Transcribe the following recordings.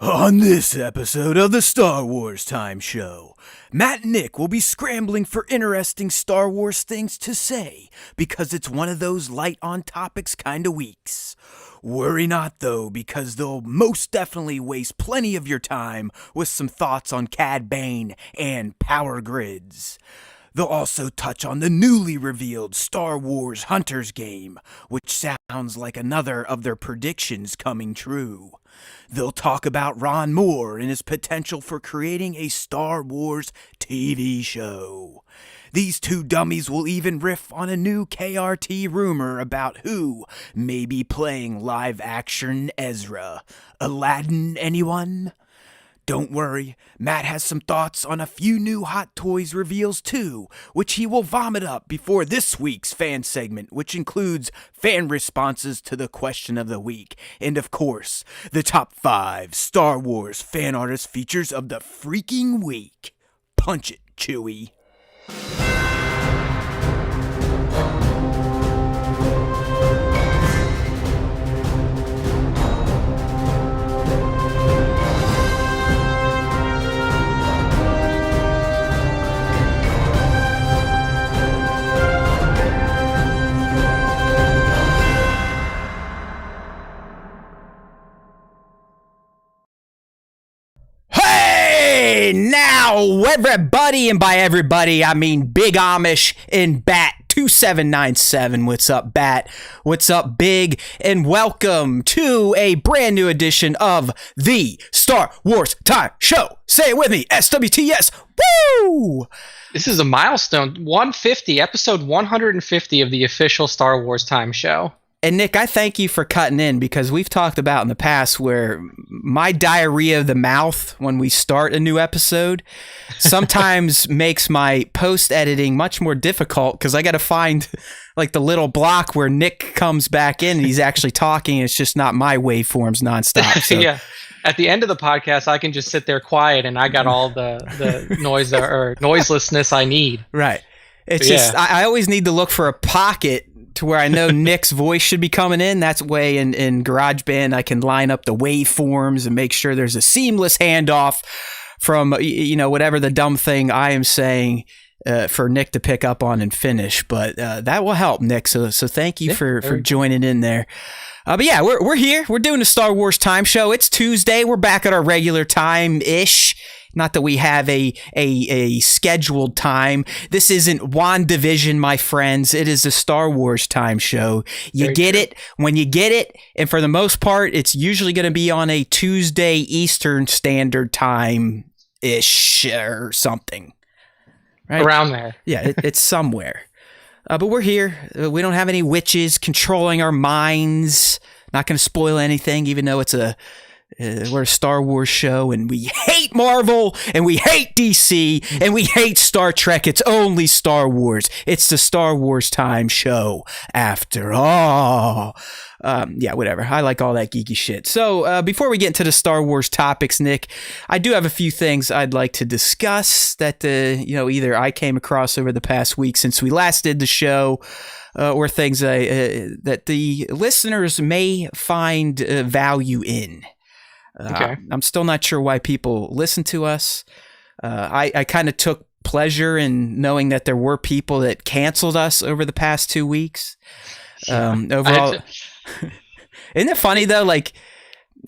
On this episode of the Star Wars Time Show, Matt and Nick will be scrambling for interesting Star Wars things to say because it's one of those light on topics kind of weeks. Worry not though, because they'll most definitely waste plenty of your time with some thoughts on Cad Bane and power grids. They'll also touch on the newly revealed Star Wars Hunters game, which sounds like another of their predictions coming true. They'll talk about Ron Moore and his potential for creating a Star Wars TV show. These two dummies will even riff on a new KRT rumor about who may be playing live-action Ezra. Aladdin, anyone? Don't worry, Matt has some thoughts on a few new Hot Toys reveals too, which he will vomit up before this week's fan segment, which includes fan responses to the question of the week, and of course, the top 5 Star Wars fan artist features of the freaking week. Punch it, Chewie. Hey, now everybody, and by everybody, I mean Big Amish and Bat 2797. What's up, Bat? What's up, Big? And welcome to a brand new edition of the Star Wars Time Show. Say it with me, SWTS. Woo! This is a milestone. 150, episode 150 of the official Star Wars Time Show. And Nick, I thank you for cutting in, because we've talked about in the past where my diarrhea of the mouth when we start a new episode sometimes makes my post-editing much more difficult, because I got to find like the little block where Nick comes back in and he's actually talking. It's just not my waveforms nonstop. So. Yeah. At the end of the podcast, I can just sit there quiet and I got all the noise or noiselessness I need. Right. It's just, I always need to look for a pocket to where I know Nick's voice should be coming in. That's way in GarageBand I can line up the waveforms and make sure there's a seamless handoff from, whatever the dumb thing I am saying for Nick to pick up on and finish. But that will help, Nick. So thank you for joining in there. But yeah, we're here. We're doing a Star Wars Time Show. It's Tuesday. We're back at our regular time-ish. Not that we have a scheduled time. This isn't WandaVision, my friends. It is a Star Wars Time Show. You get it when you get it, and for the most part, it's usually going to be on a Tuesday Eastern Standard Time-ish or something. Right? Around there. Yeah, it's somewhere. But we're here. We don't have any witches controlling our minds. Not going to spoil anything, even though we're a Star Wars show, and we hate Marvel, and we hate DC, and we hate Star Trek. It's only Star Wars. It's the Star Wars Time Show, after all. Yeah, whatever. I like all that geeky shit. So before we get into the Star Wars topics, Nick, I do have a few things I'd like to discuss that, either I came across over the past week since we last did the show, or things that the listeners may find value in. Okay. I'm still not sure why people listen to us. I kind of took pleasure in knowing that there were people that canceled us over the past 2 weeks. Overall, isn't it funny though? Like,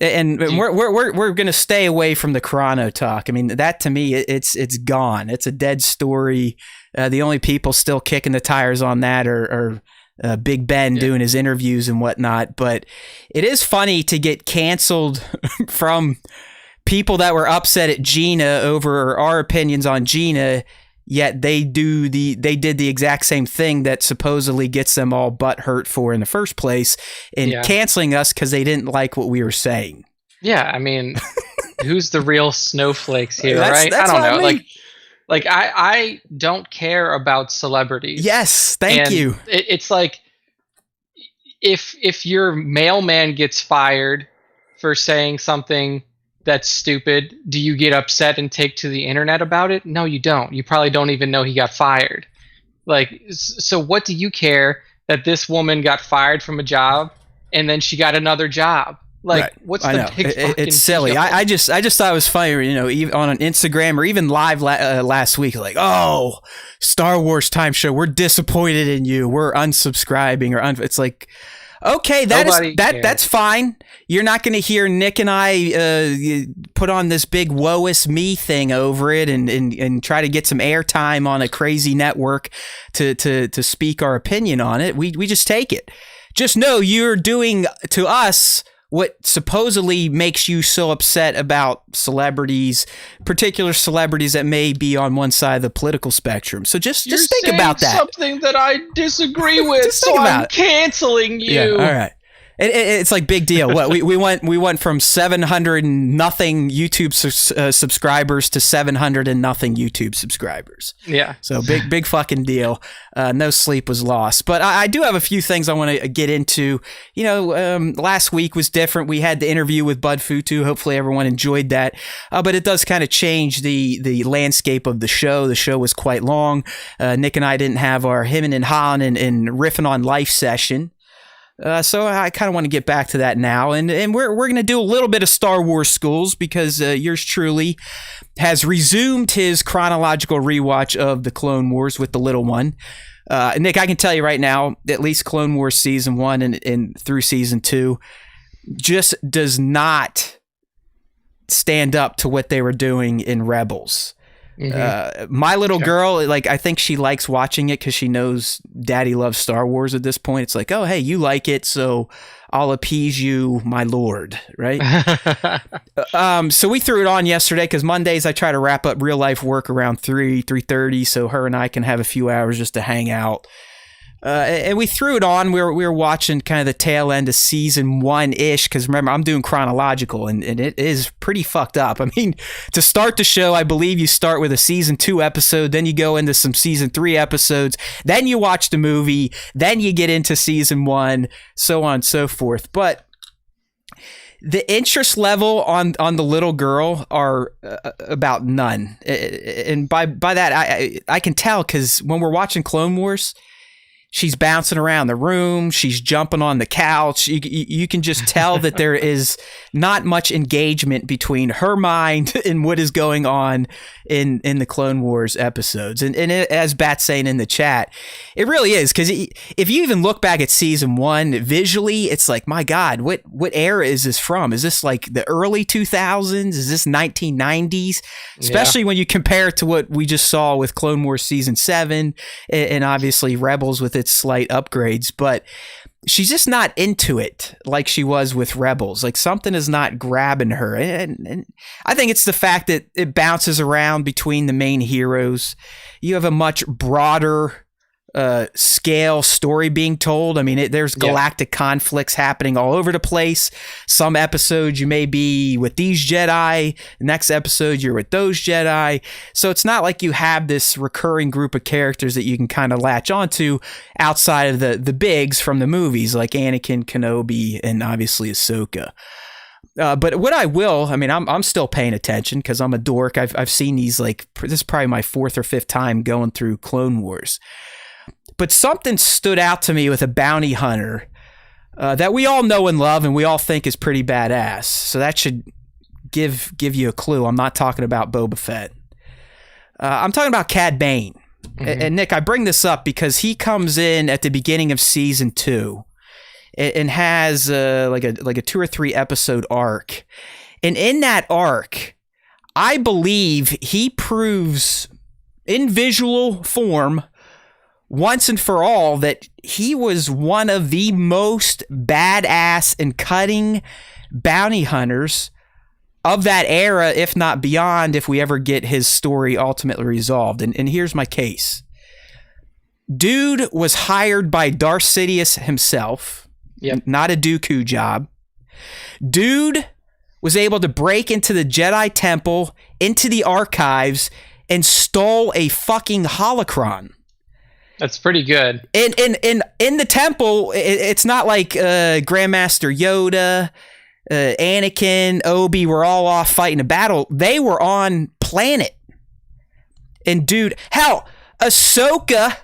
and we're gonna stay away from the Chrono talk. I mean, that to me, it's gone. It's a dead story. The only people still kicking the tires on that are Big Ben doing his interviews and whatnot. But it is funny to get canceled from people that were upset at Gina over our opinions on Gina, yet they did the exact same thing that supposedly gets them all butt hurt for in the first place, in canceling us because they didn't like what we were saying. Yeah, I mean, who's the real snowflakes here, right? That's I don't know. I mean. Like I don't care about celebrities. Yes, thank you. It's like if your mailman gets fired for saying something that's stupid, do you get upset and take to the internet about it? No, you don't. You probably don't even know he got fired. Like, so what do you care that this woman got fired from a job and then she got another job? Like, Right. what's I the know. big fucking It's silly. deal? I just thought it was funny, even on an Instagram or even live last week, like, oh, Star Wars Time Show, we're disappointed in you. We're unsubscribing it's like, okay, Nobody cares. that's fine. You're not going to hear Nick and I put on this big woe is me thing over it and try to get some airtime on a crazy network to speak our opinion on it. We just take it. Just know you're doing to us what supposedly makes you so upset about celebrities, particular celebrities that may be on one side of the political spectrum. So just think about that. Something that I disagree with, Just think so about I'm it. canceling you. Yeah, all right. It's like big deal. What we went from 700 and nothing YouTube subscribers to 700 and nothing YouTube subscribers. Yeah. So big fucking deal. No sleep was lost. But I do have a few things I want to get into. Last week was different. We had the interview with Bud Futu. Hopefully everyone enjoyed that. But it does kind of change the landscape of the show. The show was quite long. Nick and I didn't have our hemming and hawing and riffing on life session. So I kind of want to get back to that now, and we're going to do a little bit of Star Wars schools because yours truly has resumed his chronological rewatch of the Clone Wars with the little one. Nick, I can tell you right now, at least Clone Wars season 1 and through season 2 just does not stand up to what they were doing in Rebels. My little girl, like, I think she likes watching it because she knows Daddy loves Star Wars at this point. It's like, oh, hey, you like it, so I'll appease you, my lord, right? So we threw it on yesterday because Mondays I try to wrap up real life work around 3:30, so her and I can have a few hours just to hang out. And we threw it on. We were watching kind of the tail end of season 1-ish because remember, I'm doing chronological and it is pretty fucked up. I mean, to start the show, I believe you start with a season 2 episode, then you go into some season 3 episodes, then you watch the movie, then you get into season 1, so on and so forth. But the interest level on the little girl are about none. And by that, I can tell because when we're watching Clone Wars, she's bouncing around the room. She's jumping on the couch. You can just tell that there is not much engagement between her mind and what is going on in the Clone Wars episodes. And as Bat's saying in the chat, it really is. Because if you even look back at season 1, visually, it's like, my God, what era is this from? Is this like the early 2000s? Is this 1990s? Especially when you compare it to what we just saw with Clone Wars season 7 and obviously Rebels with its slight upgrades. But she's just not into it like she was with Rebels. Like something is not grabbing her. And I think it's the fact that it bounces around between the main heroes. You have a much broader scale story being told. I mean, there's galactic conflicts happening all over the place. Some episodes you may be with these Jedi, the next episode you're with those Jedi. So it's not like you have this recurring group of characters that you can kind of latch onto outside of the bigs from the movies like Anakin, Kenobi, and obviously Ahsoka. But what I will, I mean, I'm still paying attention because I'm a dork. I've seen these, like, this is probably my 4th or 5th time going through Clone Wars. But something stood out to me with a bounty hunter that we all know and love and we all think is pretty badass. So that should give you a clue. I'm not talking about Boba Fett. I'm talking about Cad Bane. And Nick, I bring this up because he comes in at the beginning of season 2 and has like a 2 or 3 episode arc. And in that arc, I believe he proves in visual form once and for all that he was one of the most badass and cutting bounty hunters of that era, if not beyond, if we ever get his story ultimately resolved. And here's my case. Dude was hired by Darth Sidious himself. Yep. Not a Dooku job. Dude was able to break into the Jedi Temple, into the archives, and stole a fucking holocron. That's pretty good. In the temple, it's not like Grandmaster Yoda, Anakin, Obi were all off fighting a battle. They were on planet. And dude, hell, Ahsoka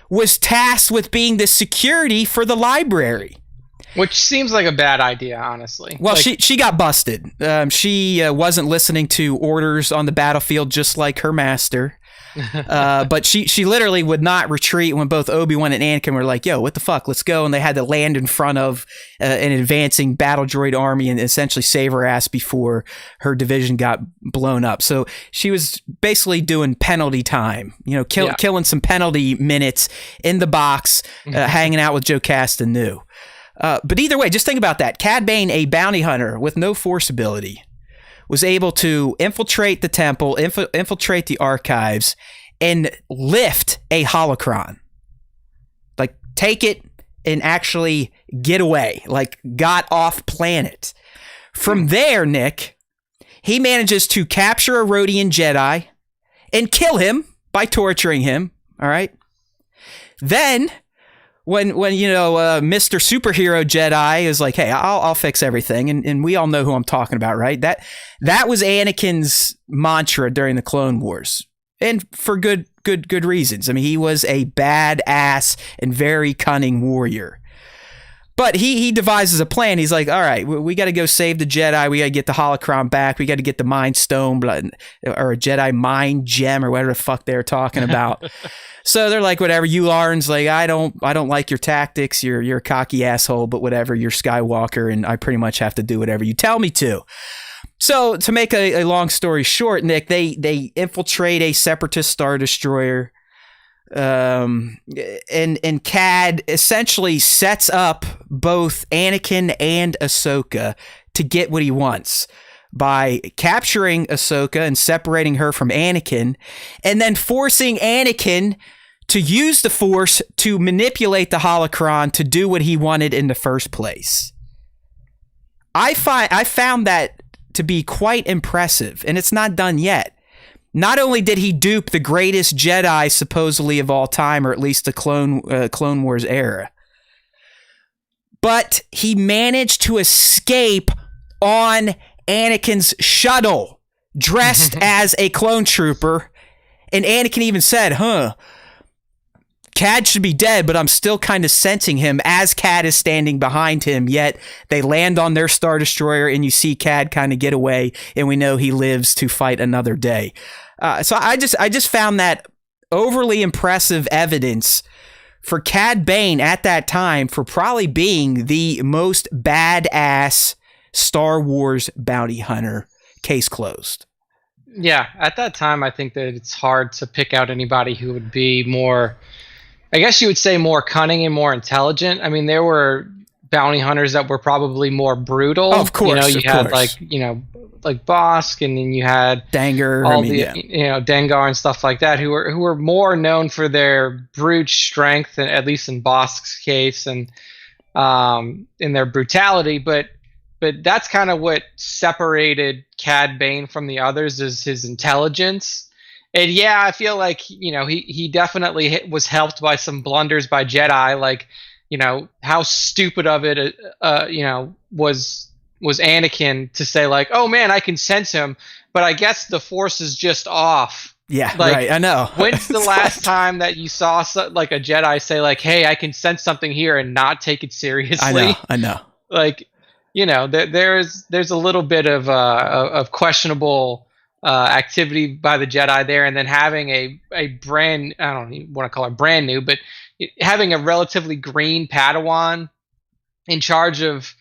was tasked with being the security for the library. Which seems like a bad idea, honestly. Well, she got busted. She wasn't listening to orders on the battlefield, just like her master. But she literally would not retreat when both Obi-Wan and Anakin were like, yo, what the fuck, let's go. And they had to land in front of an advancing battle droid army and essentially save her ass before her division got blown up. So she was basically doing penalty time, killing some penalty minutes in the box, hanging out with Joe Castanew. But either way, just think about that. Cad Bane, a bounty hunter with no force ability, was able to infiltrate the temple, infiltrate the archives, and lift a holocron. Like, take it and actually get away. Like, got off planet. From there, Nick, he manages to capture a Rhodian Jedi and kill him by torturing him. All right? Then, when Mr. Superhero Jedi is like, hey, I'll fix everything, and we all know who I'm talking about, right? That was Anakin's mantra during the Clone Wars, and for good reasons. I mean, he was a badass and very cunning warrior. But he devises a plan. He's like, all right, we got to go save the Jedi. We got to get the holocron back. We got to get the Mind Stone or a Jedi Mind Gem or whatever the fuck they're talking about. So they're like, whatever. Yularn's like, I don't like your tactics. You're a cocky asshole, but whatever. You're Skywalker, and I pretty much have to do whatever you tell me to. So to make a long story short, Nick, they infiltrate a Separatist Star Destroyer. And Cad essentially sets up both Anakin and Ahsoka to get what he wants by capturing Ahsoka and separating her from Anakin, and then forcing Anakin to use the Force to manipulate the holocron to do what he wanted in the first place. I found that to be quite impressive, and it's not done yet. Not only did he dupe the greatest Jedi supposedly of all time, or at least the Clone Wars era, but he managed to escape on Anakin's shuttle, dressed as a clone trooper. And Anakin even said, Cad should be dead, but I'm still kind of sensing him, as Cad is standing behind him. Yet they land on their Star Destroyer, and you see Cad kind of get away, and we know he lives to fight another day. So I just found that overly impressive evidence for Cad Bane at that time for probably being the most badass Star Wars bounty hunter. Case closed. Yeah, at that time, I think that it's hard to pick out anybody who would be more, I guess you would say, more cunning and more intelligent. I mean, there were bounty hunters that were probably more brutal. Oh, of course, you had like Bosk, and then you had Dengar, Dengar and stuff like that, who were more known for their brute strength, at least in Bosk's case, and in their brutality. But that's kind of what separated Cad Bane from the others, is his intelligence. And yeah, I feel like he definitely was helped by some blunders by Jedi, like how stupid of it was Anakin to say, like, oh man, I can sense him, but I guess the Force is just off. Yeah, like, right. I know. When's the last time that you saw like a Jedi say, like, hey, I can sense something here and not take it seriously? I know. Like, there's a little bit of questionable activity by the Jedi there, and then having a brand, I don't even want to call it brand new, but having a relatively green Padawan in charge of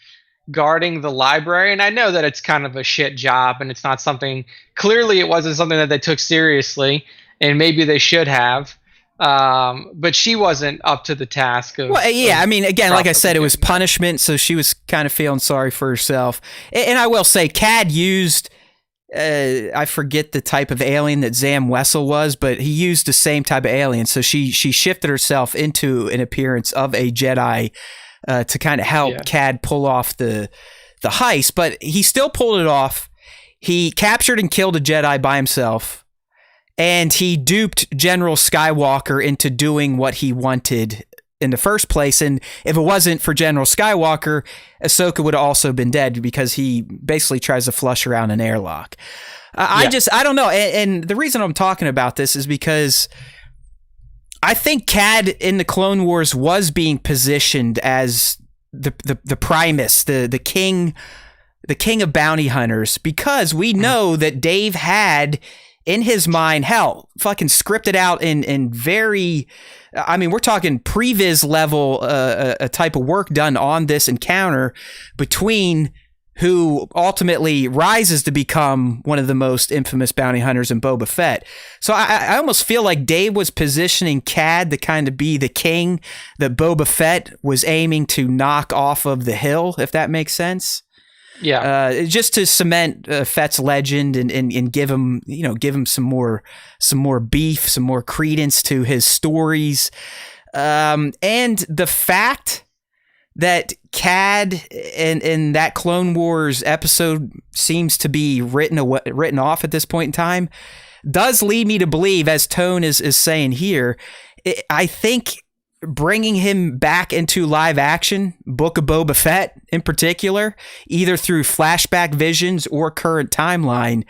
guarding the library. And I know that it's kind of a shit job, and it's not something, clearly it wasn't something that they took seriously, and maybe they should have. But she wasn't up to the task of. Well, yeah, I mean, again, like I said, it was punishment, so she was kind of feeling sorry for herself. And I will say, Cad used, I forget the type of alien that Zam Wessel was, but he used the same type of alien. So she shifted herself into an appearance of a Jedi to kind of help Cad pull off the heist. But he still pulled it off. He captured and killed a Jedi by himself. And he duped General Skywalker into doing what he wanted in the first place. And if it wasn't for General Skywalker, Ahsoka would have also been dead, because he basically tries to flush around an airlock. I don't know. And the reason I'm talking about this is because I think Cad in the Clone Wars was being positioned as the Primus, the king of bounty hunters, because we know that Dave had in his mind, hell, fucking scripted out in very, I mean, we're talking previs level a type of work done on this encounter between who ultimately rises to become one of the most infamous bounty hunters in Boba Fett. So I almost feel like Dave was positioning Cad to kind of be the king that Boba Fett was aiming to knock off of the hill, if that makes sense. Yeah. Just to cement Fett's legend and give him some more beef, some more credence to his stories. And the fact that Cad in that Clone Wars episode seems to be written off at this point in time does lead me to believe, as Tone is saying here, I think bringing him back into live action, Book of Boba Fett in particular, either through flashback visions or current timeline,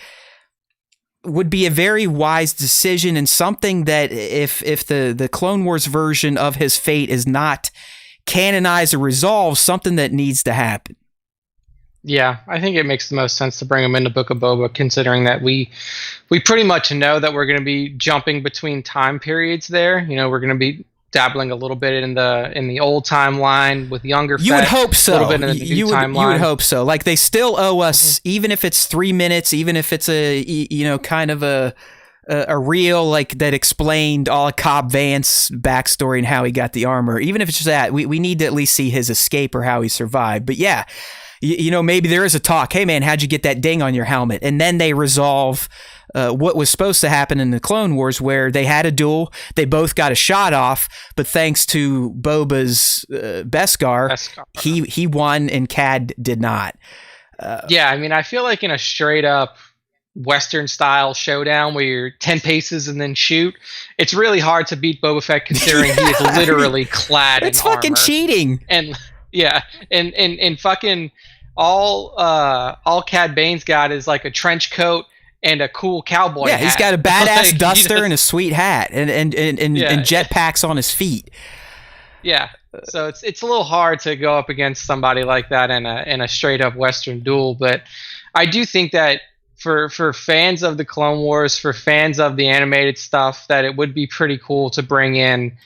would be a very wise decision, and something that if the Clone Wars version of his fate is not canonized or resolved, something that needs to happen. Yeah, I think it makes the most sense to bring him into Book of Boba, considering that we pretty much know that we're going to be jumping between time periods there. You know, we're going to be dabbling a little bit in the old timeline with younger Fett. You would hope so. A little bit in the new timeline. You would hope so. Like, they still owe us, even if it's 3 minutes, even if it's kind of a reel like that explained all of Cobb Vance's backstory and how he got the armor. Even if it's just that, we need to at least see his escape or how he survived. But yeah, maybe there is a talk. Hey man, how'd you get that ding on your helmet? And then they resolve what was supposed to happen in the Clone Wars, where they had a duel, they both got a shot off, but thanks to Boba's Beskar, he won and Cad did not. Yeah, I mean, I feel like in a straight up Western style showdown where you're 10 paces and then shoot, it's really hard to beat Boba Fett, considering he is literally clad in armor. It's fucking cheating. And yeah, and fucking all Cad Bane's got is like a trench coat and a cool cowboy hat. He's got a badass duster and a sweet hat and jetpacks on his feet. Yeah, so it's a little hard to go up against somebody like that in a straight up Western duel, but I do think that for fans of the Clone Wars, for fans of the animated stuff, that it would be pretty cool to bring in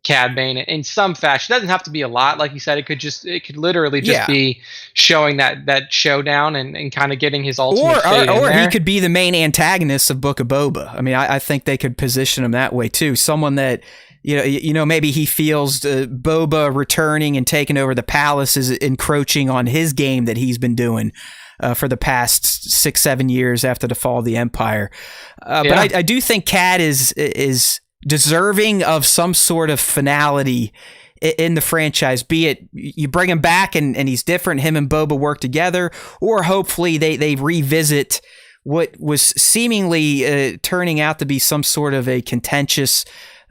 Cad Bane in some fashion. It doesn't have to be a lot, like you said. It could literally just be showing that showdown and kind of getting his ultimate fate or in he could be the main antagonist of Book of Boba. I mean, I think they could position him that way too. Someone that maybe he feels Boba returning and taking over the palace is encroaching on his game that he's been doing for the past 6-7 years after the fall of the Empire. But I do think Cad is deserving of some sort of finality in the franchise, be it you bring him back and he's different, him and Boba work together, or hopefully they revisit what was seemingly turning out to be some sort of a contentious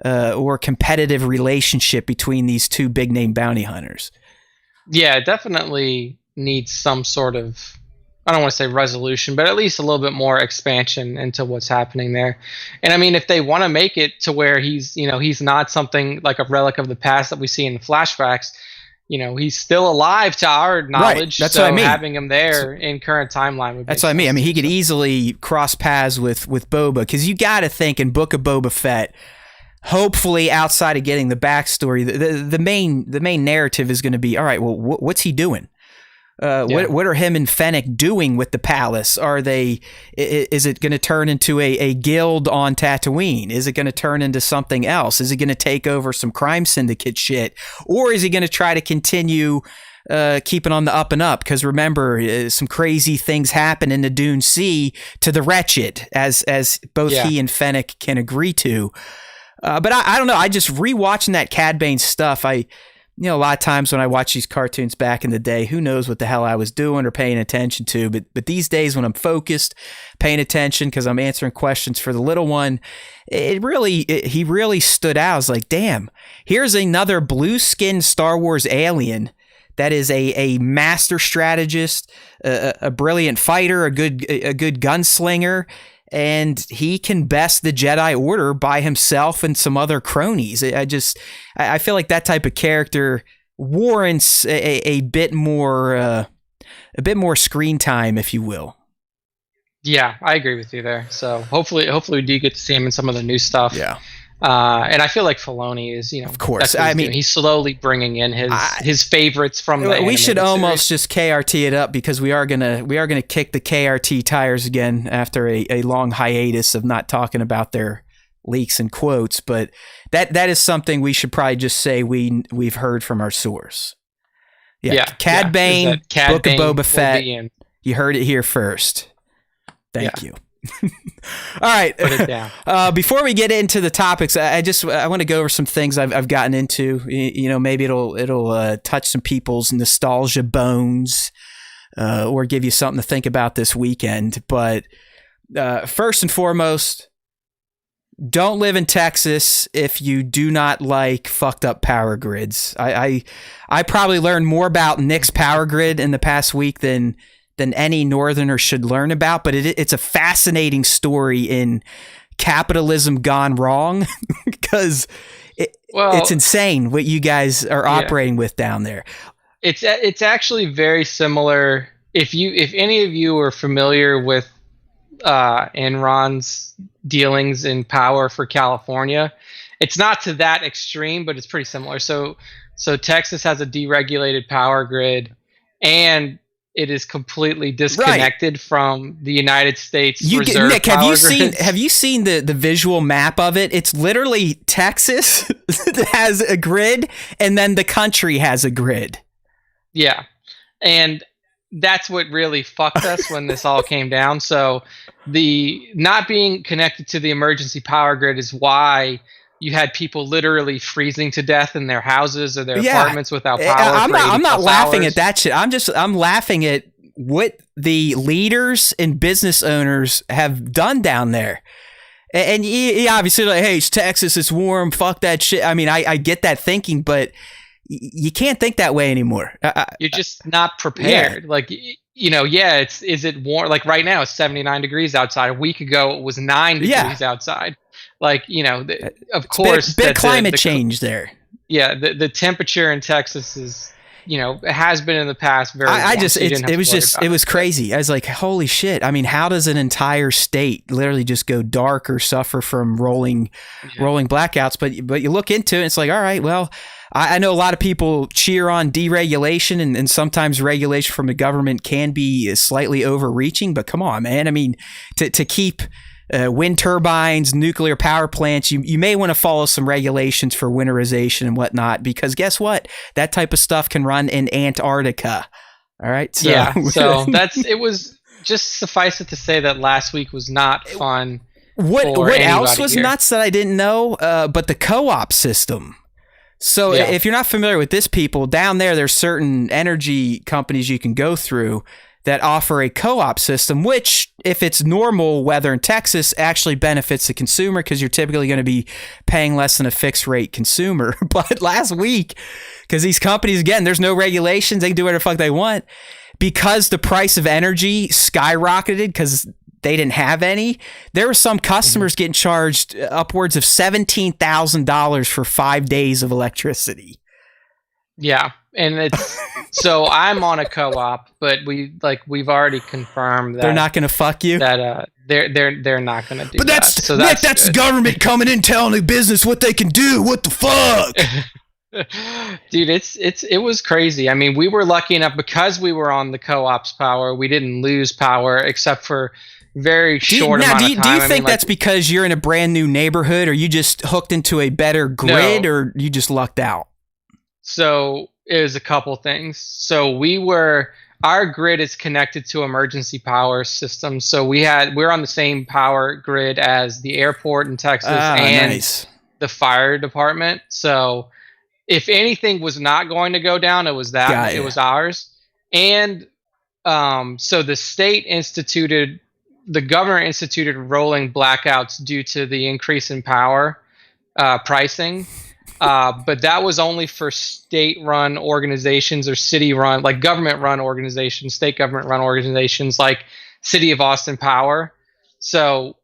or competitive relationship between these two big name bounty hunters. Yeah, it definitely needs some sort of, I don't want to say resolution, but at least a little bit more expansion into what's happening there. And I mean, if they want to make it to where he's not something like a relic of the past that we see in the flashbacks, he's still alive to our knowledge. Right. That's what I mean. Having him there in current timeline would be. That's what I mean. I mean, he could easily cross paths with Boba, because you got to think in Book of Boba Fett, hopefully outside of getting the backstory, the main narrative is going to be, all right, well, what's he doing? What are him and Fennec doing with the palace? Is it going to turn into a guild on Tatooine? Is it going to turn into something else? Is it going to take over some crime syndicate shit? Or is he going to try to continue keeping on the up and up? Because remember, some crazy things happen in the Dune Sea to the wretched, as both he and Fennec can agree to. But I don't know. I just rewatching that Cad Bane stuff. A lot of times when I watch these cartoons back in the day, who knows what the hell I was doing or paying attention to. But these days when I'm focused, paying attention because I'm answering questions for the little one, he really stood out. I was like, damn, here's another blue-skinned Star Wars alien that is a master strategist, a brilliant fighter, a good gunslinger, and he can best the Jedi Order by himself and some other cronies. I feel like that type of character warrants a bit more screen time, if you will. Yeah, I agree with you there. So hopefully we do get to see him in some of the new stuff. Yeah. And I feel like Filoni is, of course. that's what he's slowly bringing in his favorites from the we should almost series. just KRT it up, because we are gonna kick the KRT tires again after a long hiatus of not talking about their leaks and quotes. But that is something we should probably just say we've heard from our source. Cad Bane, Book of Boba Fett. You heard it here first. Thank you. All right. Put it down. Before we get into the topics, I want to go over some things I've gotten into. Maybe it'll touch some people's nostalgia bones, or give you something to think about this weekend. But first and foremost, don't live in Texas if you do not like fucked up power grids. I probably learned more about Nick's power grid in the past week than any Northerner should learn about, but it's a fascinating story in capitalism gone wrong, because it's insane what you guys are operating with down there. It's actually very similar. If any of you are familiar with Enron's dealings in power for California, it's not to that extreme, but it's pretty similar. So Texas has a deregulated power grid, and it is completely disconnected from the United States reserve Nick, power have you seen the visual map of it? It's literally Texas that has a grid, and then the country has a grid. Yeah. And that's what really fucked us when this all came down. So the not being connected to the emergency power grid is why you had people literally freezing to death in their houses or their apartments without power. I'm not laughing at that shit. I'm laughing at what the leaders and business owners have done down there. And you obviously like, hey, it's Texas, it's warm, fuck that shit. I mean, I get that thinking, but you can't think that way anymore. You're just not prepared. Yeah. Like, is it warm? Like right now it's 79 degrees outside. A week ago it was 9 degrees outside. Like, of course, bit of climate change there. Yeah, the temperature in Texas is, it has been in the past very. It was crazy. I was like, holy shit! I mean, how does an entire state literally just go dark or suffer from rolling blackouts? But you look into it, it's like, all right, well, I know a lot of people cheer on deregulation, and sometimes regulation from the government can be slightly overreaching. But come on, man! I mean, to keep wind turbines, nuclear power plants, you may want to follow some regulations for winterization and whatnot, because guess what? That type of stuff can run in Antarctica. All right. So. Yeah. So it was just suffice it to say that last week was not fun. What else was nuts that I didn't know? But the co-op system. So if you're not familiar with this, people down there's certain energy companies you can go through that offer a co-op system, which, if it's normal weather in Texas, actually benefits the consumer, because you're typically going to be paying less than a fixed rate consumer. But last week, because these companies, again, there's no regulations, they can do whatever the fuck they want, because the price of energy skyrocketed because they didn't have any, there were some customers getting charged upwards of $17,000 for 5 days of electricity. Yeah. And it's so I'm on a co-op, but we've already confirmed that they're not going to fuck you. That they're not going to do. But that. So that's the government coming in telling the business what they can do. What the fuck, dude? It was crazy. I mean, we were lucky enough because we were on the co-op's power. We didn't lose power except for very short amount of time. Do you think that's because you're in a brand new neighborhood, or you just hooked into a better grid, or you just lucked out? So it was a couple things. So our grid is connected to emergency power systems. So we're on the same power grid as the airport in Texas and the fire department. So if anything was not going to go down, it was that. It was ours. And so the government instituted rolling blackouts due to the increase in power pricing. But that was only for state-run organizations or city-run, like government-run organizations, state government-run organizations like City of Austin Power. So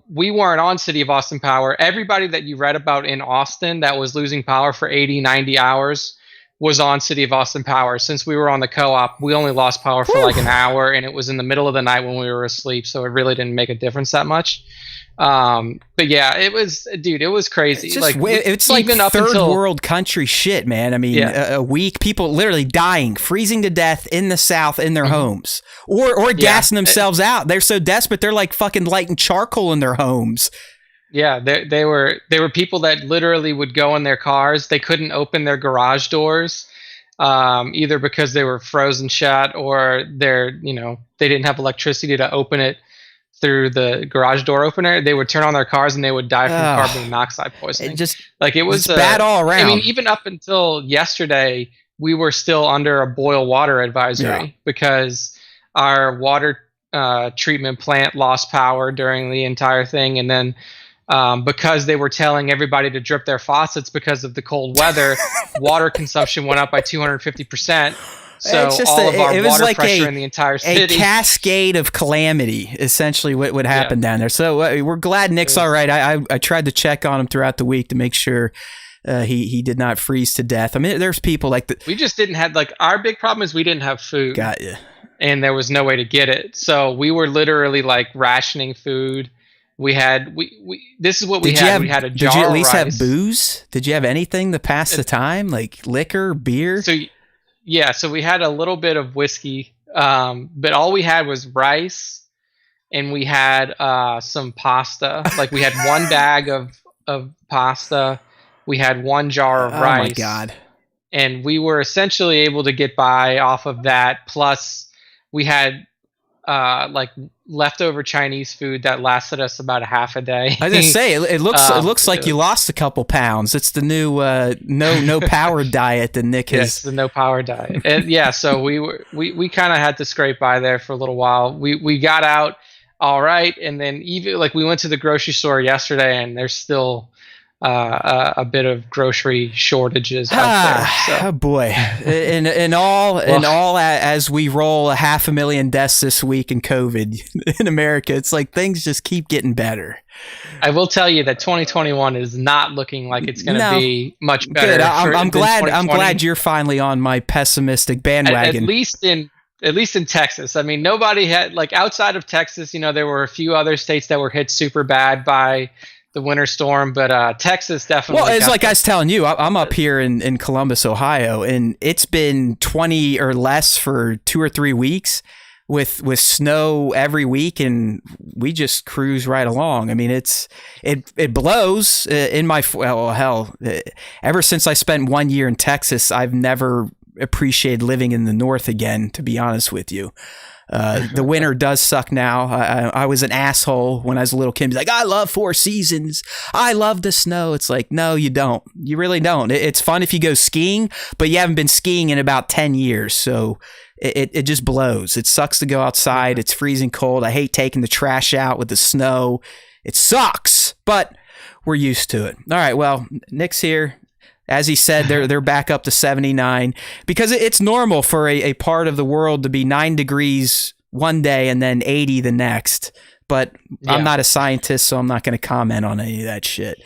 we weren't on City of Austin Power. Everybody that you read about in Austin that was losing power for 80, 90 hours, was on City of Austin Power. Since we were on the co-op, we only lost power for like an hour, and it was in the middle of the night when we were asleep, so it really didn't make a difference that much. But yeah, it was crazy. It's like even up third until, world country shit, man. I mean, Yeah. a week, people literally dying, freezing to death in the South in their homes, or gassing themselves out. They're so desperate, they're like fucking lighting charcoal in their homes. Yeah, they were people that literally would go in their cars. They couldn't open their garage doors, either because they were frozen shut or they didn't have electricity to open it through the garage door opener. They would turn on their cars and they would die from carbon monoxide poisoning. It was bad all around. I mean, even up until yesterday, we were still under a boil water advisory because our water treatment plant lost power during the entire thing, and then because they were telling everybody to drip their faucets because of the cold weather, water consumption went up by 250%. So all of our water pressure in the entire city. A cascade of calamity, essentially, what would happen down there. So we're glad Nick's all right. I tried to check on him throughout the week to make sure he did not freeze to death. I mean, there's people like that. We just didn't have, our big problem is we didn't have food. Got you. And there was no way to get it. So we were literally rationing food. We had this is what we had. We had a jar of rice. Did you at least have booze? Did you have anything to pass the time, like liquor, beer? So we had a little bit of whiskey, but all we had was rice, and we had some pasta. We had one bag of pasta. We had one jar of rice. Oh my God. And we were essentially able to get by off of that. Plus, we had leftover Chinese food that lasted us about a half a day. I was gonna say it looks like you lost a couple pounds. It's the new no power diet that Nick has. Yes, the no power diet. And so we kind of had to scrape by there for a little while. We got out all right, and then even we went to the grocery store yesterday, and there's still a bit of grocery shortages out there. So. Oh boy! In all, as we roll 500,000 deaths this week in COVID in America, it's like things just keep getting better. I will tell you that 2021 is not looking like it's going to be much better. Good. I'm glad you're finally on my pessimistic bandwagon. At least in Texas. I mean, nobody had outside of Texas. There were a few other states that were hit super bad by the winter storm, but Texas definitely. Well, it's like I was telling you, I'm up here in Columbus, Ohio, and it's been 20 or less for 2 or 3 weeks with snow every week, and we just cruise right along. I mean, it blows in my hell. Ever since I spent 1 year in Texas, I've never appreciated living in the North again, to be honest with you. The winter does suck now. I was an asshole when I was a little kid. I love 4 seasons. I love the snow. It's like, no, you don't. You really don't. It's fun if you go skiing, but you haven't been skiing in about 10 years. So it just blows. It sucks to go outside. It's freezing cold. I hate taking the trash out with the snow. It sucks, but we're used to it. All right. Well, Nick's here. As he said, they're back up to 79 because it's normal for a part of the world to be 9 degrees one day and then 80 the next. But I'm not a scientist, so I'm not going to comment on any of that shit.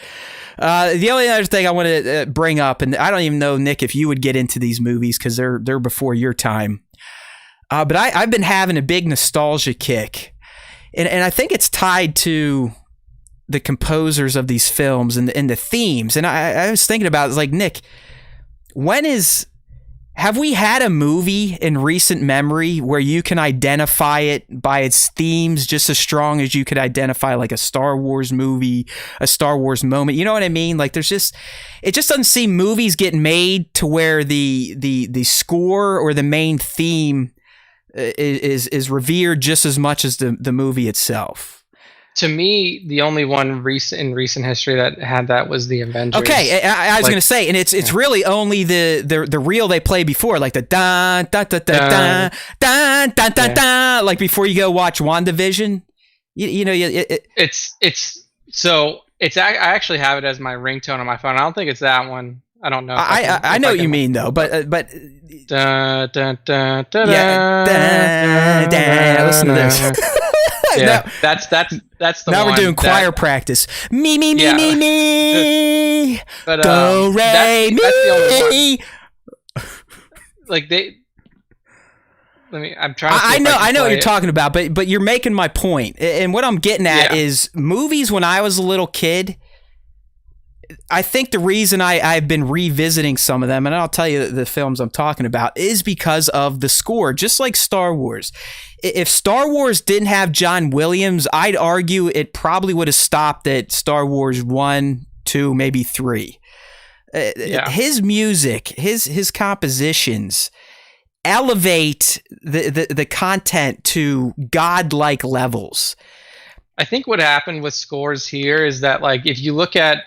The only other thing I want to bring up, and I don't even know, Nick, if you would get into these movies because they're before your time. But I've been having a big nostalgia kick, and I think it's tied to the composers of these films and the themes. And I was thinking about it, like, Nick, have we had a movie in recent memory where you can identify it by its themes just as strong as you could identify a Star Wars movie, a Star Wars moment? You know what I mean? It just doesn't seem movies get made to where the score or the main theme is revered just as much as the movie itself. To me, the only one in recent history that had that was the Avengers. Okay, I was going to say, and it's really only the reel they play before, like the dun dun dun dun dun dun dun dun, like before you go watch WandaVision. I actually have it as my ringtone on my phone. I don't think it's that one. I don't know. I know what you mean though, but dun, dun, dun, dun, listen to this. Yeah, that's the now one. We're doing choir practice. Me, me. But Do, re, mi. that's the only one. like they. I'm trying. I know what you're talking about, but you're making my point. And what I'm getting at is movies when I was a little kid. I think the reason I've been revisiting some of them, and I'll tell you the films I'm talking about, is because of the score, just like Star Wars. If Star Wars didn't have John Williams, I'd argue it probably would have stopped at Star Wars 1, 2, maybe 3. His music, his compositions elevate the content to godlike levels. I think what happened with scores here is that, like, if you look at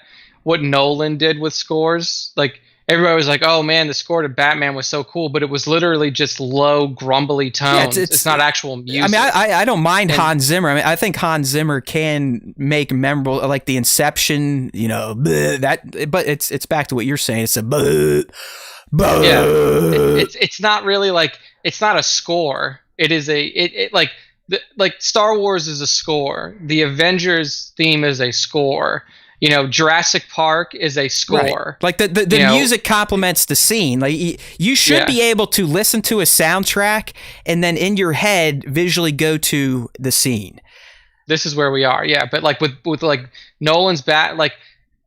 what Nolan did with scores, like, everybody was like, oh man, the score to Batman was so cool, but it was literally just low, grumbly tones. It's not actual music. I mean, I don't mind Hans Zimmer. I mean, I think Hans Zimmer can make memorable, like the Inception, that, but it's back to what you're saying. It's a it's not really like, it's not a score. It is like Star Wars is a score. The Avengers theme is a score. Jurassic Park is a score. Right. Like the music complements the scene. Like you should be able to listen to a soundtrack and then in your head visually go to the scene. This is where we are. Yeah, but like with like Nolan's like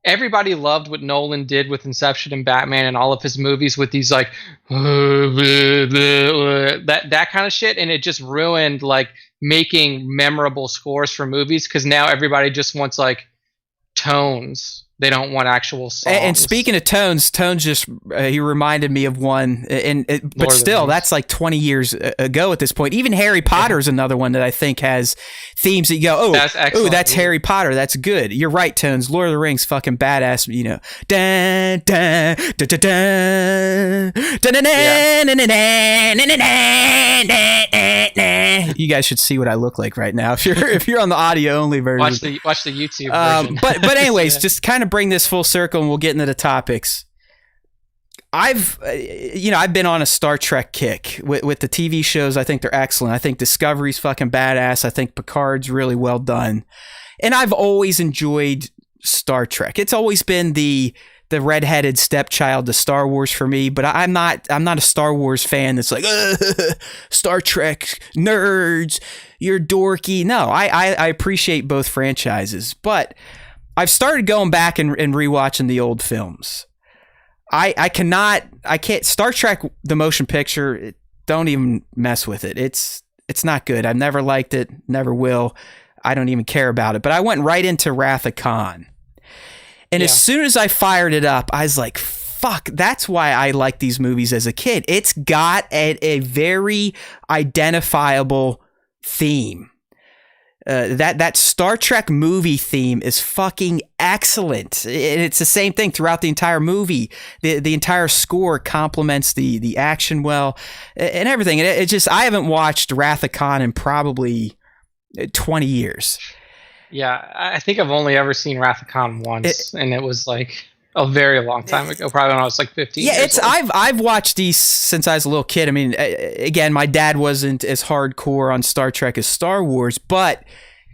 everybody loved what Nolan did with Inception and Batman and all of his movies with these like that kind of shit, and it just ruined like making memorable scores for movies because now everybody just wants like tones. They don't want actual songs. And speaking of tones just he reminded me of one, but still, that's like 20 years ago at this point. Even Harry Potter is another one that I think has themes that you go, that's Harry Potter. That's good. You're right, Tones. Lord of the Rings, fucking badass. Dun, dun, dun, dun, dun. You guys should see what I look like right now if you're on the audio only version. Watch the YouTube version. But anyways, just kind of bring this full circle and we'll get into the topics. I've been on a Star Trek kick with the TV shows. I think they're excellent. I think Discovery's fucking badass. I think Picard's really well done. And I've always enjoyed Star Trek. It's always been the redheaded stepchild to Star Wars for me, but I'm not a Star Wars fan that's like, Star Trek nerds, you're dorky. No, I appreciate both franchises, but I've started going back and rewatching the old films. I can't. Star Trek, the motion picture, don't even mess with it. It's not good. I've never liked it, never will. I don't even care about it. But I went right into Wrath of Khan. And as soon as I fired it up, I was like, fuck, that's why I like these movies as a kid. It's got a very identifiable theme. That Star Trek movie theme is fucking excellent. And it's the same thing throughout the entire movie. The entire score complements the action well and everything. And it just, I haven't watched Wrath of Khan in probably 20 years. Yeah, I think I've only ever seen Wrath of Khan once, and it was like a very long time ago, probably when I was like 15. Yeah, years old. I've watched these since I was a little kid. I mean, again, my dad wasn't as hardcore on Star Trek as Star Wars, but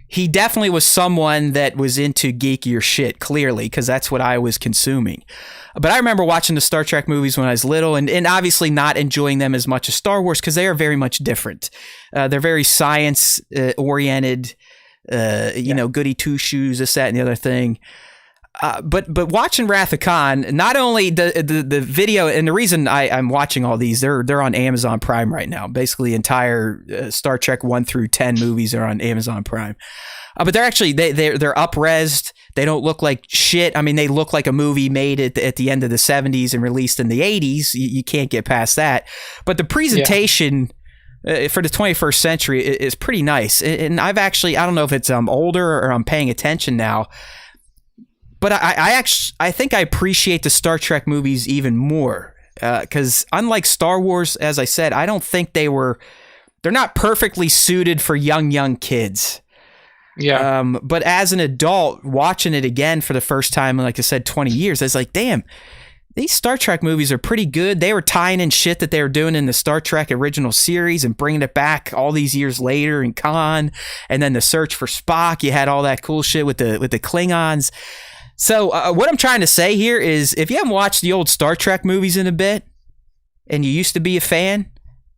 he definitely was someone that was into geekier shit, clearly, because that's what I was consuming. But I remember watching the Star Trek movies when I was little, and obviously not enjoying them as much as Star Wars because they are very much different. They're very science oriented. Goody two shoes, this, that, and the other thing. But watching Wrath of Khan, not only the video, and the reason I'm watching all these, they're on Amazon Prime right now. Basically, the entire Star Trek 1 through 10 movies are on Amazon Prime. But they're actually they're up-resed. They don't look like shit. I mean, they look like a movie made at the end of the 70s and released in the 80s. You can't get past that. But the presentation. Yeah. For the 21st century is pretty nice. And I've actually, I don't know if it's older or I'm paying attention now, but I think I appreciate the Star Trek movies even more because unlike Star Wars, as I said, I don't think they're not perfectly suited for young kids. Yeah. But as an adult watching it again for the first time, like I said, 20 years, I was like, damn, these Star Trek movies are pretty good. They were tying in shit that they were doing in the Star Trek original series and bringing it back all these years later in Khan, and then the search for Spock. You had all that cool shit with the Klingons. So what I'm trying to say here is, if you haven't watched the old Star Trek movies in a bit, and you used to be a fan,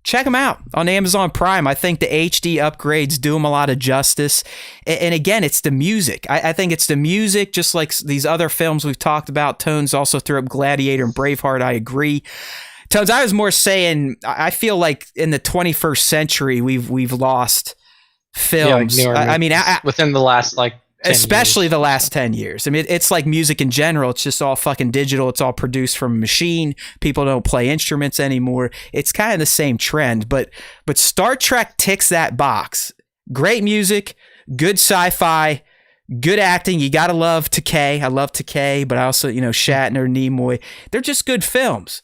check them out on Amazon Prime. I think the HD upgrades do them a lot of justice. And again, it's the music. I think it's the music, just like these other films we've talked about. Tones also threw up Gladiator and Braveheart. I agree. Tones, I was more saying, I feel like in the 21st century, we've lost films. I mean, within the last like 10 especially years. The last 10 years. I mean, it's like music in general. It's just all fucking digital. It's all produced from a machine. People don't play instruments anymore. It's kind of the same trend, but Star Trek ticks that box. Great music, good sci-fi, good acting. You gotta love Takei. I love Takei, but I also, Shatner, Nimoy. They're just good films.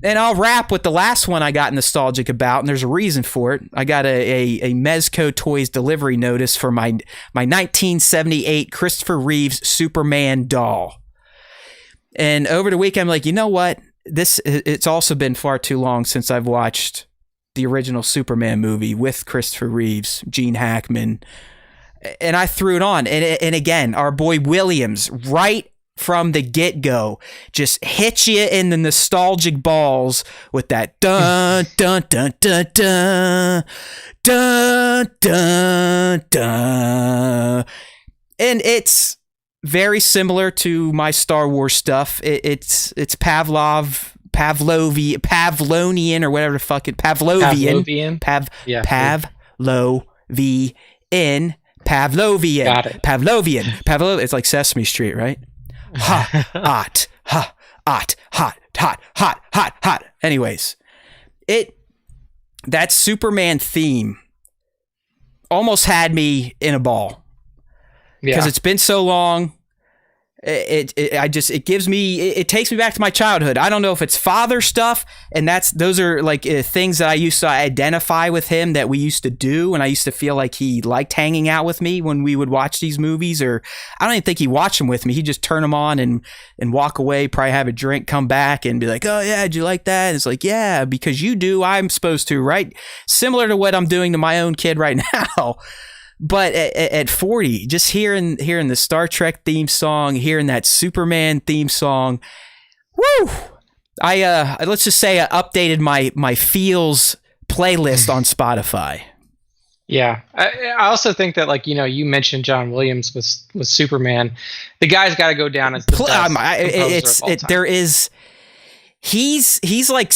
And I'll wrap with the last one I got nostalgic about, and there's a reason for it. I got a Mezco Toys delivery notice for my 1978 Christopher Reeves Superman doll. And over the weekend, I'm like, you know what? It's also been far too long since I've watched the original Superman movie with Christopher Reeves, Gene Hackman, and I threw it on. And again, our boy Williams, right from the get-go, just hits you in the nostalgic balls with that dun dun dun dun dun dun dun dun. And it's very similar to my Star Wars stuff. It's Pavlovian or whatever the fuck it Pavlovian. Pavlovian. Got it. Pavlovian. It's like Sesame Street, right? Hot. Anyways, that Superman theme almost had me in a ball because it's been so long. It takes me back to my childhood. I don't know if it's father stuff, and those are like things that I used to identify with him that we used to do, and I used to feel like he liked hanging out with me when we would watch these movies. Or I don't even think he watched them with me. He'd just turn them on and walk away, probably have a drink, come back, and be like, "Oh yeah, did you like that?" And it's like, "Yeah, because you do. I'm supposed to, right?" Similar to what I'm doing to my own kid right now. But at 40, just hearing the Star Trek theme song, hearing that Superman theme song, woo! I let's just say I updated my feels playlist on Spotify. Yeah, I also think that, like, you mentioned John Williams with Superman. The guy's got to go down as the best composer of all time. There is he's like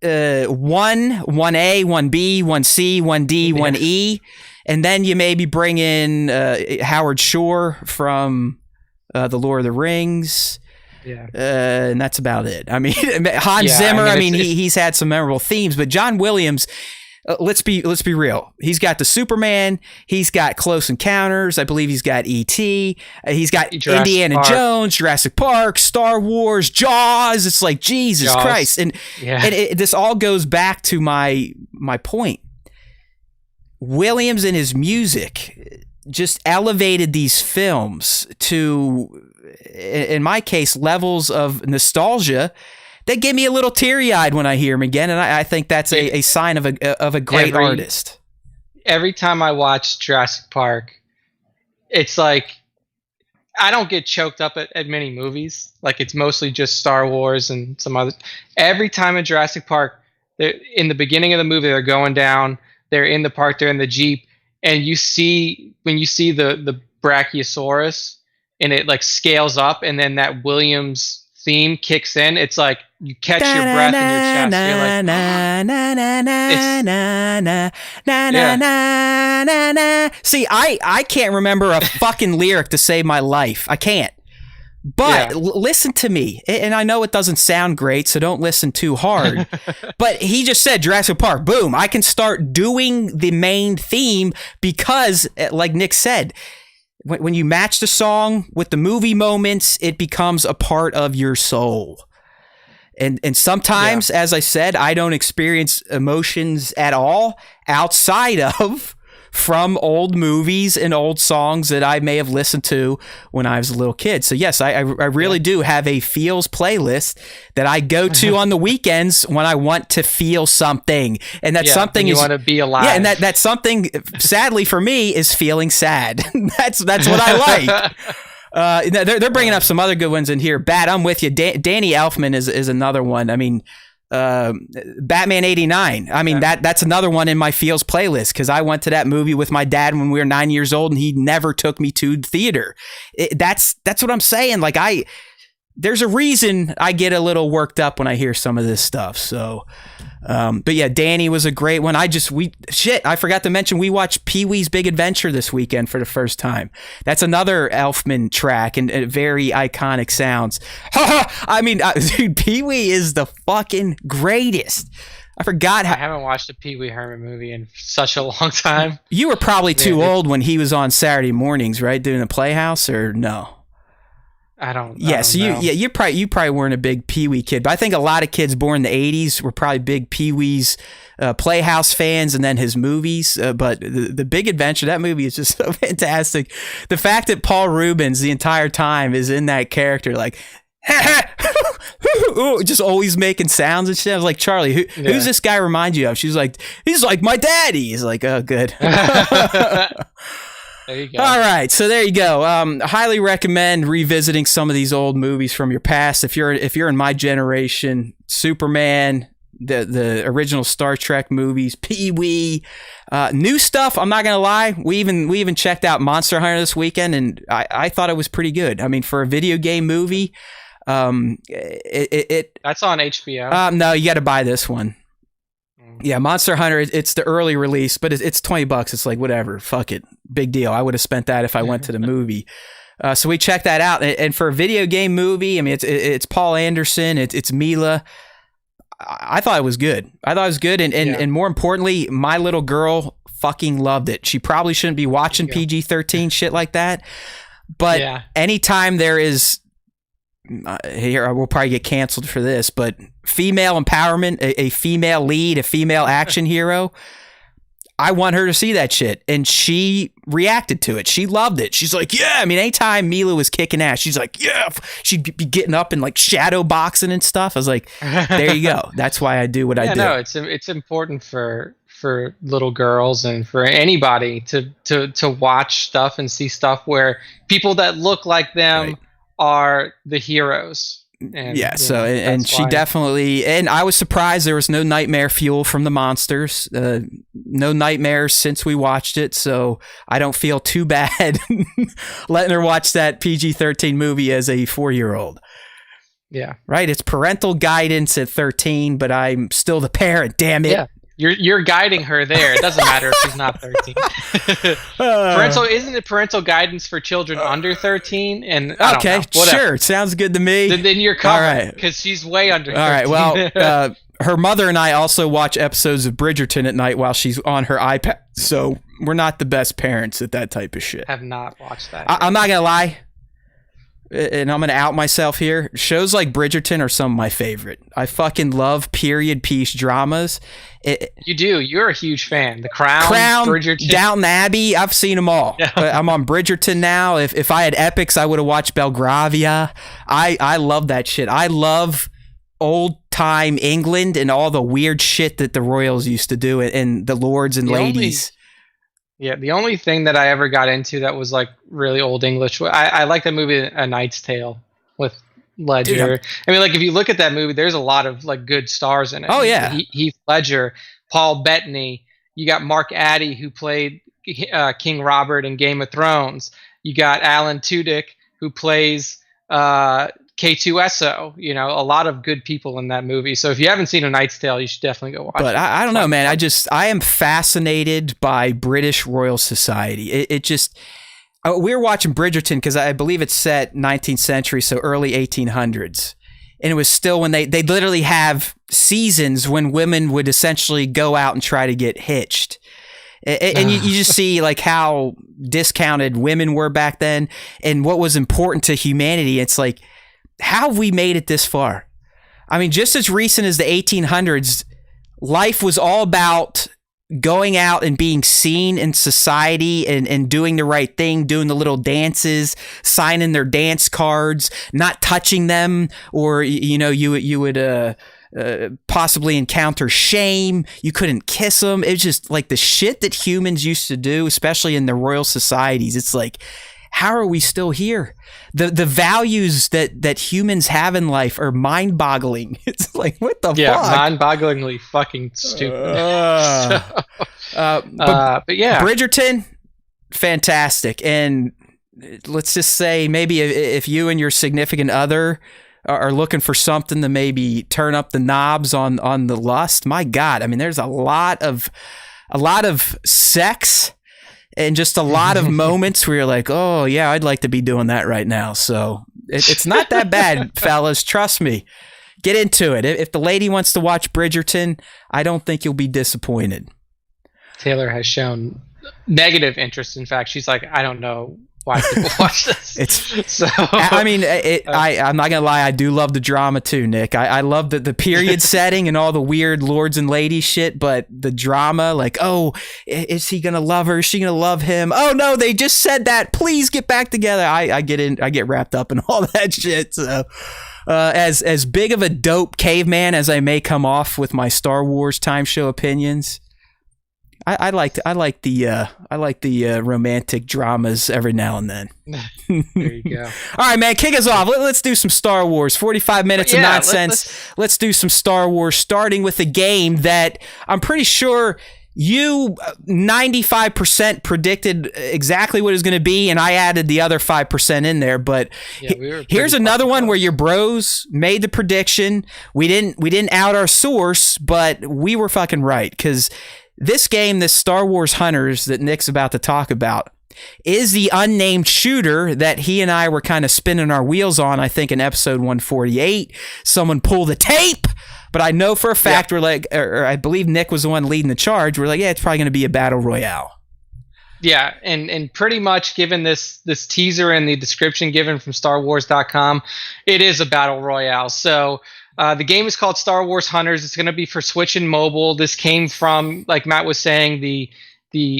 1A, 1B, 1C, 1D, 1E. And then you maybe bring in Howard Shore from The Lord of the Rings. Yeah. And that's about it. I mean, Hans Zimmer, he's had some memorable themes, but John Williams, let's be real. He's got the Superman, he's got Close Encounters, I believe he's got E.T., he's got Jurassic Indiana Park. Jones, Jurassic Park, Star Wars, Jaws. It's like, Jesus Christ. And this all goes back to my point. Williams and his music just elevated these films to, in my case, levels of nostalgia that get me a little teary-eyed when I hear him again, and I think that's a sign of a great artist. Every time I watch Jurassic Park, it's like I don't get choked up at many movies. Like, it's mostly just Star Wars and some other. Every time in Jurassic Park, in the beginning of the movie, they're going down. They're in the park, they're in the Jeep, and when you see the Brachiosaurus and it like scales up, and then that Williams theme kicks in, it's like you catch your breath in your chest. See, I can't remember a fucking lyric to save my life. I can't. But listen to me, and I know it doesn't sound great, so don't listen too hard. But he just said Jurassic Park, boom, I can start doing the main theme because, like Nick said, when you match the song with the movie moments, it becomes a part of your soul. And sometimes, as I said, I don't experience emotions at all outside of from old movies and old songs that I may have listened to when I was a little kid. So yes, I really do have a feels playlist that I go to on the weekends when I want to feel something. And that something you is want to be alive. Yeah, and that something, sadly for me, is feeling sad. That's what I like. They're bringing up some other good ones in here. Bat, I'm with you. Danny Elfman is another one. I mean, Batman 89. I mean, that's another one in my feels playlist because I went to that movie with my dad when we were 9 years old and he never took me to the theater. That's what I'm saying. Like there's a reason I get a little worked up when I hear some of this stuff. So, but yeah, Danny was a great one. I forgot to mention we watched Pee-wee's Big Adventure this weekend for the first time. That's another Elfman track and very iconic sounds. I mean, dude, Pee-wee is the fucking greatest. I forgot I haven't watched a Pee Wee Herman movie in such a long time. You were probably too old when he was on Saturday mornings, right? Doing the Playhouse or no? I don't. So you probably weren't a big Pee Wee kid, but I think a lot of kids born in the '80s were probably big Pee Wee's Playhouse fans, and then his movies. But the Big Adventure, that movie is just so fantastic. The fact that Paul Rubens the entire time is in that character, like just always making sounds and shit. I was like, Charlie, who's this guy remind you of? She's like, he's like my daddy. He's like, oh, good. There you go. All right, so there you go. Highly recommend revisiting some of these old movies from your past. If you're in my generation, Superman, the original Star Trek movies, Pee-wee, new stuff. I'm not gonna lie. We even checked out Monster Hunter this weekend, and I thought it was pretty good. I mean, for a video game movie, that's on HBO. No, you got to buy this one. Yeah, Monster Hunter, it's the early release, but it's $20. It's like, whatever, fuck it. Big deal. I would have spent that if I went to the movie. So we checked that out. And for a video game movie, I mean, it's Paul Anderson, it's Mila. I thought it was good. And more importantly, my little girl fucking loved it. She probably shouldn't be watching PG-13 shit like that. But anytime there is... here we'll probably get canceled for this, but female empowerment, a female lead, a female action hero, I want her to see that shit, and she reacted to it. She loved it. She's like, yeah. I mean, anytime Mila was kicking ass, she's like, yeah. She'd be getting up and like shadow boxing and stuff. I was like, there you go. That's why I do what I do. No, it's important for little girls and for anybody to watch stuff and see stuff where people that look like them are the heroes. And, and she definitely, and I was surprised there was no nightmare fuel from the monsters. No nightmares since we watched it, so I don't feel too bad letting her watch that PG-13 movie as a 4-year-old. Yeah. Right? It's parental guidance at 13, but I'm still the parent, damn it. Yeah. You're guiding her there. It doesn't matter if she's not 13. Isn't it parental guidance for children under 13? And I don't know, sure, sounds good to me. Then you're covered because she's way under 13. All right, well, her mother and I also watch episodes of Bridgerton at night while she's on her iPad, so we're not the best parents at that type of shit. Have not watched that. I'm not gonna lie. And I'm going to out myself here. Shows like Bridgerton are some of my favorite. I fucking love period piece dramas. You do. You're a huge fan. The Crown, Bridgerton. Downton Abbey. I've seen them all. I'm on Bridgerton now. If I had Epics, I would have watched Belgravia. I love that shit. I love old time England and all the weird shit that the royals used to do and the lords and ladies. The only thing that I ever got into that was like really old English, I like that movie A Knight's Tale with Ledger. I mean, like if you look at that movie, there's a lot of like good stars in it. Oh yeah, Heath Ledger, Paul Bettany. You got Mark Addy who played King Robert in Game of Thrones. You got Alan Tudyk who plays K2SO, a lot of good people in that movie. So if you haven't seen A Knight's Tale, you should definitely go watch it. But I don't know, man. I am fascinated by British Royal Society. We were watching Bridgerton because I believe it's set 19th century, so early 1800s. And it was still when they literally have seasons when women would essentially go out and try to get hitched. And you just see like how discounted women were back then and what was important to humanity. It's like, how have we made it this far? I mean, just as recent as the 1800s, life was all about going out and being seen in society and doing the right thing, doing the little dances, signing their dance cards, not touching them, or, you would possibly encounter shame. You couldn't kiss them. It's just like the shit that humans used to do, especially in the royal societies. It's like, how are we still here? The values that humans have in life are mind-boggling. It's like, what the fuck? Mind-bogglingly fucking stupid. But yeah, Bridgerton, fantastic. And let's just say maybe if you and your significant other are looking for something to maybe turn up the knobs on the lust, my God, I mean, there's a lot of sex and just a lot of moments where you're like, oh yeah, I'd like to be doing that right now. So it's not that bad, fellas. Trust me. Get into it. If the lady wants to watch Bridgerton, I don't think you'll be disappointed. Taylor has shown negative interest. In fact, she's like, I don't know why people watch this. I mean, I'm not gonna lie, I do love the drama too, Nick. I love the period setting and all the weird lords and ladies shit, but the drama, like, oh, is he gonna love her? Is she gonna love him? Oh no, they just said that. Please get back together. I get wrapped up in all that shit. So as big of a dope caveman as I may come off with my Star Wars time show opinions, I like the romantic dramas every now and then. There you go. All right, man, kick us off. Let's do some Star Wars. 45 minutes of nonsense. Let's do some Star Wars, starting with a game that I'm pretty sure you 95% predicted exactly what it was going to be, and I added the other 5% in there. But here's another one where your bros made the prediction. We didn't out our source, but we were fucking right, because this game, this Star Wars Hunters that Nick's about to talk about, is the unnamed shooter that he and I were kind of spinning our wheels on, I think, in episode 148. Someone pull the tape, but I know for a fact we're like, or I believe Nick was the one leading the charge. We're like, yeah, it's probably going to be a battle royale. Yeah, and pretty much given this teaser and the description given from StarWars.com, it is a battle royale. So the game is called Star Wars Hunters. It's going to be for Switch and mobile. This came from, like Matt was saying, the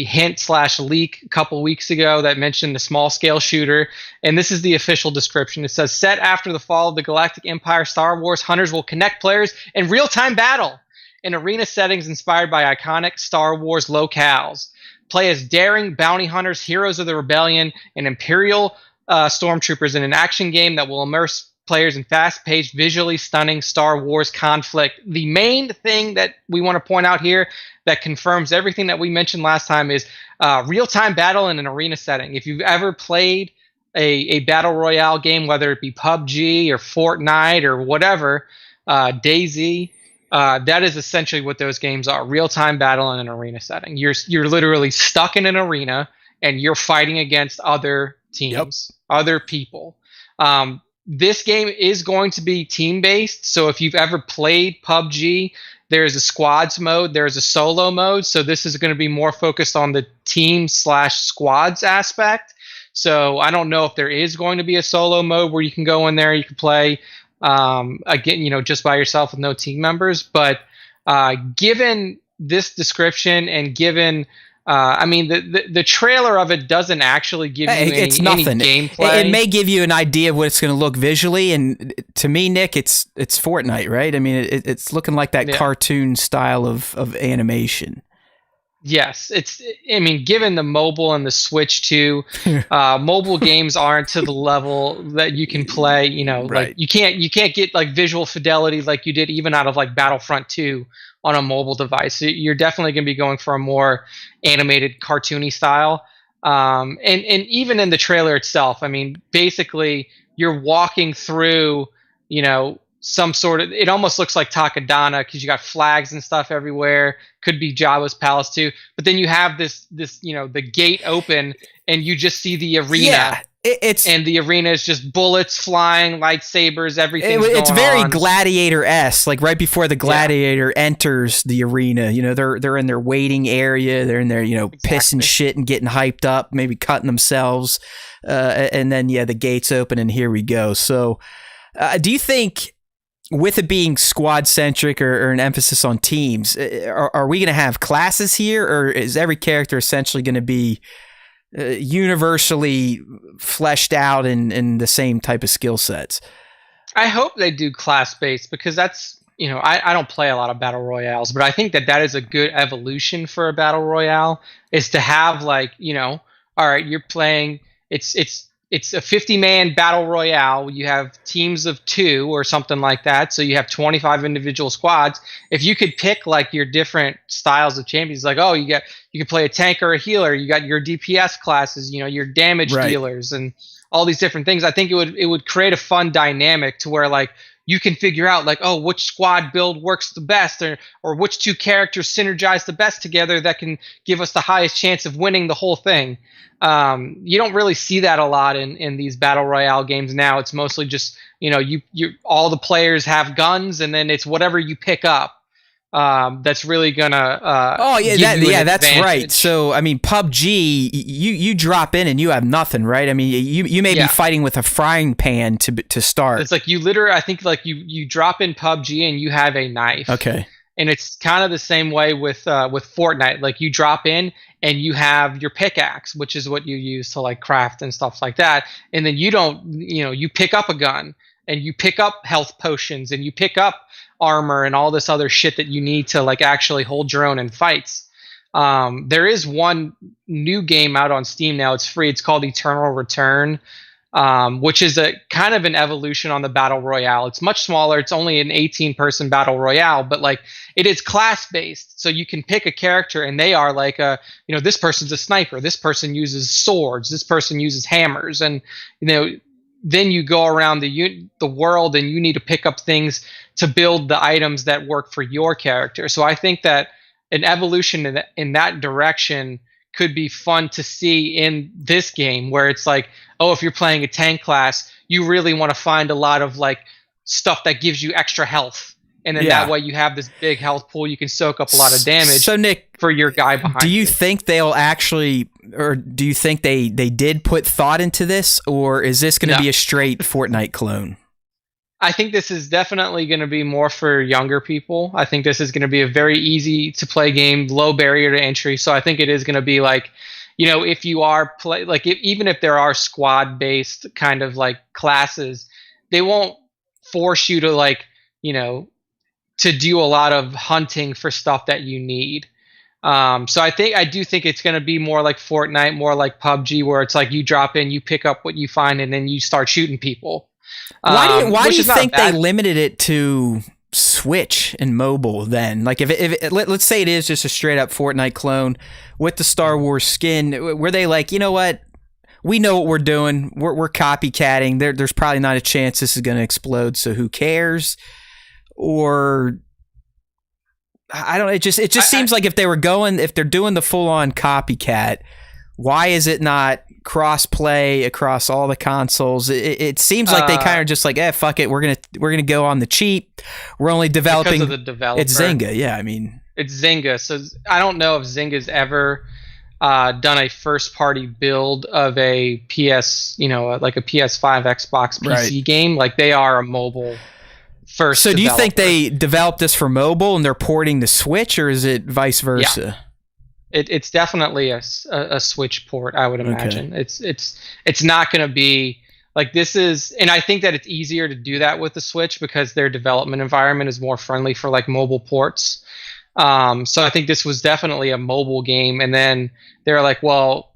hint/leak a couple weeks ago that mentioned the small-scale shooter. And this is the official description. It says, set after the fall of the Galactic Empire, Star Wars Hunters will connect players in real-time battle in arena settings inspired by iconic Star Wars locales. Play as daring bounty hunters, heroes of the rebellion, and Imperial stormtroopers in an action game that will immerse players in fast-paced, visually stunning Star Wars conflict. The main thing that we want to point out here that confirms everything that we mentioned last time is real-time battle in an arena setting. If you've ever played a battle royale game, whether it be PUBG or Fortnite or whatever, DayZ, that is essentially what those games are: real-time battle in an arena setting. You're literally stuck in an arena and you're fighting against other teams, other people. This game is going to be team-based, so if you've ever played PUBG, there's a squads mode, there's a solo mode, so this is going to be more focused on the team/squads aspect. So I don't know if there is going to be a solo mode where you can go in there, you can play, again, just by yourself with no team members. But given this description and given the trailer of it doesn't actually give you any gameplay. It may give you an idea of what it's going to look visually, and to me, Nick, it's Fortnite, right? I mean, it's looking like that cartoon style of animation. Yes, given the mobile and the Switch too, mobile games aren't to the level that you can play. Right. Like you can't get like visual fidelity like you did even out of like Battlefront 2 on a mobile device. So you're definitely going to be going for a more animated, cartoony style. And even in the trailer itself, I mean, basically you're walking through, some sort of, it almost looks like Takadana because you got flags and stuff everywhere. Could be Jabba's palace too. But then you have this, the gate open and you just see the arena. Yeah. And the arena is just bullets flying, lightsabers, everything. It's very Gladiator-esque. Like right before the Gladiator enters the arena, they're in their waiting area. They're in there, pissing shit and getting hyped up, maybe cutting themselves, and then the gates open and here we go. So, do you think, with it being squad centric or an emphasis on teams, are we going to have classes here, or is every character essentially going to be universally fleshed out in the same type of skill sets? I hope they do class-based, because that's, I don't play a lot of battle royales, but I think that is a good evolution for a battle royale, is to have like, all right, you're playing it's a 50-man battle royale. You have teams of 2 or something like that. So you have 25 individual squads. If you could pick like your different styles of champions, like, oh, you can play a tank or a healer. You got your DPS classes, your damage dealers and all these different things. I think it would create a fun dynamic to where like you can figure out like, oh, which squad build works the best, or which 2 characters synergize the best together that can give us the highest chance of winning the whole thing. You don't really see that a lot in these battle royale games now. It's mostly just you all the players have guns, and then it's whatever you pick up that's really gonna that's right. So I mean, PUBG, you drop in and you have nothing, right? I mean, you may be fighting with a frying pan to start. It's like you literally, I think like you drop in PUBG and you have a knife. Okay. And it's kind of the same way with Fortnite. Like you drop in and you have your pickaxe, which is what you use to like craft and stuff like that. And then you pick up a gun and you pick up health potions and you pick up armor and all this other shit that you need to like actually hold your own in fights. There is one new game out on Steam now. It's free. It's called Eternal Return. Which is a kind of an evolution on the battle royale. It's much smaller. It's only an 18-person battle royale, but like it is class based. So you can pick a character and they are like this person's a sniper. This person uses swords. This person uses hammers. And then you go around the world and you need to pick up things to build the items that work for your character. So I think that an evolution in that direction could be fun to see in this game, where it's like, oh, if you're playing a tank class, you really want to find a lot of like stuff that gives you extra health. And then that way you have this big health pool. You can soak up a lot of damage. So Nick, for your guy behind do you think they'll actually, or do you think they did put thought into this, or is this going to be a straight Fortnite clone? I think this is definitely going to be more for younger people. I think this is going to be a very easy to play game, low barrier to entry. So I think it is going to be like, if you are even if there are squad based kind of like classes, they won't force you to like, to do a lot of hunting for stuff that you need. So I do think it's going to be more like Fortnite, more like PUBG, where it's like you drop in, you pick up what you find, and then you start shooting people. Why do you think they limited it to Switch and mobile then? Like if let's say it is just a straight up Fortnite clone with the Star Wars skin, were they like, you know what? We know what we're doing. We're copycatting. There's probably not a chance this is going to explode, so who cares? Or I don't know. It just seems like if they're doing the full on copycat, why is it not cross play across all the consoles? It seems like they kind of just like, fuck it, we're gonna go on the cheap. We're only developing because of the developer. It's Zynga, yeah. I mean, it's Zynga. So I don't know if Zynga's ever done a first party build of a PS, like a PS5, Xbox, PC game. Like they are a mobile first. So do you developer. think they developed this for mobile and they're porting the Switch, or is it vice versa? Yeah. It's definitely a Switch port, I would imagine. Okay. It's not going to be like this is, and I think that it's easier to do that with the Switch because their development environment is more friendly for like mobile ports. So I think this was definitely a mobile game, and then they're like, well,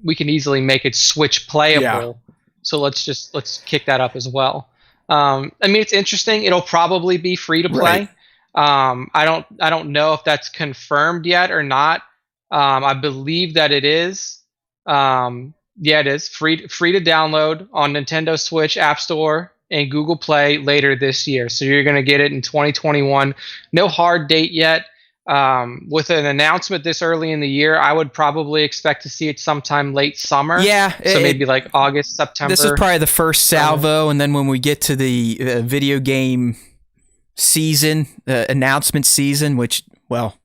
we can easily make it Switch playable, so let's kick that up as well. I mean, it's interesting. It'll probably be free to play. Right. I don't know if that's confirmed yet or not. I believe that it is. It is free to download on Nintendo Switch App Store and Google Play later this year. So you're going to get it in 2021. No hard date yet. With an announcement this early in the year, I would probably expect to see it sometime late summer. Yeah. So maybe like August, September. This is probably the first salvo, and then when we get to the video game season, announcement season, which, well,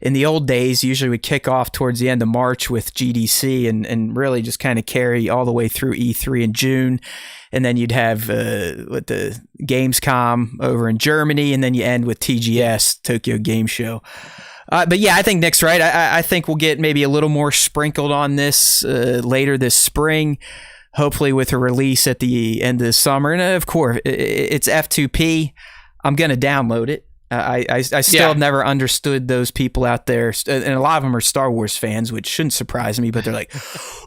in the old days, usually would kick off towards the end of March with GDC and really just kind of carry all the way through E3 in June. And then you'd have with the Gamescom over in Germany, and then you end with TGS, Tokyo Game Show. But yeah, I think Nick's right. I think we'll get maybe a little more sprinkled on this later this spring, hopefully with a release at the end of the summer. And of course, it's F2P. I'm going to download it. I still have never understood those people out there, and a lot of them are Star Wars fans, which shouldn't surprise me, but they're like,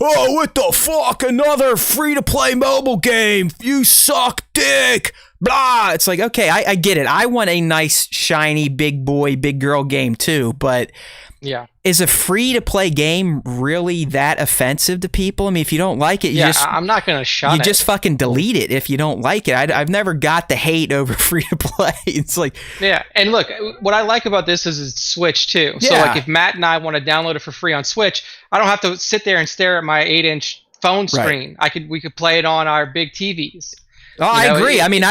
oh, what the fuck, another free-to-play mobile game, you suck dick, blah. It's like, okay, I get it. I want a nice, shiny, big boy, big girl game too, but yeah, is a free-to-play game really that offensive to people? I mean, if you don't like it, I'm not going to shut it. You just fucking delete it if you don't like it. I've never got the hate over free-to-play. It's like... Yeah, and look, what I like about this is it's Switch too. So like if Matt and I want to download it for free on Switch, I don't have to sit there and stare at my 8-inch phone screen. Right. We could play it on our big TVs. Oh, I agree. I mean,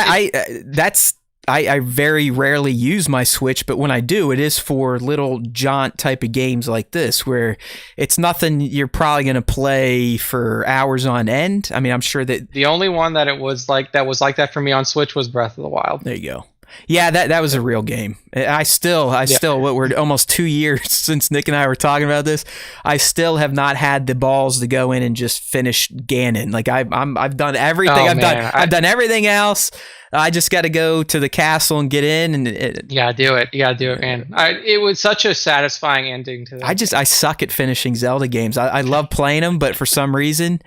I very rarely use my Switch, but when I do, it is for little jaunt type of games like this, where it's nothing you're probably going to play for hours on end. I mean, I'm sure that the only one that was like that for me on Switch was Breath of the Wild. There you go. Yeah, that was a real game. I still, what we're almost 2 years since Nick and I were talking about this. I still have not had the balls to go in and just finish Ganon. Like I've done everything. I've done everything else. I just got to go to the castle and get in, and you gotta do it. You gotta do it, man. It was such a satisfying ending to that. I suck at finishing Zelda games. I love playing them, but for some reason,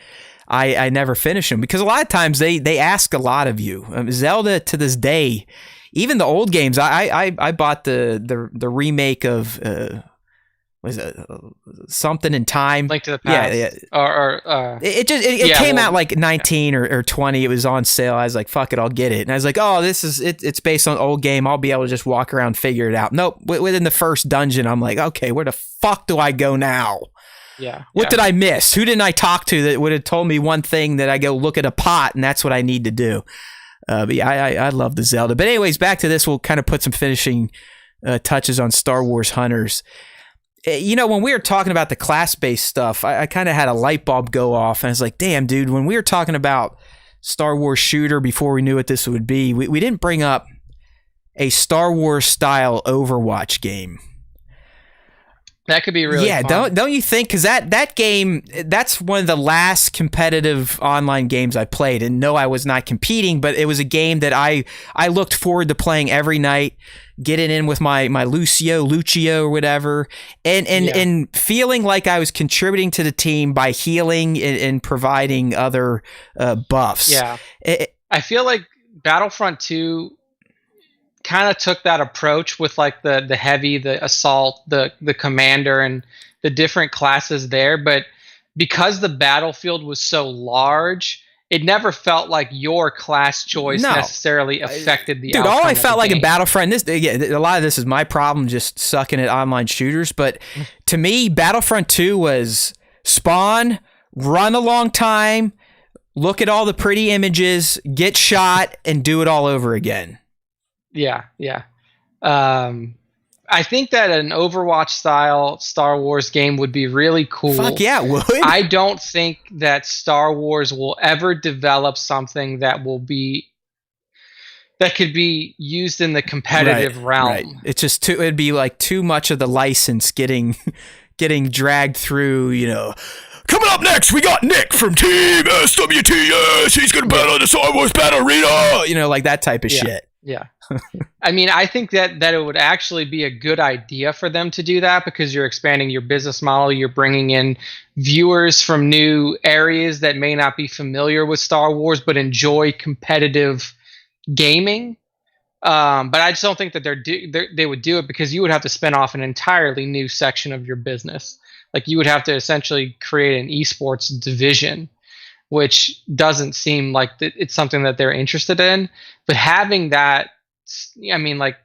I never finish them because a lot of times they ask a lot of you. Zelda to this day. Even the old games, I bought the remake of was it something in time? Link to the Past. Yeah. It came out like 19 or 20. It was on sale. I was like, fuck it, I'll get it. And I was like, oh, this is it's based on an old game. I'll be able to just walk around and figure it out. Nope. Within the first dungeon, I'm like, okay, where the fuck do I go now? Yeah. What did I miss? Who didn't I talk to that would have told me one thing that I go look at a pot and that's what I need to do? But yeah, I love the Zelda. But anyways, back to this. We'll kind of put some finishing touches on Star Wars Hunters. You know, when we were talking about the class-based stuff, I kind of had a light bulb go off. And I was like, damn, dude, when we were talking about Star Wars shooter before we knew what this would be, we didn't bring up a Star Wars-style Overwatch game. That could be really fun. Don't you think? Because that game, that's one of the last competitive online games I played. And no, I was not competing, but it was a game that I looked forward to playing every night, getting in with my Lucio or whatever, and feeling like I was contributing to the team by healing and providing other buffs. Yeah, I feel like Battlefront 2 kind of took that approach with like the heavy, the assault, the commander, and the different classes there. But because the battlefield was so large, it never felt like your class choice necessarily affected the outcome. Dude, all I felt like in Battlefront, a lot of this is my problem just sucking at online shooters. But to me, Battlefront 2 was spawn, run a long time, look at all the pretty images, get shot, and do it all over again. Yeah. I think that an Overwatch style Star Wars game would be really cool. Fuck yeah, it would. I don't think that Star Wars will ever develop something that could be used in the competitive realm. Right. It's just it'd be like too much of the license getting dragged through, you know. Coming up next, we got Nick from Team SWTS. He's going to battle in the Star Wars Battle Arena. You know, like that type of shit. Yeah. I mean, I think that it would actually be a good idea for them to do that because you're expanding your business model. You're bringing in viewers from new areas that may not be familiar with Star Wars but enjoy competitive gaming. But I just don't think that they would do it because you would have to spin off an entirely new section of your business. Like you would have to essentially create an esports division, which doesn't seem like it's something that they're interested in. But having that, I mean, like,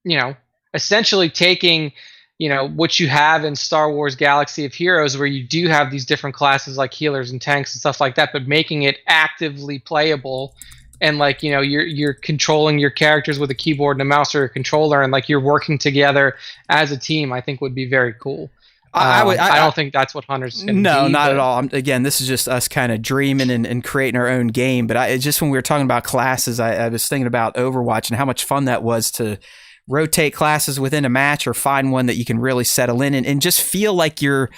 you know, essentially taking, you know, what you have in Star Wars Galaxy of Heroes, where you do have these different classes like healers and tanks and stuff like that, but making it actively playable. And like, you know, you're controlling your characters with a keyboard and a mouse or a controller, and like you're working together as a team, I think would be very cool. I don't think that's what Hunter's going to be. No, not at all. Again, this is just us kind of dreaming and creating our own game. But just when we were talking about classes, I was thinking about Overwatch and how much fun that was to rotate classes within a match or find one that you can really settle in and just feel like you're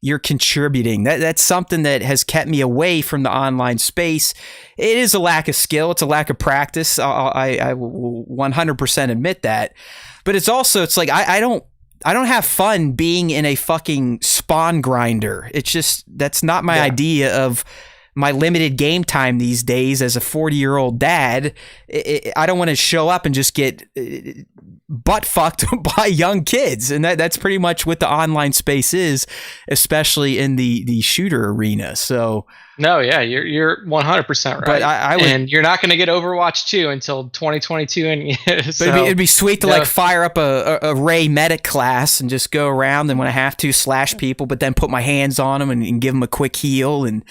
you're contributing. That's something that has kept me away from the online space. It is a lack of skill. It's a lack of practice. I will 100% admit that. But it's like I don't have fun being in a fucking spawn grinder. It's just, that's not my idea of my limited game time these days as a 40-year-old dad. I don't want to show up and just get butt fucked by young kids. And that's pretty much what the online space is, especially in the shooter arena. So no, yeah, you're 100% right. But I would, and you're not going to get Overwatch 2 until 2022. And so, but it'd be sweet to like fire up a Ray medic class and just go around, and when I have to slash people, but then put my hands on them and give them a quick heal. And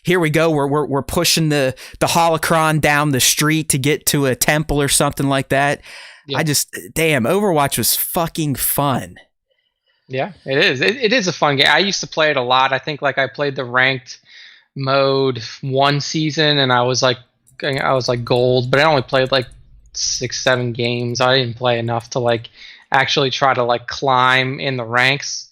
here we go. We're pushing the holocron down the street to get to a temple or something like that. Yeah. Overwatch was fucking fun. Yeah, it is. It is a fun game. I used to play it a lot. I think like I played the ranked mode one season, and I was like gold, but I only played like 6-7 games. I didn't play enough to like actually try to like climb in the ranks.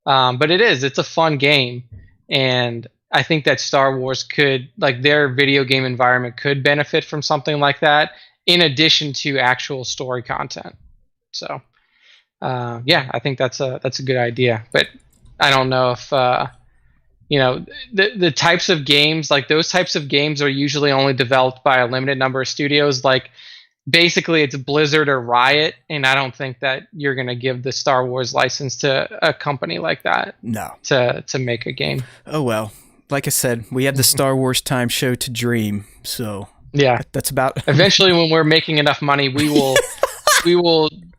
But it's a fun game, and I think that Star Wars could, like, their video game environment could benefit from something like that, in addition to actual story content. So, I think that's a good idea. But I don't know if the types of games, like those types of games, are usually only developed by a limited number of studios. Like, basically, it's Blizzard or Riot, and I don't think that you're gonna give the Star Wars license to a company like that. No, to make a game. Oh well. Like I said, we have the Star Wars Time Show to dream, so yeah, that's about. Eventually, when we're making enough money, we will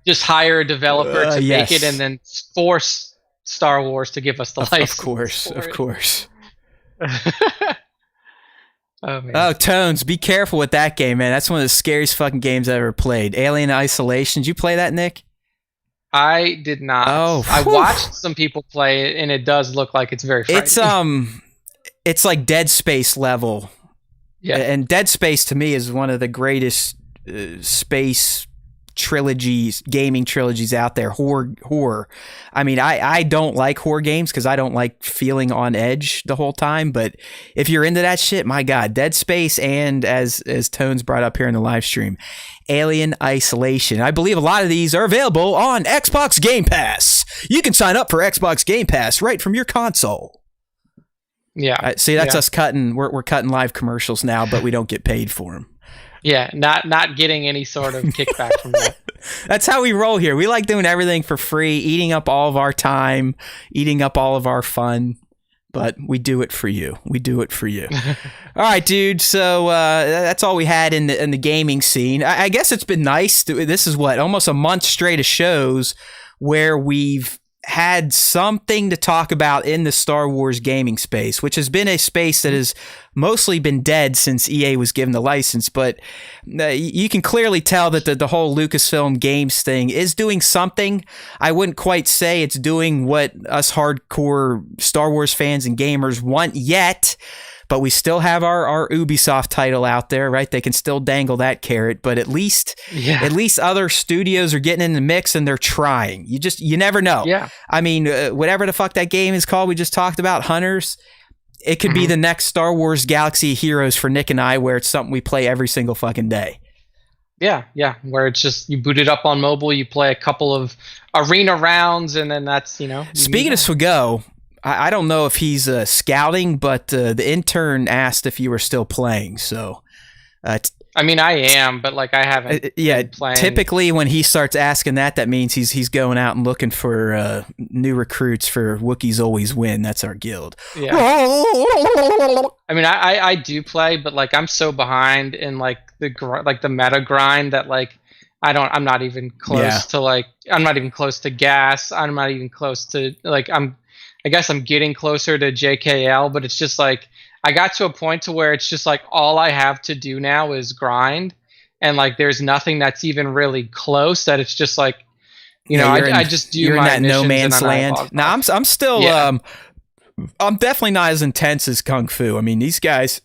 just hire a developer to make it, and then force Star Wars to give us the license. Of course. Oh, man. Oh, Tones, be careful with that game, man. That's one of the scariest fucking games I ever played. Alien Isolation. Did you play that, Nick? I did not. Oh, I watched some people play it, and it does look like it's very frightening. It's like Dead Space level. Yeah. And Dead Space to me is one of the greatest space gaming trilogies out there. Horror. I mean, I don't like horror games because I don't like feeling on edge the whole time. But if you're into that shit, my God, Dead Space, and as Tones brought up here in the live stream, Alien Isolation. I believe a lot of these are available on Xbox Game Pass. You can sign up for Xbox Game Pass right from your console. Yeah. See, that's us cutting. We're cutting live commercials now, but we don't get paid for them. Yeah, not getting any sort of kickback from that. That's how we roll here. We like doing everything for free, eating up all of our time, eating up all of our fun, but we do it for you. All right, dude. So that's all we had in the gaming scene. I guess it's been nice. This is almost a month straight of shows where we've had something to talk about in the Star Wars gaming space, which has been a space that has mostly been dead since EA was given the license. But you can clearly tell that the whole Lucasfilm Games thing is doing something. I wouldn't quite say it's doing what us hardcore Star Wars fans and gamers want yet, but we still have our Ubisoft title out there, right? They can still dangle that carrot, but at least other studios are getting in the mix and they're trying. You never know. Yeah. I mean, whatever the fuck that game is called, we just talked about, Hunters. It could be the next Star Wars Galaxy of Heroes for Nick and I, where it's something we play every single fucking day. Yeah. Where it's just, you boot it up on mobile, you play a couple of arena rounds, and then that's, Speaking of Swago, I don't know if he's scouting, but the intern asked if you were still playing. So, I mean, I am, but like I haven't. Been playing. Typically when he starts asking that means he's going out and looking for new recruits for Wookiees Always Win. That's our guild. Yeah. I mean, I do play, but like I'm so behind in like the meta grind that like I'm not even close to like I'm not even close to gas. I'm not even close to like I guess I'm getting closer to JKL, but it's just like I got to a point to where it's just like all I have to do now is grind, and like there's nothing that's even really close. That it's just like, I just do you're my in that no man's land. Now I'm still I'm definitely not as intense as Kung Fu. I mean, these guys,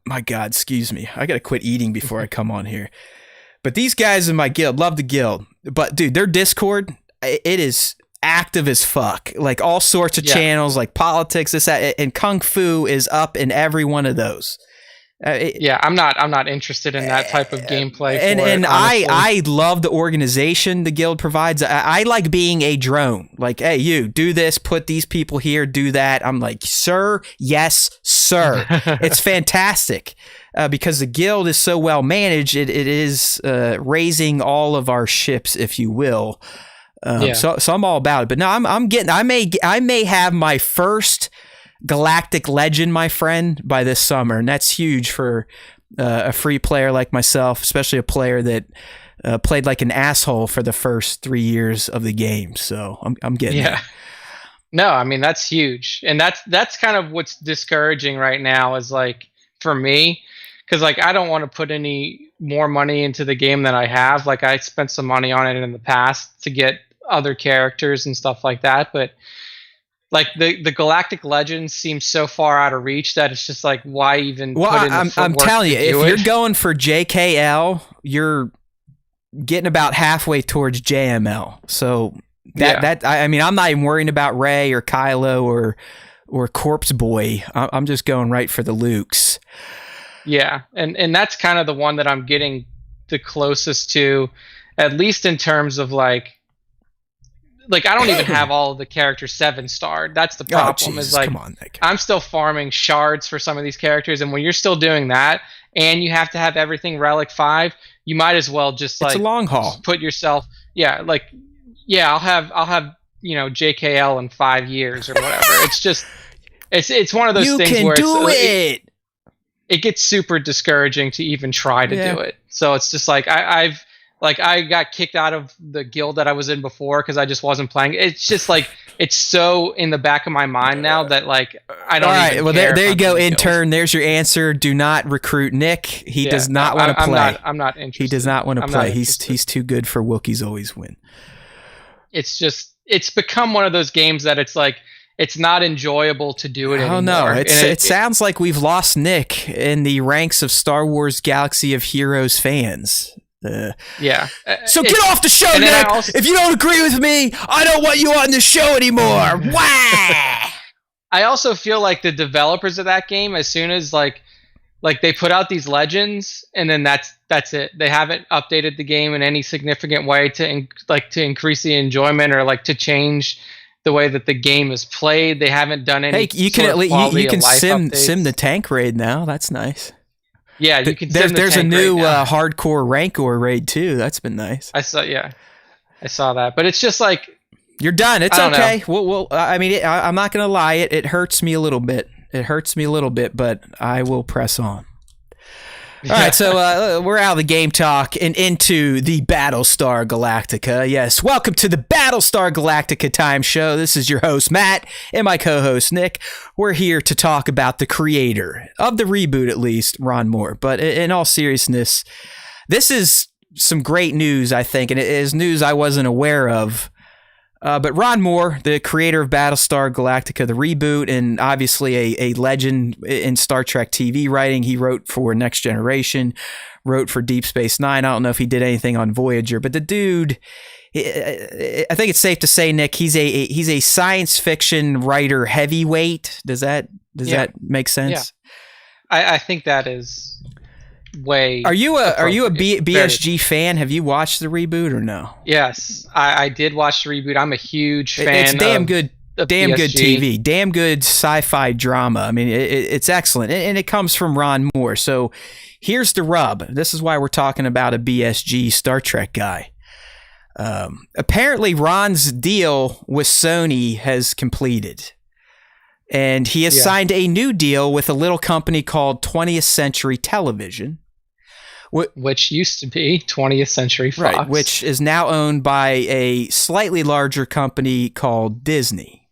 my God, excuse me, I gotta quit eating before I come on here. But these guys in my guild, love the guild, but dude, their Discord, it is active as fuck. Like all sorts of channels, like politics, this, that, and Kung Fu is up in every one of those. I'm not interested in that type of gameplay. I love the organization the guild provides. I like being a drone. Like, hey, you do this, put these people here, do that. I'm like, sir, yes, sir. It's fantastic because the guild is so well managed. It is raising all of our ships, if you will. So I'm all about it. But no, I may have my first Galactic Legend, my friend, by this summer, and that's huge for a free player like myself, especially a player that played like an asshole for the first 3 years of the game. So I'm getting there. No, I mean that's huge, and that's kind of what's discouraging right now is like for me, because like I don't want to put any more money into the game than I have. Like I spent some money on it in the past to get other characters and stuff like that, but like the Galactic Legends seem so far out of reach that it's just like, why even put in the footwork? I'm telling you, if you're going for JKL, you're getting about halfway towards JML. So I mean, I'm not even worrying about Rey or Kylo or Corpse Boy. I'm just going right for the Lukes. Yeah, and that's kind of the one that I'm getting the closest to, at least in terms of like I don't even have all of the characters 7-starred. That's the problem. Is like, come on, Nick. I'm still farming shards for some of these characters, and when you're still doing that, and you have to have everything Relic 5, you might as well just like it's a long haul. Put yourself, I'll have JKL in 5 years or whatever. It's just it's one of those things where it gets super discouraging to even try to do it. So it's just like I got kicked out of the guild that I was in before because I just wasn't playing. It's just like it's so in the back of my mind now that like I don't. All right, well there you go, intern. There's your answer. Do not recruit Nick. He does not want to play. I'm not interested. He does not want to play. He's too good for Wookiees always win. It's become one of those games that it's like it's not enjoyable to do it anymore. Oh no, it sounds like we've lost Nick in the ranks of Star Wars Galaxy of Heroes fans. So get off the show, Nick. If you don't agree with me, I don't want you on the show anymore. Wah! I also feel like the developers of that game, as soon as like they put out these legends, and then that's it. They haven't updated the game in any significant way to increase the enjoyment or like to change the way that the game is played. They haven't done any. Hey, you can sim the tank raid now. That's nice. Yeah, you can. There's a new hardcore Rancor raid too. That's been nice. I saw that, but it's just like you're done. It's okay. Well, I mean, I'm not gonna lie. It hurts me a little bit. But I will press on. All right, so we're out of the game talk and into the Battlestar Galactica. Yes, welcome to the Battlestar Galactica Time Show. This is your host, Matt, and my co-host, Nick. We're here to talk about the creator of the reboot, at least, Ron Moore. But in all seriousness, this is some great news, I think, and it is news I wasn't aware of. But Ron Moore, the creator of Battlestar Galactica, the reboot, and obviously a legend in Star Trek TV writing. He wrote for Next Generation, wrote for Deep Space Nine. I don't know if he did anything on Voyager, but the dude, I think it's safe to say, Nick, he's a science fiction writer heavyweight. Does that make sense? Yeah. I think that is way. Are you a BSG fan? Have you watched the reboot or no? Yes, I did watch the reboot. I'm a huge fan. It's damn good TV, damn good sci-fi drama. I mean, it's excellent, and it comes from Ron Moore. So here's the rub. This is why we're talking about a BSG Star Trek guy. Apparently, Ron's deal with Sony has completed. And he has signed a new deal with a little company called 20th Century Television. Which used to be 20th Century Fox. Right, which is now owned by a slightly larger company called Disney.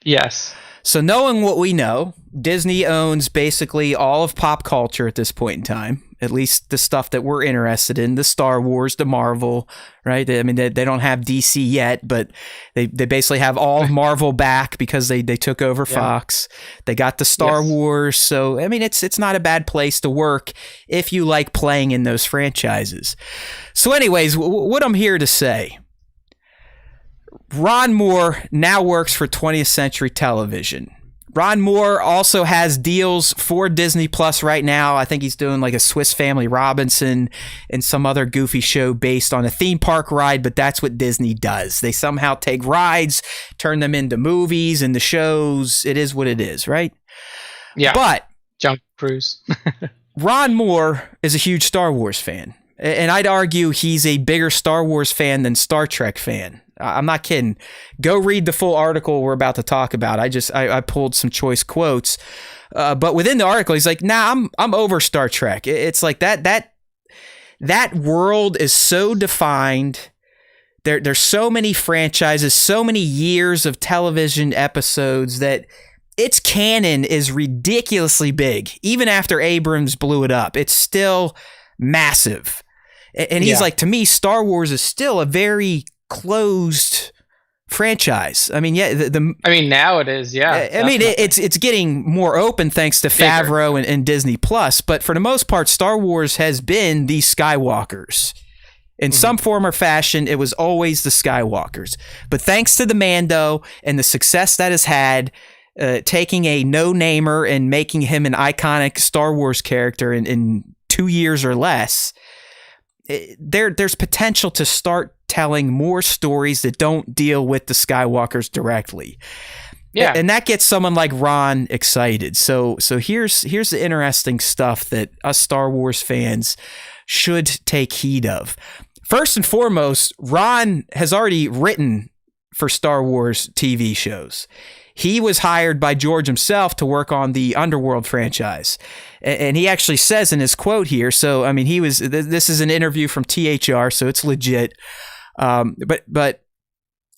Yes. So knowing what we know, Disney owns basically all of pop culture at this point in time, at least the stuff that we're interested in, the Star Wars, the Marvel, right? I mean, they don't have DC yet, but they basically have all of Marvel back because they took over Fox. They got the Star Wars. So, I mean, it's not a bad place to work if you like playing in those franchises. So anyways, what I'm here to say, Ron Moore now works for 20th Century Television. Ron Moore also has deals for Disney Plus right now. I think he's doing like a Swiss Family Robinson and some other goofy show based on a theme park ride, but that's what Disney does. They somehow take rides, turn them into movies and the shows. It is what it is, right? Yeah. But Junk Cruise. Ron Moore is a huge Star Wars fan. And I'd argue he's a bigger Star Wars fan than Star Trek fan. I'm not kidding. Go read the full article we're about to talk about. I pulled some choice quotes. But within the article, he's like, nah, I'm over Star Trek. It's like that world is so defined. There's so many franchises, so many years of television episodes that its canon is ridiculously big. Even after Abrams blew it up, it's still massive. And he's like, to me, Star Wars is still a very closed franchise. I mean, yeah, I mean, now it is, yeah. I mean, it's getting more open thanks to Favreau and Disney Plus, but for the most part, Star Wars has been the Skywalkers. In some form or fashion, it was always the Skywalkers. But thanks to the Mando and the success that has had, taking a no-namer and making him an iconic Star Wars character in 2 years or less, there's potential to start telling more stories that don't deal with the Skywalkers directly. Yeah. And that gets someone like Ron excited. So here's the interesting stuff that us Star Wars fans should take heed of. First and foremost, Ron has already written for Star Wars TV shows. He was hired by George himself to work on the Underworld franchise. And he actually says in his quote here, so, I mean, this is an interview from THR, so it's legit. But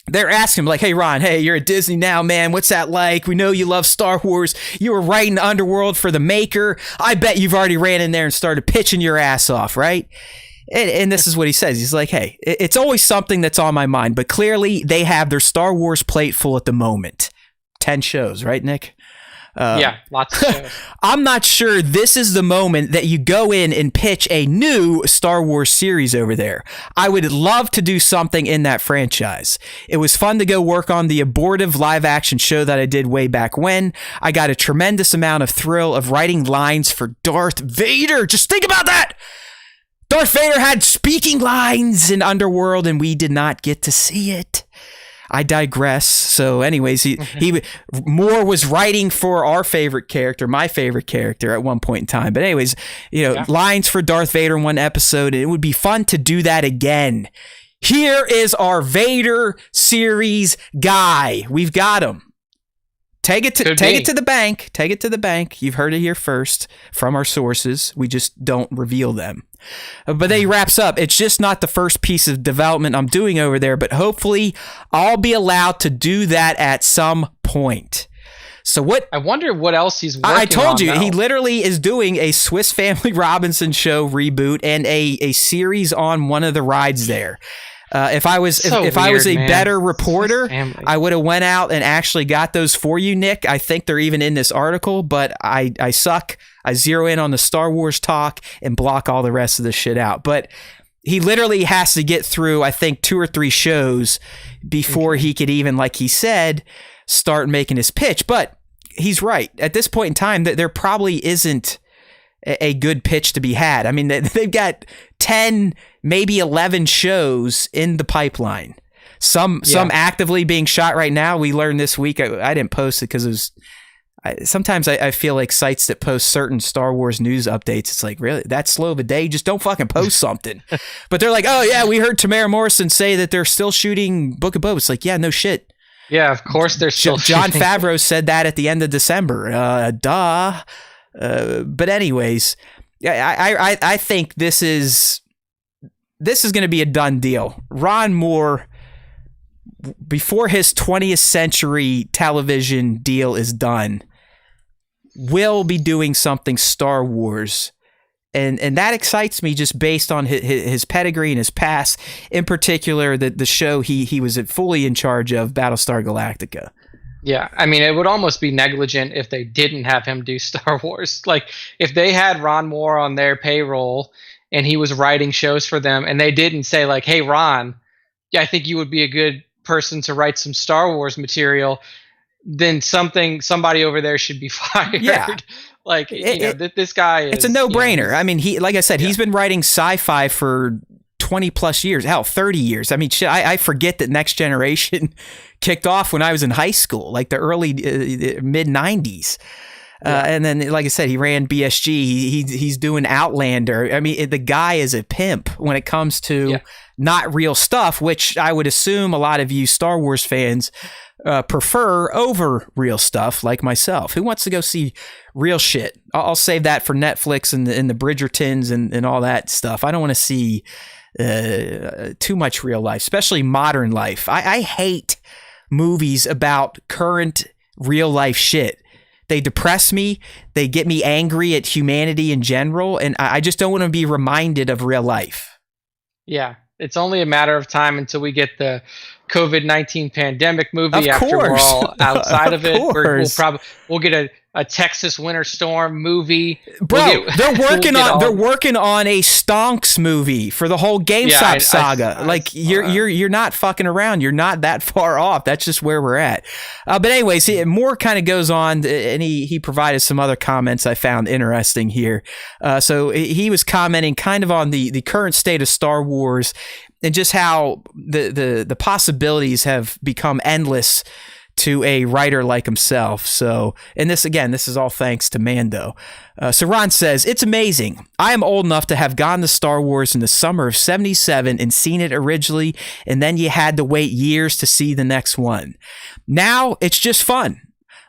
they're asking him like, hey, Ron, hey, you're at Disney now, man. What's that like? We know you love Star Wars. You were writing Underworld for the Maker. I bet you've already ran in there and started pitching your ass off, right? And this is what he says. He's like, hey, it's always something that's on my mind, but clearly they have their Star Wars plate full at the moment. 10 shows, right, Nick? Yeah, lots of shows. I'm not sure this is the moment that you go in and pitch a new Star Wars series over there. I would love to do something in that franchise. It was fun to go work on the abortive live action show that I did way back when. I got a tremendous amount of thrill of writing lines for Darth Vader. Just think about that! Darth Vader had speaking lines in Underworld, and we did not get to see it. I digress. So anyways, he Moore was writing for our favorite character, my favorite character at one point in time. But anyways, lines for Darth Vader in one episode, and it would be fun to do that again. Here is our Vader series guy. We've got him. Take it to the bank. Take it to the bank. You've heard it here first from our sources. We just don't reveal them. But then he wraps up. It's just not the first piece of development I'm doing over there, but hopefully I'll be allowed to do that at some point. So what? I wonder what else he's working on. I told you, now. He literally is doing a Swiss Family Robinson show reboot and a series on one of the rides there. If I was a better reporter, I would have went out and actually got those for you, Nick. I think they're even in this article, but I suck. I zero in on the Star Wars talk and block all the rest of the shit out. But he literally has to get through, I think, 2 or 3 shows before he could even, like he said, start making his pitch. But he's right. At this point in time, there probably isn't a good pitch to be had. I mean, they've got 10, maybe 11 shows in the pipeline. Some actively being shot right now. We learned this week. I didn't post it because it was. Sometimes I feel like sites that post certain Star Wars news updates, it's like, really, that slow of a day? Just don't fucking post something. But they're like, oh yeah, we heard Tamara Morrison say that they're still shooting Book of Boba. It's like, yeah, no shit. Yeah, of course they're still Jon shooting. Favreau said that at the end of December. Duh. But anyways, I think this is going to be a done deal. Ron Moore, before his 20th century television deal is done, will be doing something Star Wars. And that excites me just based on his pedigree and his past, in particular the show he was fully in charge of, Battlestar Galactica. Yeah, I mean, it would almost be negligent if they didn't have him do Star Wars. Like, if they had Ron Moore on their payroll and he was writing shows for them and they didn't say, like, hey, Ron, yeah, I think you would be a good person to write some Star Wars material, then somebody over there should be fired. Yeah. Like, this guy is... It's a no-brainer. I mean, like I said, he's been writing sci-fi for 20 plus years, hell, 30 years. I mean, shit, I forget that Next Generation kicked off when I was in high school, like the early mid 90s. And then, like I said, he ran BSG. He's doing Outlander. I mean, the guy is a pimp when it comes to not real stuff, which I would assume a lot of you Star Wars fans prefer over real stuff, like myself. Who wants to go see real shit? I'll save that for Netflix and the Bridgertons and all that stuff. I don't want to see too much real life, especially modern life. I hate movies about current real life shit. They depress me. They get me angry at humanity in general, and I just don't want to be reminded of real life. Yeah, it's only a matter of time until we get the COVID-19 pandemic movie. Of after we're course. all outside of it. Course. We'll get a Texas winter storm movie. Bro, they're working on a Stonks movie for the whole GameStop saga. You're not fucking around. You're not that far off. That's just where we're at. But anyways, more kind of goes on, and he provided some other comments I found interesting here. So he was commenting kind of on the current state of Star Wars and just how the possibilities have become endless to a writer like himself. So, and this is all thanks to Mando. So Ron says, it's amazing. I am old enough to have gone to Star Wars in the summer of 77 and seen it originally, and then you had to wait years to see the next one. Now it's just fun.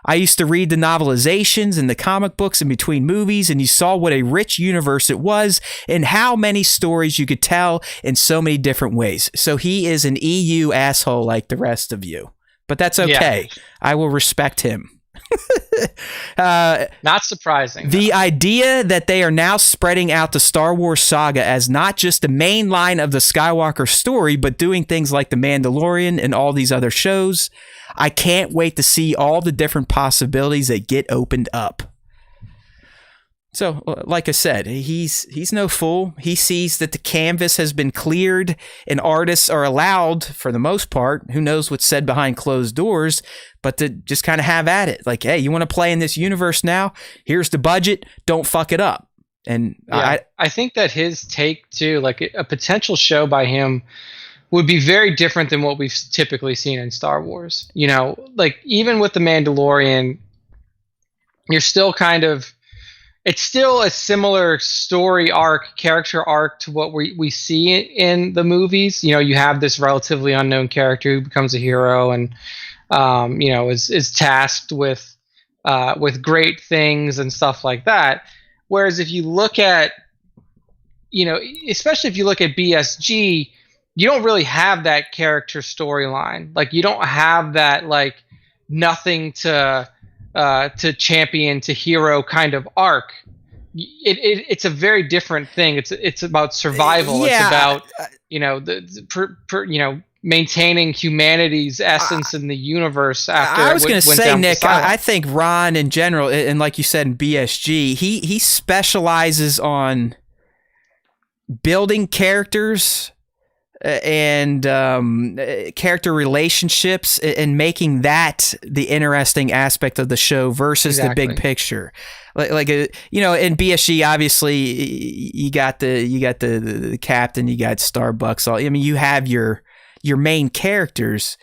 I used to read the novelizations and the comic books in between movies, and you saw what a rich universe it was and how many stories you could tell in so many different ways. So he is an EU asshole like the rest of you. But that's okay. Yeah. I will respect him. Not surprising. The idea that they are now spreading out the Star Wars saga as not just the main line of the Skywalker story, but doing things like The Mandalorian and all these other shows. I can't wait to see all the different possibilities that get opened up. So, like I said, he's no fool. He sees that the canvas has been cleared and artists are allowed, for the most part, who knows what's said behind closed doors, but to just kind of have at it. Like, hey, you want to play in this universe now? Here's the budget. Don't fuck it up. And I think that his take, too, like a potential show by him would be very different than what we've typically seen in Star Wars. You know, like even with The Mandalorian, you're still kind of... It's still a similar story arc, character arc to what we see in the movies. You know, you have this relatively unknown character who becomes a hero and, is tasked with great things and stuff like that. Whereas if you look at, especially if you look at BSG, you don't really have that character storyline. Like you don't have that like nothing to champion to hero kind of arc. It's a very different thing. It's about survival. Yeah. It's about maintaining humanity's essence in the universe. After I was going to say, Nick, I I think Ron in general, and like you said in BSG, he specializes on building characters and character relationships and making that the interesting aspect of the show versus the big picture. Like in BSG, obviously you got the captain, you got Starbucks. I mean, you have your main characters,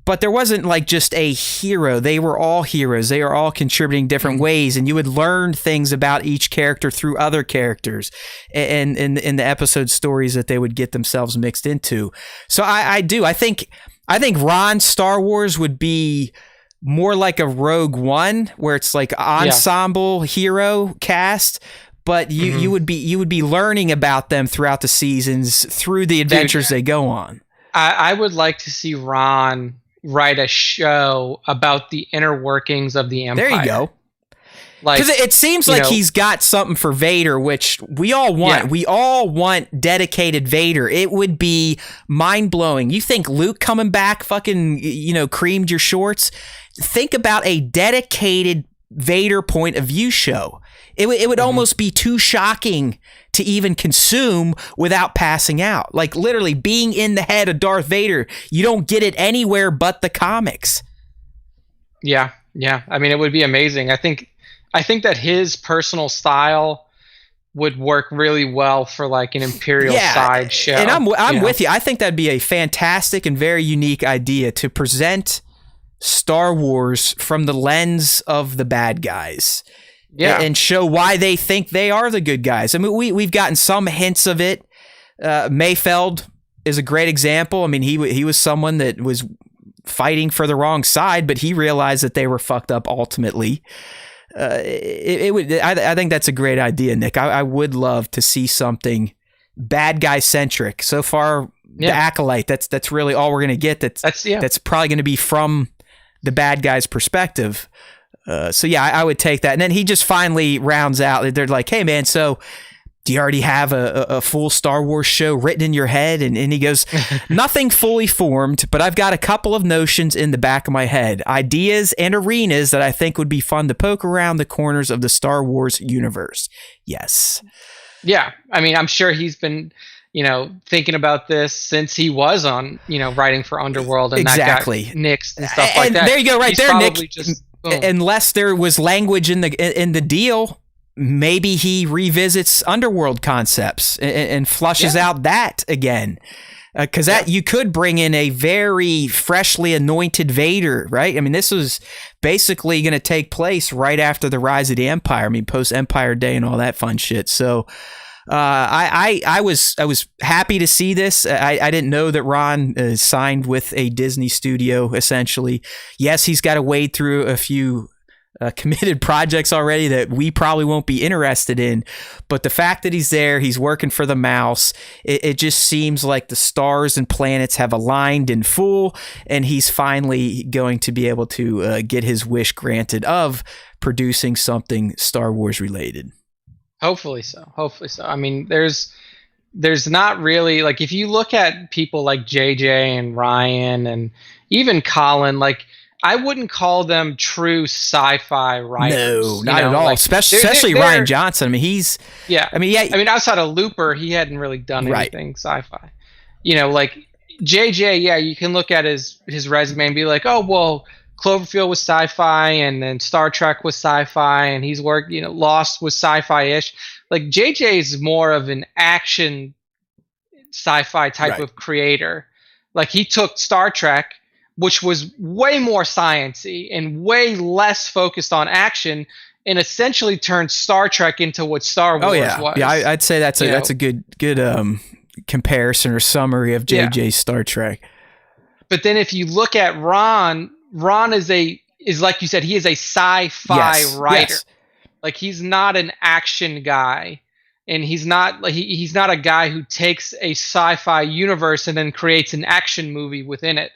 but there wasn't like just a hero. They were all heroes. They are all contributing different ways, and you would learn things about each character through other characters and in the episode stories that they would get themselves mixed into. So I think Ron's Star Wars would be more like a Rogue One, where it's like ensemble hero cast, but you would be learning about them throughout the seasons through the adventures they go on. I would like to see Ron write a show about the inner workings of the Empire. There you go. Because it seems like he's got something for Vader, which we all want. Yeah. We all want dedicated Vader. It would be mind-blowing. You think Luke coming back fucking, creamed your shorts? Think about a dedicated Vader point of view show. It would almost be too shocking to even consume without passing out. Like literally being in the head of Darth Vader, you don't get it anywhere but the comics. Yeah. I mean, it would be amazing. I think that his personal style would work really well for like an Imperial side show. And I'm with you. I think that'd be a fantastic and very unique idea to present Star Wars from the lens of the bad guys. Yeah. And show why they think they are the good guys. I mean, we've gotten some hints of it. Mayfeld is a great example. I mean, he was someone that was fighting for the wrong side, but he realized that they were fucked up ultimately. I think that's a great idea, Nick. I would love to see something bad guy centric. So far, the Acolyte, that's really all we're gonna get. That's probably gonna be from the bad guy's perspective. So I would take that. And then he just finally rounds out. They're like, hey man, so do you already have a full Star Wars show written in your head? And he goes, nothing fully formed, but I've got a couple of notions in the back of my head, ideas and arenas that I think would be fun to poke around the corners of the Star Wars universe. Yes. Yeah. I mean, I'm sure he's been, thinking about this since he was on, writing for Underworld and that got nixed and stuff like that. There you go, right there, Nick. Unless there was language in the deal, maybe he revisits Underworld concepts and flushes out that again. Because you could bring in a very freshly anointed Vader, right? I mean, this was basically going to take place right after the rise of the Empire. I mean, post Empire Day and all that fun shit. So I was happy to see this. I didn't know that Ron signed with a Disney studio, essentially. Yes, he's got to wade through a few committed projects already that we probably won't be interested in. But the fact that he's there, he's working for the mouse, it just seems like the stars and planets have aligned in full, and he's finally going to be able to get his wish granted of producing something Star Wars related. Hopefully so. I mean, there's not really, like, if you look at people like JJ and Ryan and even Colin, like, I wouldn't call them true sci-fi writers. No, not at all. Like, especially Ryan Johnson. I mean, he's... Yeah. I mean, outside of Looper, he hadn't really done anything sci-fi. Like, JJ, you can look at his resume and be like, oh, well, Cloverfield was sci-fi, and then Star Trek was sci-fi, and he's worked, Lost was sci-fi-ish. Like, JJ is more of an action sci-fi type of creator. Like, he took Star Trek, which was way more science-y and way less focused on action, and essentially turned Star Trek into what Star Wars was. Yeah, I'd say that's a good comparison or summary of JJ's Star Trek. But then if you look at Ron is like you said, he is a sci-fi writer. Yes. Like, he's not an action guy, and he's not a guy who takes a sci-fi universe and then creates an action movie within it.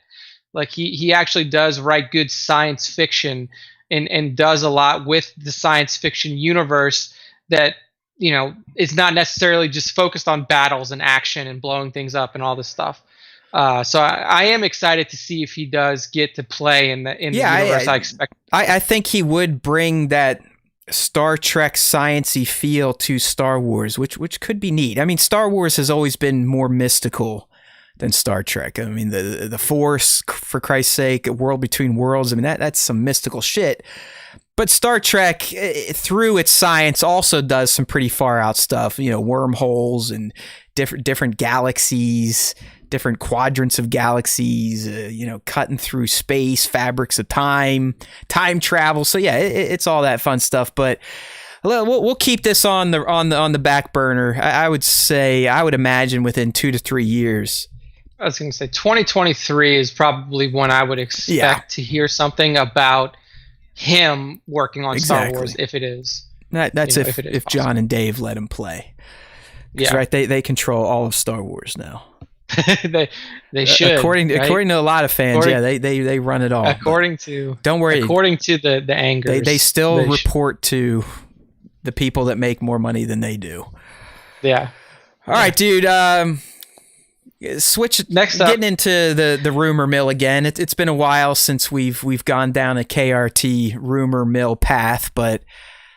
Like, he actually does write good science fiction and does a lot with the science fiction universe that, is not necessarily just focused on battles and action and blowing things up and all this stuff. So I am excited to see if he does get to play in the universe I expect. I think he would bring that Star Trek science-y feel to Star Wars, which could be neat. I mean, Star Wars has always been more mystical than Star Trek. I mean, the Force, for Christ's sake, a world between worlds. I mean, that's some mystical shit. But Star Trek, through its science, also does some pretty far out stuff. Wormholes and different galaxies, different quadrants of galaxies. Cutting through space, fabrics of time travel. So yeah, it's all that fun stuff. But we'll keep this on the back burner. I would imagine within 2 to 3 years. I was going to say 2023 is probably when I would expect to hear something about him working on Star Wars, if it is. That's if John and Dave let him play. Yeah, right. They control all of Star Wars now. they should. According to a lot of fans, they run it all. According to the angers, they still report to the people that make more money than they do. Yeah. All right, dude. Next up, getting into the rumor mill again. It's been a while since we've gone down a KRT rumor mill path, but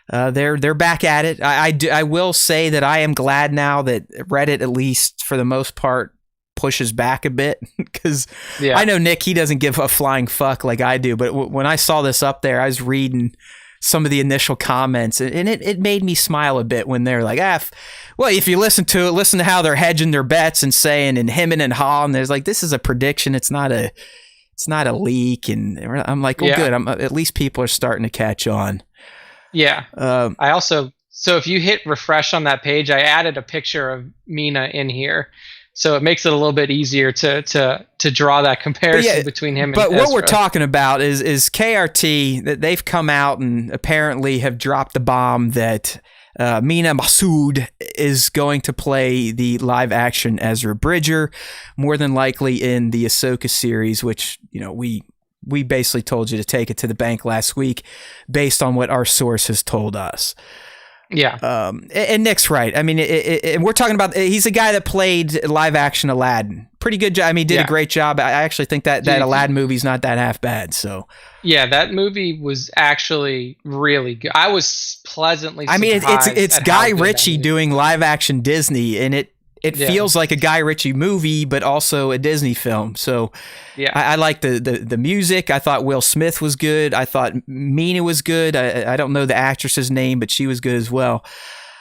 they're back at it. I will say that I am glad now that Reddit, at least for the most part, pushes back a bit, because I know Nick, he doesn't give a flying fuck like I do, but when I saw this up there, I was reading some of the initial comments, and it made me smile a bit when they're like, well, if you listen to how they're hedging their bets and saying and hemming and hawing, and there's like, this is a prediction, it's not a leak, and I'm like, well, good, at least people are starting to catch on. Yeah. So if you hit refresh on that page, I added a picture of Mina in here. So it makes it a little bit easier to draw that comparison between him and Ezra. But what we're talking about is KRT, that they've come out and apparently have dropped the bomb that Mina Massoud is going to play the live action Ezra Bridger, more than likely in the Ahsoka series, which, we basically told you to take it to the bank last week based on what our source has told us. Yeah. And Nick's right. I mean, we're talking about, he's a guy that played live action Aladdin. Pretty good job. I mean, he did a great job. I actually think that Aladdin movie's not that half bad. So yeah, that movie was actually really good. I was pleasantly surprised. I mean, it's Guy Ritchie doing live action Disney, and it feels like a Guy Ritchie movie, but also a Disney film. So yeah, I like the music. I thought Will Smith was good. I thought Mina was good. I don't know the actress's name, but she was good as well.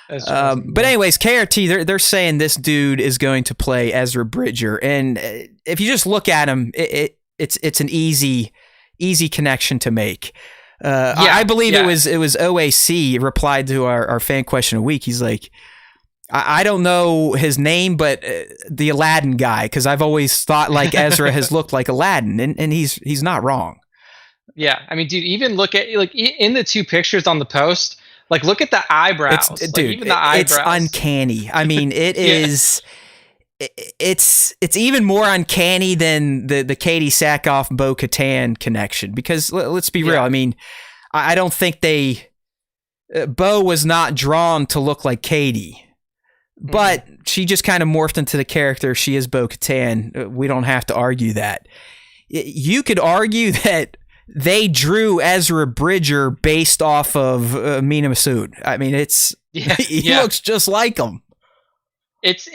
But anyways, KRT, they're saying this dude is going to play Ezra Bridger, and if you just look at him, it's an easy connection to make. I believe it was OAC replied to our fan question a week. He's like, I don't know his name, but the Aladdin guy, because I've always thought like Ezra has looked like Aladdin, and he's not wrong. Yeah, I mean, dude, even look at like in the two pictures on the post, like look at the eyebrows. Even the eyebrows. It's uncanny. I mean, it is. It's even more uncanny than the Katie Sackhoff Bo Katan connection, because let's be real. I mean, I don't think Bo was not drawn to look like Katie. But she just kind of morphed into the character. She is Bo-Katan. We don't have to argue that. You could argue that they drew Ezra Bridger based off of Mina Massoud. I mean, he looks just like him. It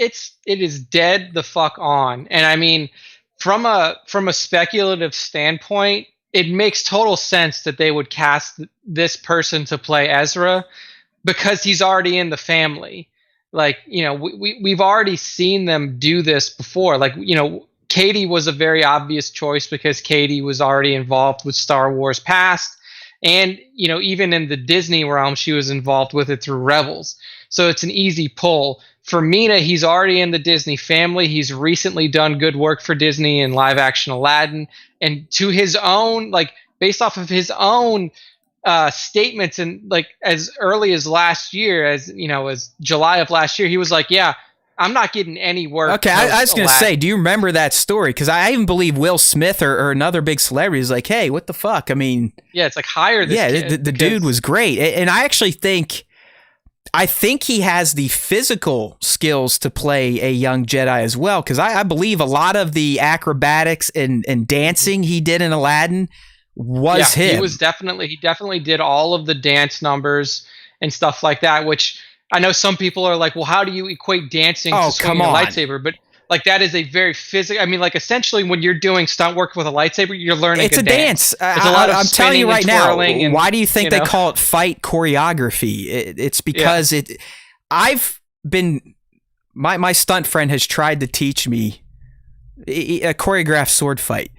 is dead the fuck on. And I mean, from a speculative standpoint, it makes total sense that they would cast this person to play Ezra, because he's already in the family. Like, we've already seen them do this before. Like, Katie was a very obvious choice because Katie was already involved with Star Wars past. And, even in the Disney realm, she was involved with it through Rebels. So it's an easy pull. For Mina, he's already in the Disney family. He's recently done good work for Disney in live action Aladdin. And to his own, like, based off of his own statements, and like as early as last year, as July of last year, he was like, yeah, I'm not getting any work. Okay, I was going to say, do you remember that story? Because I even believe Will Smith or another big celebrity is like, hey, what the fuck? I mean, yeah, it's like, hire this kid. The dude was great. And I actually think he has the physical skills to play a young Jedi as well, because I believe a lot of the acrobatics and dancing he did in Aladdin was him. He definitely did all of the dance numbers and stuff like that, which I know some people are like, well, how do you equate dancing to swinging a lightsaber? But like, that is a very physical, I mean, like, essentially when you're doing stunt work with a lightsaber, you're learning it's a dance. I'm telling you right now, why do you think they call it fight choreography? It's because I've been, my stunt friend has tried to teach me a choreographed sword fight.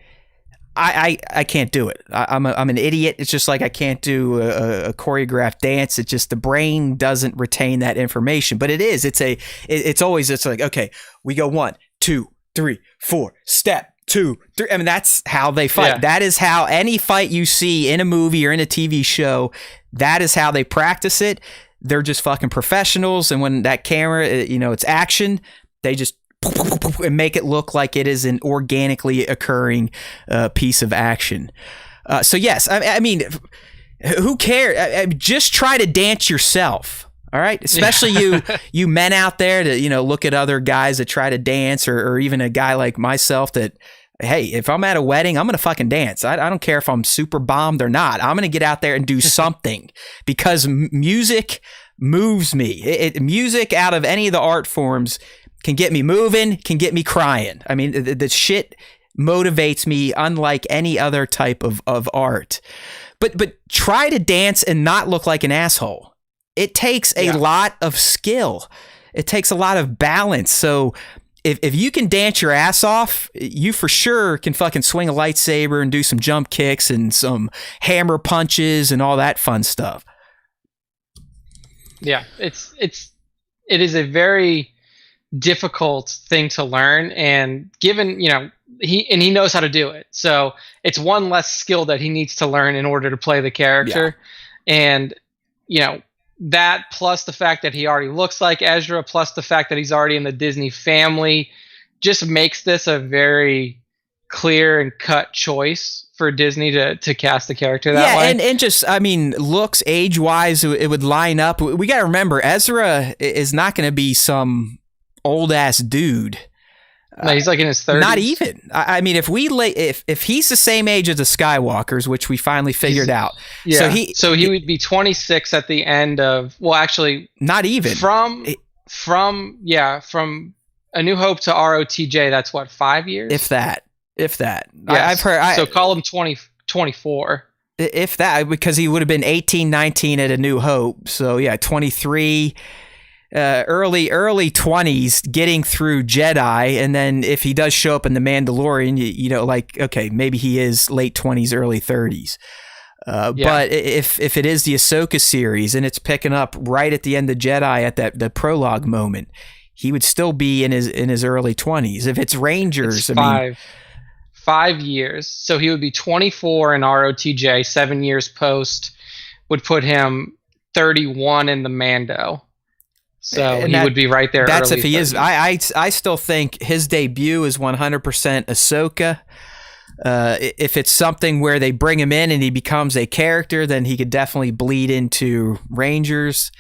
I can't do it. I'm an idiot. It's just like I can't do a choreographed dance. It's just the brain doesn't retain that information. But it is. It's always like, okay, we go 1, 2, 3, 4, step 2, 3. I mean, that's how they fight. Yeah. That is how any fight you see in a movie or in a TV show, that is how they practice it. They're just fucking professionals. And when that camera, it's action, they just and make it look like it is an organically occurring piece of action. So yes, I mean, who cares? Just try to dance yourself. All right, especially you men out there that look at other guys that try to dance, or even a guy like myself that, hey, if I'm at a wedding, I'm gonna fucking dance. I don't care if I'm super bombed or not. I'm gonna get out there and do something because music moves me. Music out of any of the art forms can get me moving, can get me crying. I mean, the shit motivates me unlike any other type of art. But try to dance and not look like an asshole. It takes a lot of skill. It takes a lot of balance. So if you can dance your ass off, you for sure can fucking swing a lightsaber and do some jump kicks and some hammer punches and all that fun stuff. Yeah, it is a very difficult thing to learn, and given he knows how to do it, so it's one less skill that he needs to learn in order to play the character, and that plus the fact that he already looks like Ezra, plus the fact that he's already in the Disney family, just makes this a very clear and cut choice for Disney to cast the character that way. And just, I mean, looks, age-wise, it would line up. We got to remember, Ezra is not going to be some old-ass dude. No, he's like in his 30s. Not even. I mean, if he's the same age as the Skywalkers, which we finally figured out. Yeah. So he would be 26 at the end of, well, actually, not even from A New Hope to ROTJ. That's what, 5 years? If that. Yes. I've heard. So call him 24. If that, because he would have been 18, 19 at A New Hope. So yeah, 23. Early 20s, getting through Jedi, and then if he does show up in The Mandalorian, okay, maybe he is late 20s, early 30s. But if it is the Ahsoka series and it's picking up right at the end of Jedi at the prologue moment, he would still be in his early 20s. If it's Rangers, it's 5 years, so he would be 24 in ROTJ. 7 years post would put him 31 in the Mando. So he would be right there. That's if he 30s. is. I still think his debut is 100% Ahsoka. If it's something where they bring him in and he becomes a character, then he could definitely bleed into Rangers.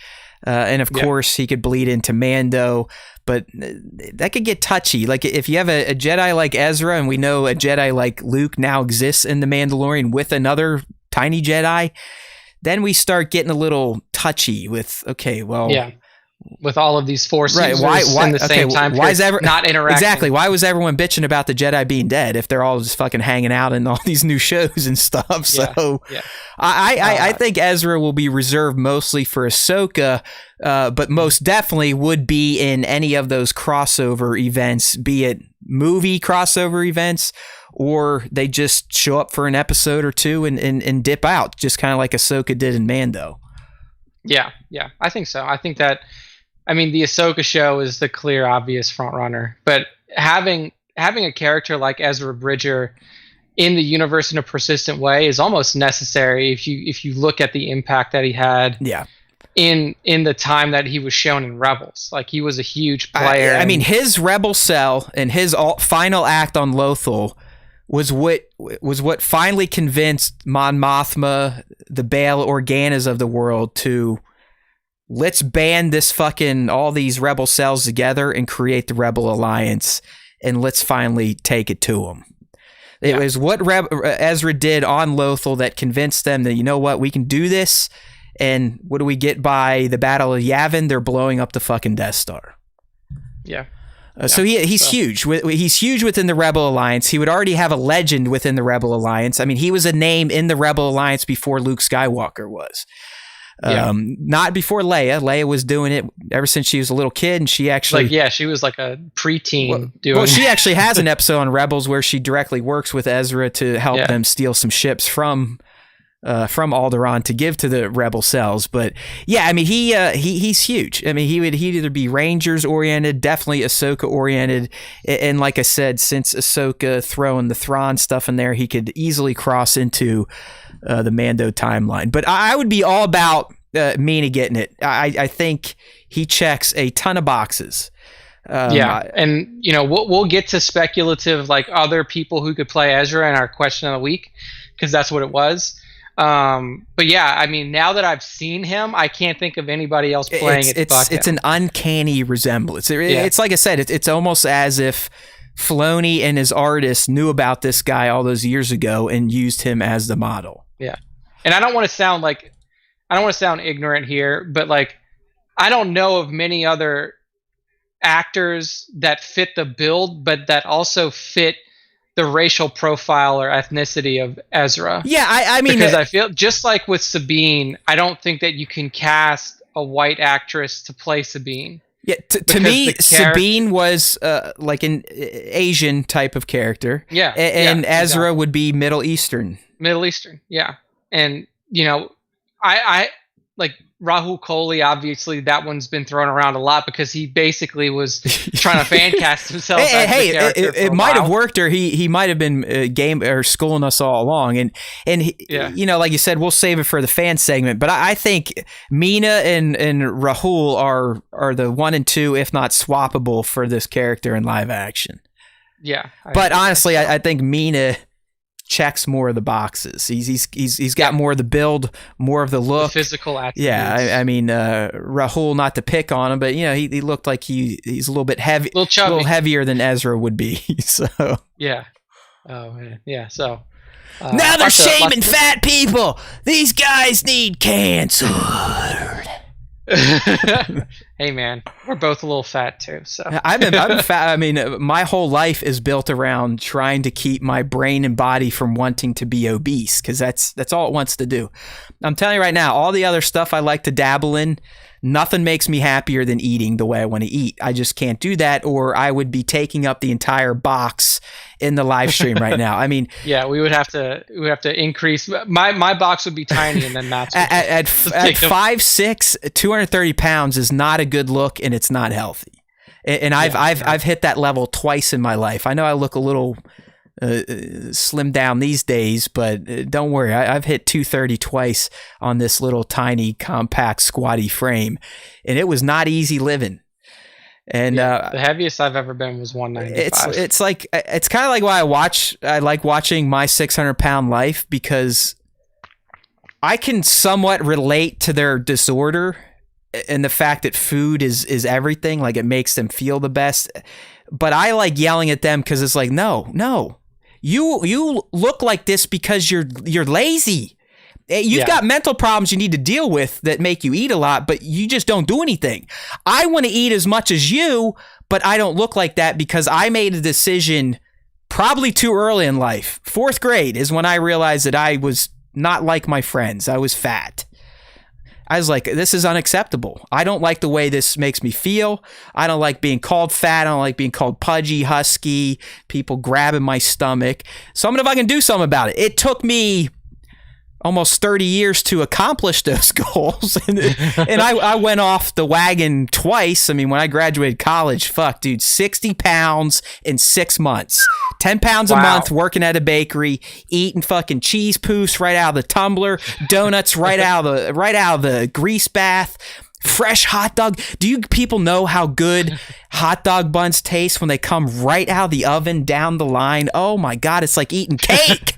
And of course, he could bleed into Mando. But that could get touchy. Like if you have a Jedi like Ezra, and we know a Jedi like Luke now exists in The Mandalorian with another tiny Jedi, then we start getting a little touchy with, okay, well... Yeah. With all of these Force users why in the same time why is not interacting. Exactly. Why was everyone bitching about the Jedi being dead if they're all just fucking hanging out in all these new shows and stuff? So I think Ezra will be reserved mostly for Ahsoka, but most definitely would be in any of those crossover events, be it movie crossover events, or they just show up for an episode or two and dip out, just kind of like Ahsoka did in Mando. Yeah, I think so. I think that, I mean, the Ahsoka show is the clear, obvious front runner, but having a character like Ezra Bridger in the universe in a persistent way is almost necessary if you look at the impact that he had. Yeah. In the time that he was shown in Rebels, like he was a huge player. I mean, his Rebel cell and his final act on Lothal was what finally convinced Mon Mothma, the Bail Organas of the world, to let's band this fucking all these rebel cells together and create the Rebel Alliance, and let's finally take it to them. It was what Ezra did on Lothal that convinced them that, you know what, we can do this. And what do we get by the Battle of Yavin? They're blowing up the fucking Death Star. Yeah. So he's huge. He's huge within the Rebel Alliance. He would already have a legend within the Rebel Alliance. I mean, he was a name in the Rebel Alliance before Luke Skywalker was. Not before Leia. Leia was doing it ever since she was a little kid, and she actually... she was like a preteen doing... Well, she actually has an episode on Rebels where she directly works with Ezra to help them steal some ships from Alderaan to give to the Rebel cells. But yeah, I mean, he's huge. I mean, he'd either be Rangers oriented, definitely Ahsoka oriented, and like I said, since Ahsoka throwing the Thrawn stuff in there, he could easily cross into the Mando timeline. But I would be all about Mina getting it. I think he checks a ton of boxes. And we'll get to speculative like other people who could play Ezra in our question of the week, because that's what it was. But yeah, I mean, now that I've seen him, I can't think of anybody else playing it. It's an uncanny resemblance. It's like I said, it's almost as if Filoni and his artist knew about this guy all those years ago and used him as the model. Yeah, and I don't want to sound ignorant here, but like, I don't know of many other actors that fit the build, but that also fit the racial profile or ethnicity of Ezra. Yeah, I mean, because I feel just like with Sabine, I don't think that you can cast a white actress to play Sabine. Yeah, to me, Sabine was like an Asian type of character. Yeah, and Ezra exactly. would be Middle Eastern. Middle Eastern, yeah. And I like Rahul Kohli. Obviously, that one's been thrown around a lot because he basically was trying to fan cast himself. It might have worked, or he might have been game or schooling us all along. And like you said, we'll save it for the fan segment. But I think Mina and Rahul are the 1 and 2, if not swappable, for this character in live action. Yeah, but honestly, I think Mina checks more of the boxes. He's got more of the build, more of the look, the physical attributes. Yeah, I mean, Rahul, not to pick on him, but he looked like he's a little bit heavy, a little heavier than Ezra would be. So yeah, oh man, yeah. So now they're shaming fat people. These guys need cancer. Hey man, we're both a little fat too. So I'm fat. I mean, my whole life is built around trying to keep my brain and body from wanting to be obese, because that's all it wants to do. I'm telling you right now, all the other stuff I like to dabble in, nothing makes me happier than eating the way I want to eat. I just can't do that, or I would be taking up the entire box in the live stream right now. I mean, yeah, we would have to increase. My box would be tiny, and then Matt's at 5'6", 230 pounds is not a good look, and it's not healthy. And I've hit that level twice in my life. I know I look a little slim down these days, but don't worry, I've hit 230 twice on this little tiny compact squatty frame, and it was not easy living. And the heaviest I've ever been was 195. It's like, it's kind of like why I like watching My 600 Pound Life, because I can somewhat relate to their disorder and the fact that food is everything. Like, it makes them feel the best. But I like yelling at them because it's like, no, you look like this because you're lazy. You've got mental problems you need to deal with that make you eat a lot, but you just don't do anything. I want to eat as much as you, but I don't look like that because I made a decision probably too early in life. 4th grade is when I realized that I was not like my friends. I was fat. I was like, this is unacceptable. I don't like the way this makes me feel. I don't like being called fat. I don't like being called pudgy, husky, people grabbing my stomach. So I'm going to fucking do something about it. It took me almost 30 years to accomplish those goals. and I went off the wagon twice. I mean, when I graduated college, 60 pounds in 6 months. 10 pounds a month working at a bakery, eating fucking cheese poofs right out of the tumbler, donuts right out of the grease bath, fresh hot dog. Do you people know how good hot dog buns taste when they come right out of the oven down the line? Oh my God, it's like eating cake.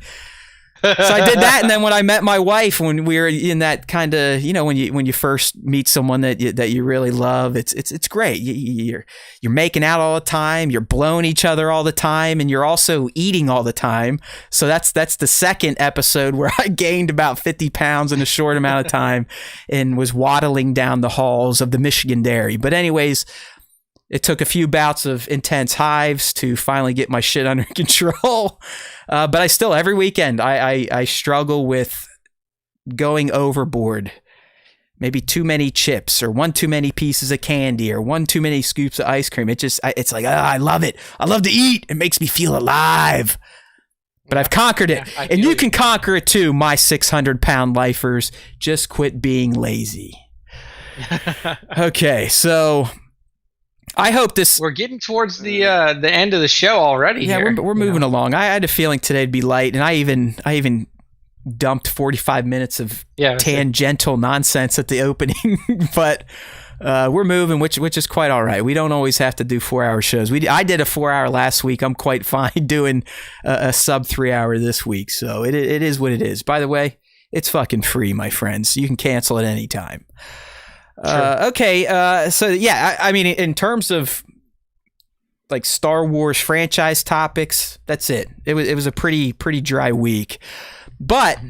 So I did that, and then when I met my wife, when we were in that kind of, when you first meet someone that you really love, it's great. You're making out all the time, you're blowing each other all the time, and you're also eating all the time. So that's the second episode where I gained about 50 pounds in a short amount of time and was waddling down the halls of the Michigan Dairy. But anyways, it took a few bouts of intense hives to finally get my shit under control. But I still, every weekend, I struggle with going overboard. Maybe too many chips, or one too many pieces of candy, or one too many scoops of ice cream. It's like, I love it. I love to eat. It makes me feel alive. But I've conquered it. And you can conquer it too, my 600-pound lifers. Just quit being lazy. Okay, so I hope this. We're getting towards the end of the show already. Yeah, here. we're moving along. I had a feeling today'd be light, and I even dumped 45 minutes of tangential nonsense at the opening, but we're moving, which is quite all right. We don't always have to do 4-hour shows. I did a 4-hour last week. I'm quite fine doing a sub 3-hour this week. So it is what it is. By the way, It's fucking free, my friends. You can cancel at any time. Sure. Okay. So yeah, I mean, in terms of like Star Wars franchise topics, that's it. It was a pretty dry week. But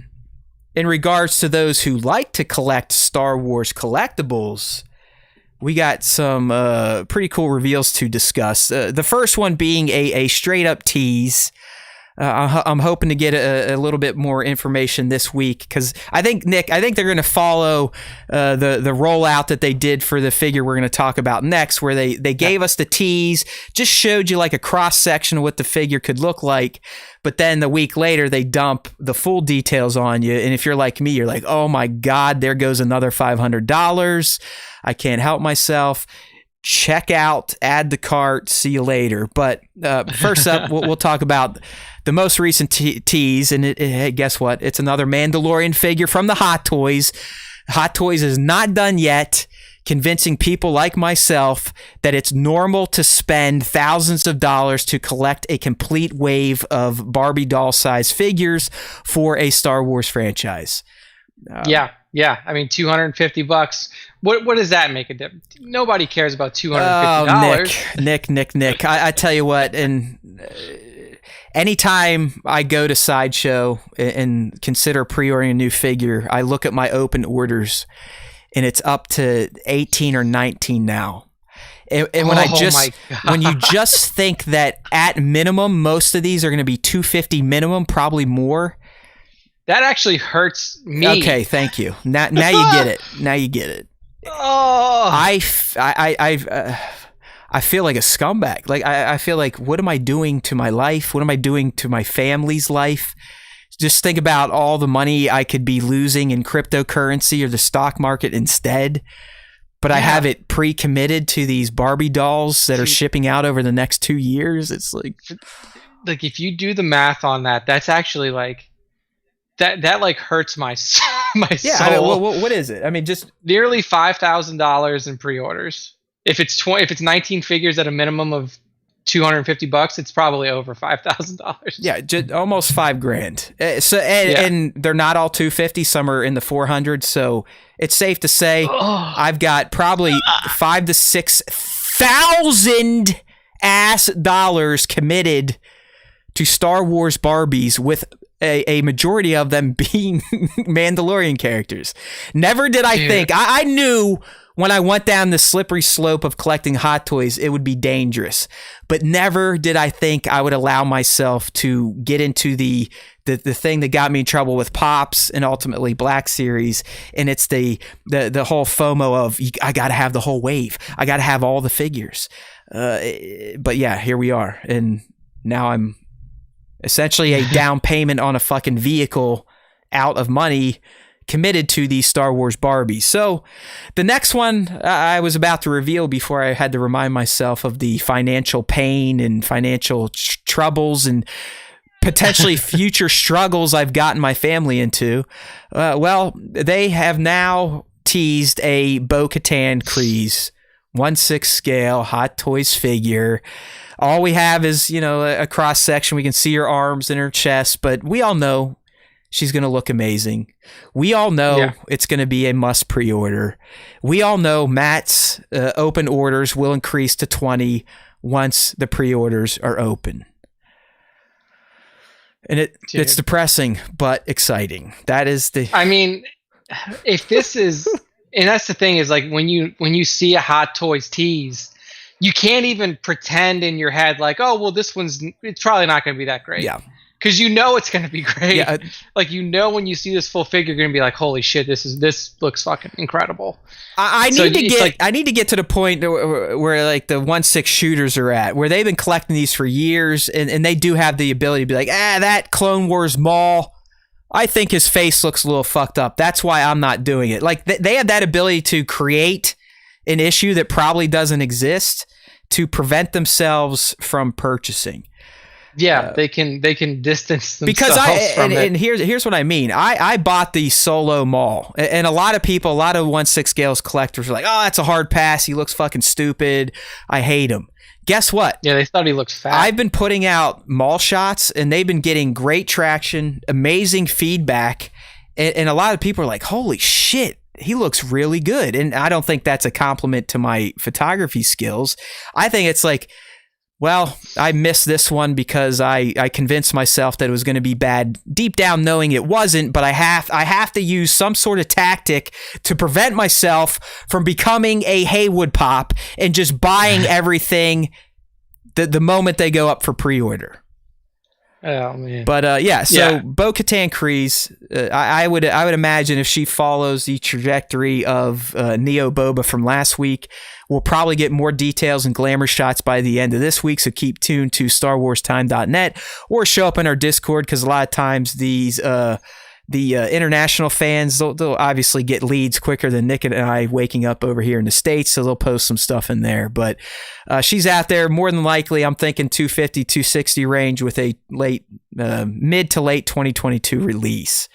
in regards to those who like to collect Star Wars collectibles, we got some pretty cool reveals to discuss. The first one being a straight up tease. I'm hoping to get a little bit more information this week because I think they're going to follow the rollout that they did for the figure we're going to talk about next, where they gave us the tease, just showed you like a cross section of what the figure could look like, but then the week later they dump the full details on you. And if you're like me, you're like, oh my God, there goes another $500. I can't help myself. Check out, add to cart, see you later. But first up, we'll talk about the most recent tease, and guess what? It's another Mandalorian figure from the Hot Toys. Hot Toys is not done yet, convincing people like myself that it's normal to spend thousands of dollars to collect a complete wave of Barbie doll-sized figures for a Star Wars franchise. Yeah. I mean, $250. What does that make a difference? Nobody cares about $250. Nick. I tell you what, and anytime I go to Sideshow and consider pre-ordering a new figure, I look at my open orders, and it's up to 18 or 19 now. And when you just think that at minimum, most of these are going to be $250 minimum, probably more. That actually hurts me. Okay, thank you. Now you get it. Now you get it. Oh, I feel like a scumbag. Like I feel like, what am I doing to my life? What am I doing to my family's life? Just think about all the money I could be losing in cryptocurrency or the stock market instead. But I have it pre-committed to these Barbie dolls that are shipping out over the next 2 years. It's like if you do the math on that, that's actually like that like hurts my soul. I mean, what is it? I mean, just nearly $5,000 in pre-orders. If it's 19 figures at a minimum of $250, it's probably over $5,000. Yeah, just almost $5,000. And they're not all 250. Some are in the 400. So it's safe to say I've got probably $5,000 to $6,000 dollars committed to Star Wars Barbies, with a majority of them being Mandalorian characters. Never did I think. I knew when I went down the slippery slope of collecting Hot Toys, it would be dangerous. But never did I think I would allow myself to get into the thing that got me in trouble with Pops and ultimately Black Series. And it's the whole FOMO of, I got to have the whole wave. I got to have all the figures. But yeah, here we are. And now I'm essentially a down payment on a fucking vehicle out of money committed to these Star Wars Barbies. So the next one I was about to reveal before I had to remind myself of the financial pain and financial troubles and potentially future struggles I've gotten my family into. Well, they have now teased a Bo-Katan Kryze 1/6 scale Hot Toys figure. All we have is, a cross section. We can see her arms and her chest, but we all know she's going to look amazing. We all know it's going to be a must pre-order. We all know Matt's open orders will increase to 20 once the pre-orders are open. And it's depressing, but exciting. That is I mean, if this is, and that's the thing is, like, when you see a Hot Toys tease, you can't even pretend in your head like, oh, well, it's probably not going to be that great. Yeah. Because it's going to be great. Yeah. Like, when you see this full figure, you're going to be like, holy shit, this looks fucking incredible. I need to get to the point where like the 1/6 shooters are at, where they've been collecting these for years, and they do have the ability to be like, that Clone Wars Maul, I think his face looks a little fucked up. That's why I'm not doing it. Like, they have that ability to create an issue that probably doesn't exist to prevent themselves from purchasing. Yeah, they can distance themselves because from it. And here's what I mean. I bought the Solo Maul, and a lot of 1/6 scales collectors are like, oh, that's a hard pass. He looks fucking stupid. I hate him. Guess what? Yeah, they thought he looked fat. I've been putting out Maul shots, and they've been getting great traction, amazing feedback, And a lot of people are like, holy shit, he looks really good. And I don't think that's a compliment to my photography skills. I think it's like, well, I missed this one because I convinced myself that it was going to be bad deep down knowing it wasn't, but I have to use some sort of tactic to prevent myself from becoming a Haywood pop and just buying everything the moment they go up for pre-order. Oh man! But so Bo-Katan Kryze, I would imagine if she follows the trajectory of Neo Boba from last week, we'll probably get more details and glamour shots by the end of this week. So keep tuned to StarWarsTime.net or show up in our Discord, because a lot of times these the international fans, they'll obviously get leads quicker than Nick and I waking up over here in the States, so they'll post some stuff in there. But she's out there more than likely. I'm thinking 250, 260 range with a mid to late 2022 release.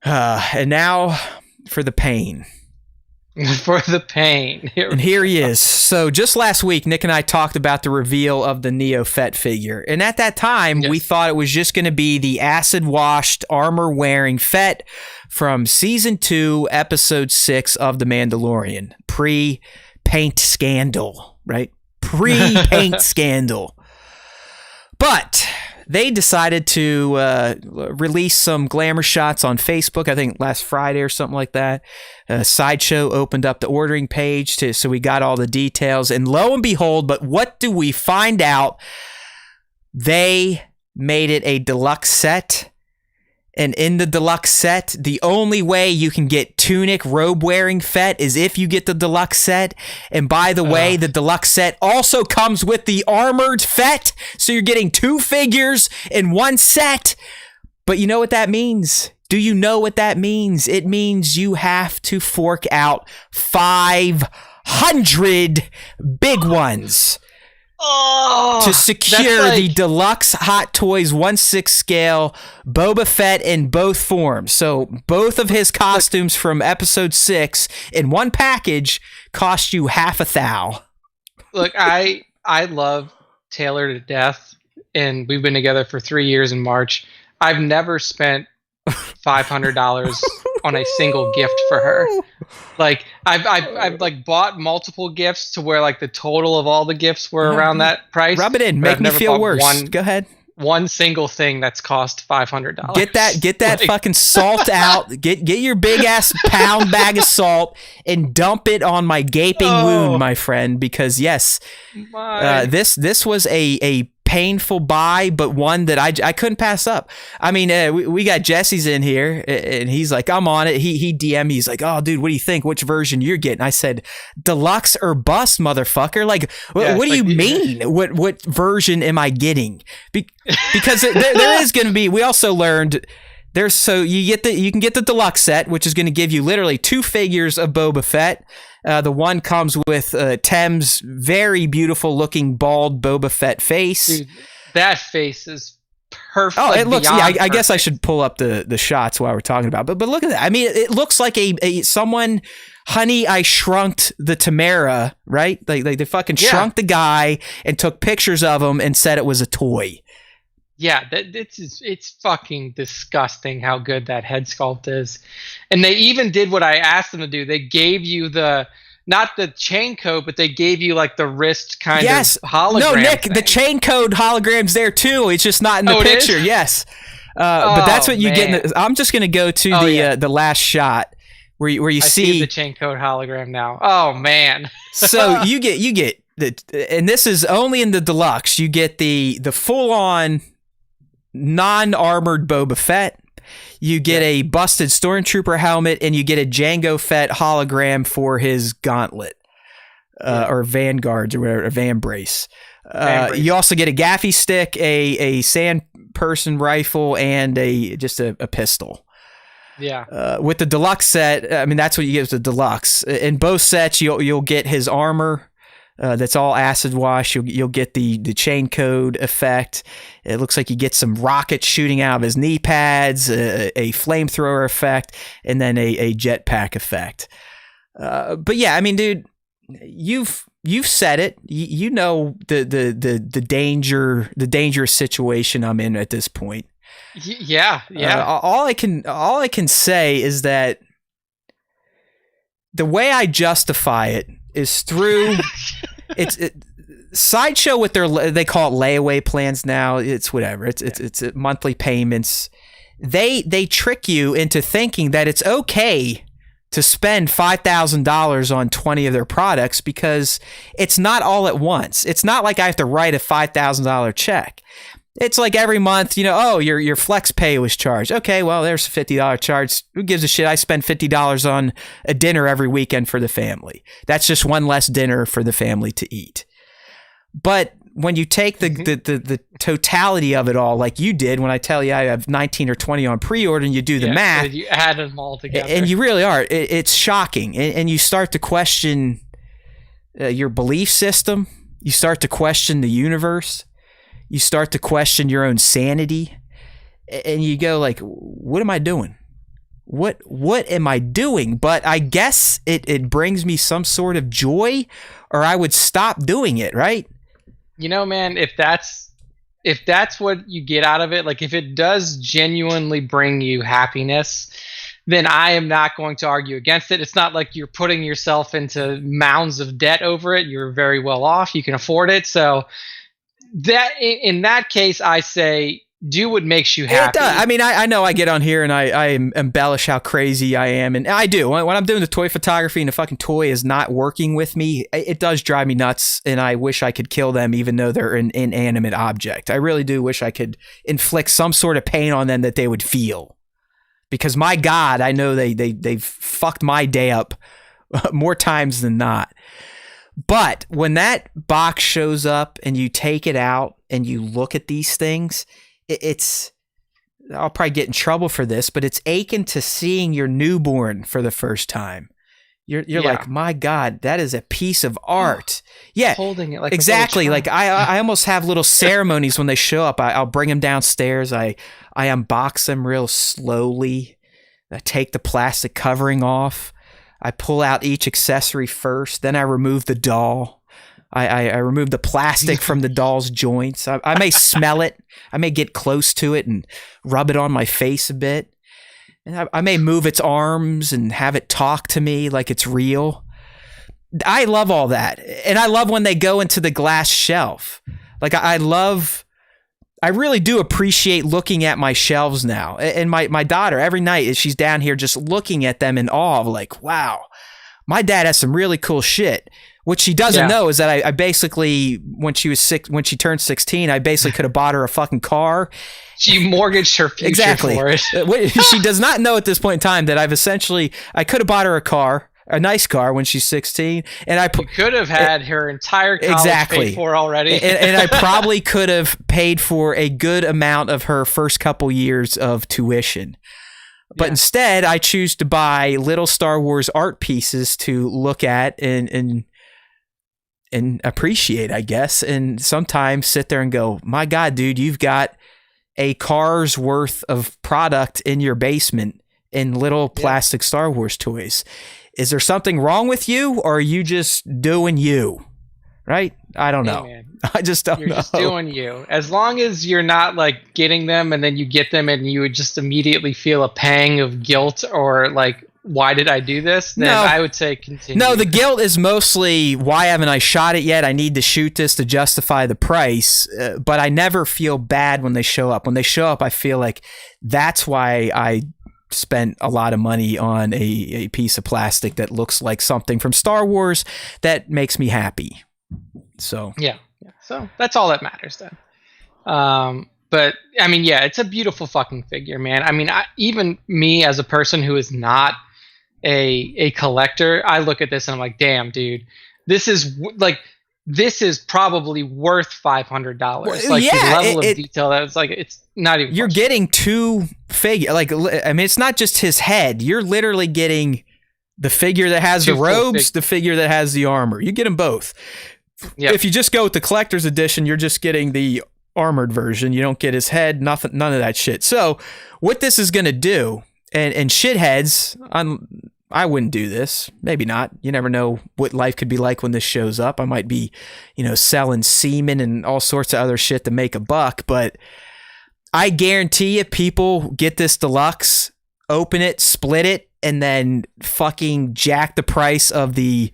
And now for the pain. For the pain. Here he is. So just last week, Nick and I talked about the reveal of the Neo Fett figure. And at that time, we thought it was just going to be the acid-washed, armor-wearing Fett from Season 2, Episode 6 of The Mandalorian. Pre-paint scandal, right? Pre-paint scandal. But they decided to release some glamour shots on Facebook, I think last Friday or something like that. Sideshow opened up the ordering page, so we got all the details. And lo and behold, but what do we find out? They made it a deluxe set. And in the deluxe set, the only way you can get tunic robe-wearing Fett is if you get the deluxe set. And by the way, the deluxe set also comes with the armored Fett. So you're getting 2 figures in one set. But you know what that means? Do you know what that means? It means you have to fork out 500 big ones. To secure the deluxe Hot Toys 1/6 scale Boba Fett in both forms. So both of his costumes from episode 6 in one package cost you half a thou. Look, I love Taylor to death, and we've been together for 3 years in March. I've never spent $500 on a single gift for her. Like I've like bought multiple gifts to where like the total of all the gifts were around that price. Rub it in, make me feel worse. Go ahead. One single thing that's cost $500. Get that like, fucking salt out. Get your big ass pound bag of salt and dump it on my gaping wound, my friend. Because yes, this was a painful buy, but one that I couldn't pass up. I mean, we got Jesse's in here, and he's like, I'm on it. He DM'd me. He's like, oh, dude, what do you think? Which version you're getting? I said, deluxe or bust, motherfucker. Like, what do you mean? What version am I getting? Because there is going to be. We also learned you can get the deluxe set, which is going to give you literally 2 figures of Boba Fett. The one comes with Tem's very beautiful looking bald Boba Fett face. Dude, that face is perfect. Oh, it looks. Yeah, I guess I perfect. should pull up the shots while we're talking about it. But look at that. I mean, it looks like a someone. Honey, I Shrunked the Tamara, right? Like they fucking shrunk the guy and took pictures of him and said it was a toy. Yeah, it's fucking disgusting how good that head sculpt is. And they even did what I asked them to do. They gave you not the chain code, but they gave you like the wrist kind of hologram. No, Nick, thing. the chain code hologram's there too. It's just not in the picture. Yes. But that's what you get. I'm just going to go to the last shot where you see the chain code hologram now. Oh man. So you get and this is only in the deluxe. You get the full on non-armored Boba Fett. You get a busted Stormtrooper helmet, and you get a Jango Fett hologram for his gauntlet, or Vanguards, or whatever, a Van Brace. You also get a gaffy stick, a sand person rifle, and just a pistol. Yeah. With the deluxe set, I mean that's what you get with the deluxe. In both sets, you'll get his armor. That's all acid wash. You'll get the chain code effect. It looks like you get some rockets shooting out of his knee pads, a flamethrower effect, and then a jetpack effect. But yeah, I mean, dude, you've said it. You know the dangerous situation I'm in at this point. Yeah, yeah. All I can say is that the way I justify it is through Sideshow with they call it layaway plans now. It's whatever. It's monthly payments. They trick you into thinking that it's okay to spend $5,000 on 20 of their products because it's not all at once. It's not like I have to write a $5,000 check. It's like every month, your flex pay was charged. Okay, well, there's a $50 charge. Who gives a shit? I spend $50 on a dinner every weekend for the family. That's just one less dinner for the family to eat. But when you take the totality of it all, like you did when I tell you I have 19 or 20 on pre-order and you do the math. You add them all together. And you really are. It's shocking. And you start to question your belief system. You start to question the universe. You start to question your own sanity. And you go like, what am I doing? What am I doing? But I guess it brings me some sort of joy, or I would stop doing it, right? Man, if that's what you get out of it, like if it does genuinely bring you happiness, then I am not going to argue against it. It's not like you're putting yourself into mounds of debt over it. You're very well off. You can afford it. So that in that case, I say do what makes you happy. It does. I mean, I know I get on here and I embellish how crazy I am, and I do. When I'm doing the toy photography and the fucking toy is not working with me, it does drive me nuts, and I wish I could kill them even though they're an inanimate object. I really do wish I could inflict some sort of pain on them that they would feel. Because my God, I know they've fucked my day up more times than not. But when that box shows up and you take it out and you look at these things, it's, I'll probably get in trouble for this, but it's akin to seeing your newborn for the first time. You're like, my God, that is a piece of art. Yeah, holding it like exactly. Like I almost have little ceremonies when they show up. I'll bring them downstairs. I unbox them real slowly. I take the plastic covering off. I pull out each accessory first. Then I remove the doll. I remove the plastic from the doll's joints. I may smell it. I may get close to it and rub it on my face a bit. And I may move its arms and have it talk to me like it's real. I love all that. And I love when they go into the glass shelf. Like I really do appreciate looking at my shelves now. And my daughter, every night, she's down here just looking at them in awe of like, wow, my dad has some really cool shit. What she doesn't know is that I basically, when she turned 16, I basically could have bought her a fucking car. She mortgaged her future for it. She does not know at this point in time that I could have bought her a nice car when she's 16. And you could have had her entire college paid for already. and I probably could have paid for a good amount of her first couple years of tuition. But instead, I choose to buy little Star Wars art pieces to look at and appreciate, I guess, and sometimes sit there and go, my God, dude, you've got a car's worth of product in your basement in little plastic Star Wars toys. Is there something wrong with you, or are you just doing you? Right? I don't know. Man. I just don't know. You're just doing you. As long as you're not like getting them and then you get them and you would just immediately feel a pang of guilt or like, why did I do this? Then I would say continue. No, the guilt is mostly, why haven't I shot it yet? I need to shoot this to justify the price. But I never feel bad when they show up. When they show up, I feel like that's why I spent a lot of money on a piece of plastic that looks like something from Star Wars that makes me happy. So yeah. So that's all that matters then. But I mean, it's a beautiful fucking figure, man. I mean, even me as a person who is not a collector, I look at this and I'm like, damn, dude, this is probably worth $500. Like the level of detail that it's like, it's not even. You're getting two figure. Like, I mean, it's not just his head. You're literally getting the figure that has the robes, the figure that has the armor. You get them both. Yep. If you just go with the collector's edition, you're just getting the armored version. You don't get his head, nothing, none of that shit. So what this is going to do, and shitheads, I wouldn't do this. Maybe not. You never know what life could be like when this shows up. I might be, selling semen and all sorts of other shit to make a buck, but I guarantee you, people get this deluxe, open it, split it, and then fucking jack the price of the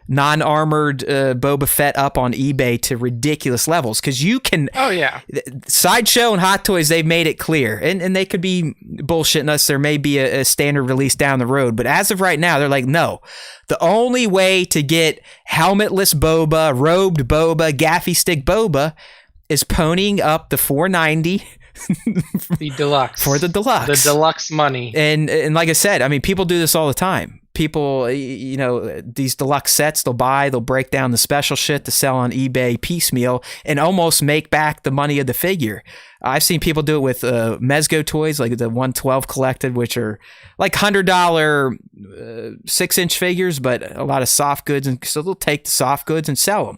non-armored Boba Fett up on eBay to ridiculous levels, because you can. Oh yeah. Sideshow and Hot Toys, they've made it clear, and they could be bullshitting us. There may be a standard release down the road, but as of right now, they're like, no. The only way to get helmetless Boba, robed Boba, gaffy stick Boba is ponying up the $490. The deluxe. For the deluxe. The deluxe money. And like I said, I mean, people do this all the time. People, you know, these deluxe sets they'll break down the special shit to sell on eBay piecemeal and almost make back the money of the figure. I've seen people do it with Mezco toys, like the 112 collected, which are like $100 6-inch figures, but a lot of soft goods. And so they'll take the soft goods and sell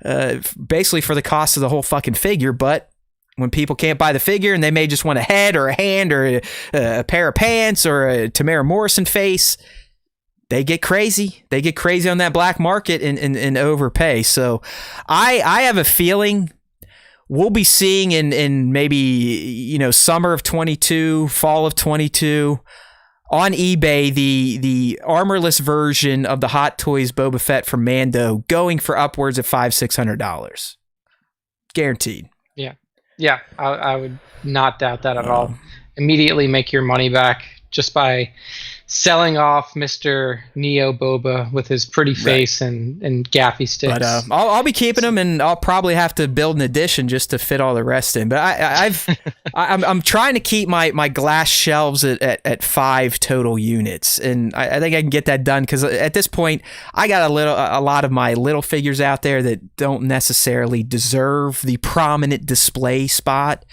them basically for the cost of the whole fucking figure. But when people can't buy the figure and they may just want a head or a hand or a pair of pants or a Tamara Morrison face, they get crazy. They get crazy on that black market and overpay. So I have a feeling we'll be seeing in maybe, you know, summer of 22, fall of 22 on eBay, the armorless version of the Hot Toys Boba Fett from Mando going for upwards of $500-600. Guaranteed. Yeah, I would not doubt that at all. Immediately make your money back just by selling off Mr. Neo Boba with his pretty face and gaffy sticks. But I'll be keeping them, and I'll probably have to build an edition just to fit all the rest in. But I'm trying to keep my glass shelves at 5 total units, and I think I can get that done because at this point I got a lot of my little figures out there that don't necessarily deserve the prominent display spot.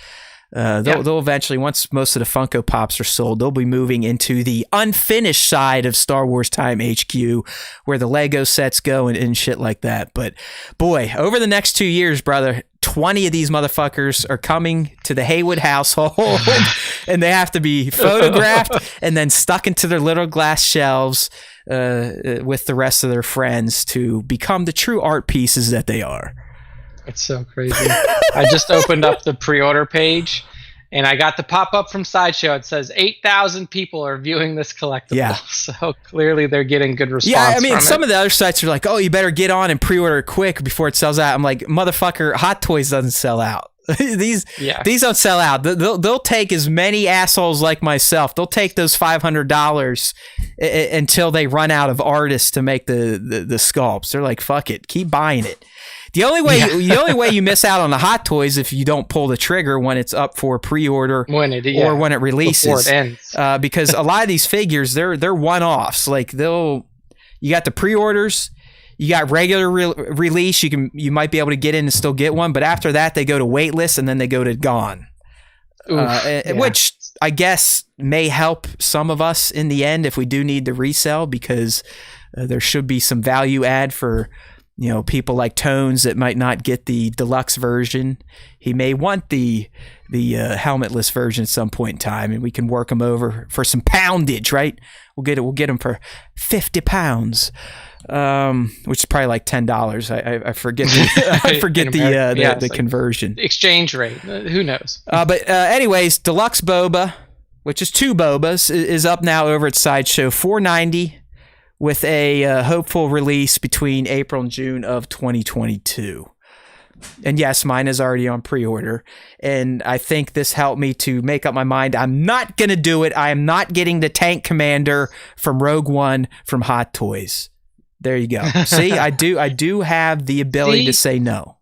They'll eventually, once most of the Funko Pops are sold, they'll be moving into the unfinished side of Star Wars Time HQ, where the Lego sets go and shit like that. But boy, over the next 2 years, brother, 20 of these motherfuckers are coming to the Haywood household, and they have to be photographed and then stuck into their little glass shelves with the rest of their friends to become the true art pieces that they are. It's so crazy. I just opened up the pre-order page, and I got the pop-up from Sideshow. It says 8,000 people are viewing this collectible. Yeah. So clearly they're getting good response. Yeah, I mean, from some it. of the other sites are like, oh, you better get on and pre-order quick before it sells out. I'm like, motherfucker, Hot Toys doesn't sell out. These don't sell out. They'll take as many assholes like myself. They'll take those $500 until they run out of artists to make the sculpts. They're like, fuck it, keep buying it. The only way you miss out on the Hot Toys if you don't pull the trigger when it's up for pre-order or when it releases, before it ends. Because a lot of these figures they're one-offs. Like you got the pre-orders, you got regular release. You might be able to get in and still get one, but after that they go to waitlist and then they go to gone. Which I guess may help some of us in the end if we do need to resell, because there should be some value add for, you know, people like Tones that might not get the deluxe version. He may want the helmetless version at some point in time, and we can work him over for some poundage, right? We'll get him for £50, which is probably like $10. I forget the conversion exchange rate. Who knows? But anyways, deluxe Boba, which is 2 Bobas, is up now over at Sideshow, $490. With a hopeful release between April and June of 2022. And yes, mine is already on pre-order. And I think this helped me to make up my mind. I'm not going to do it. I am not getting the Tank Commander from Rogue One from Hot Toys. There you go. See, I do have the ability to say no.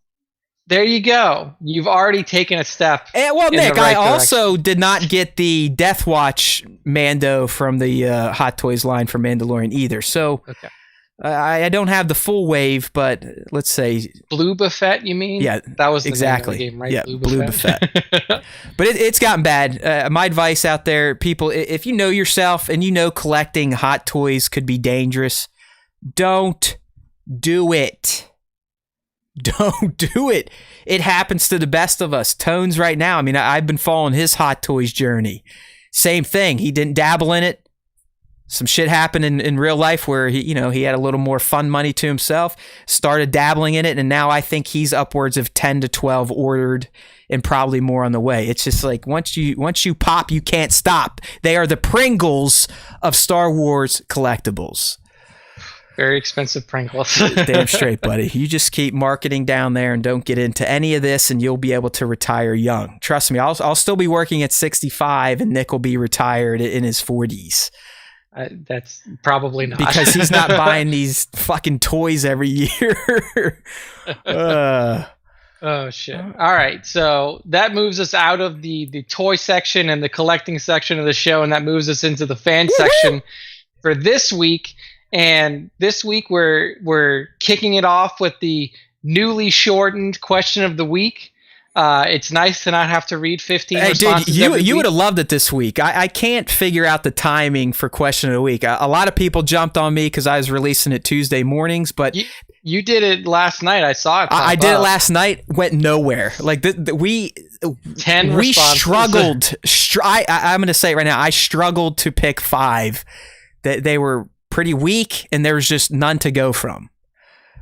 There you go. You've already taken a step. Well, Nick, I also did not get the Death Watch Mando from the Hot Toys line for Mandalorian either. So I don't have the full wave, but let's say Blue Buffet. You mean? Yeah, that was the exactly name of the game, right? Yeah, Blue Buffet. But it's gotten bad. My advice out there, people, if you know yourself and you know collecting Hot Toys could be dangerous, don't do it. Don't do it. It happens to the best of us. Tones right now, I mean, I've been following his Hot Toys journey. Same thing. He didn't dabble in it. some shit happened in real life where he had a little more fun money to himself, started dabbling in it, and now I think he's upwards of 10 to 12 ordered and probably more on the way. It's just like once you pop, you can't stop. They are the Pringles of Star Wars collectibles. Very expensive Pringles. Damn straight, buddy. You just keep marketing down there and don't get into any of this, and you'll be able to retire young. Trust me, I'll still be working at 65, and Nick will be retired in his 40s. That's probably not. Because he's not buying these fucking toys every year. Oh, shit. All right. So that moves us out of the toy section and the collecting section of the show, and that moves us into the fan section for this week. And this week we're kicking it off with the newly shortened question of the week. It's nice to not have to read 15 responses. Dude, you would have loved it this week. I can't figure out the timing for question of the week. A lot of people jumped on me because I was releasing it Tuesday mornings, but you did it last night. I saw it. I did it last night. Went nowhere. Like we 10 we responses. struggled. I'm going to say it right now. I struggled to pick 5. That they were pretty weak, and there was just none to go from.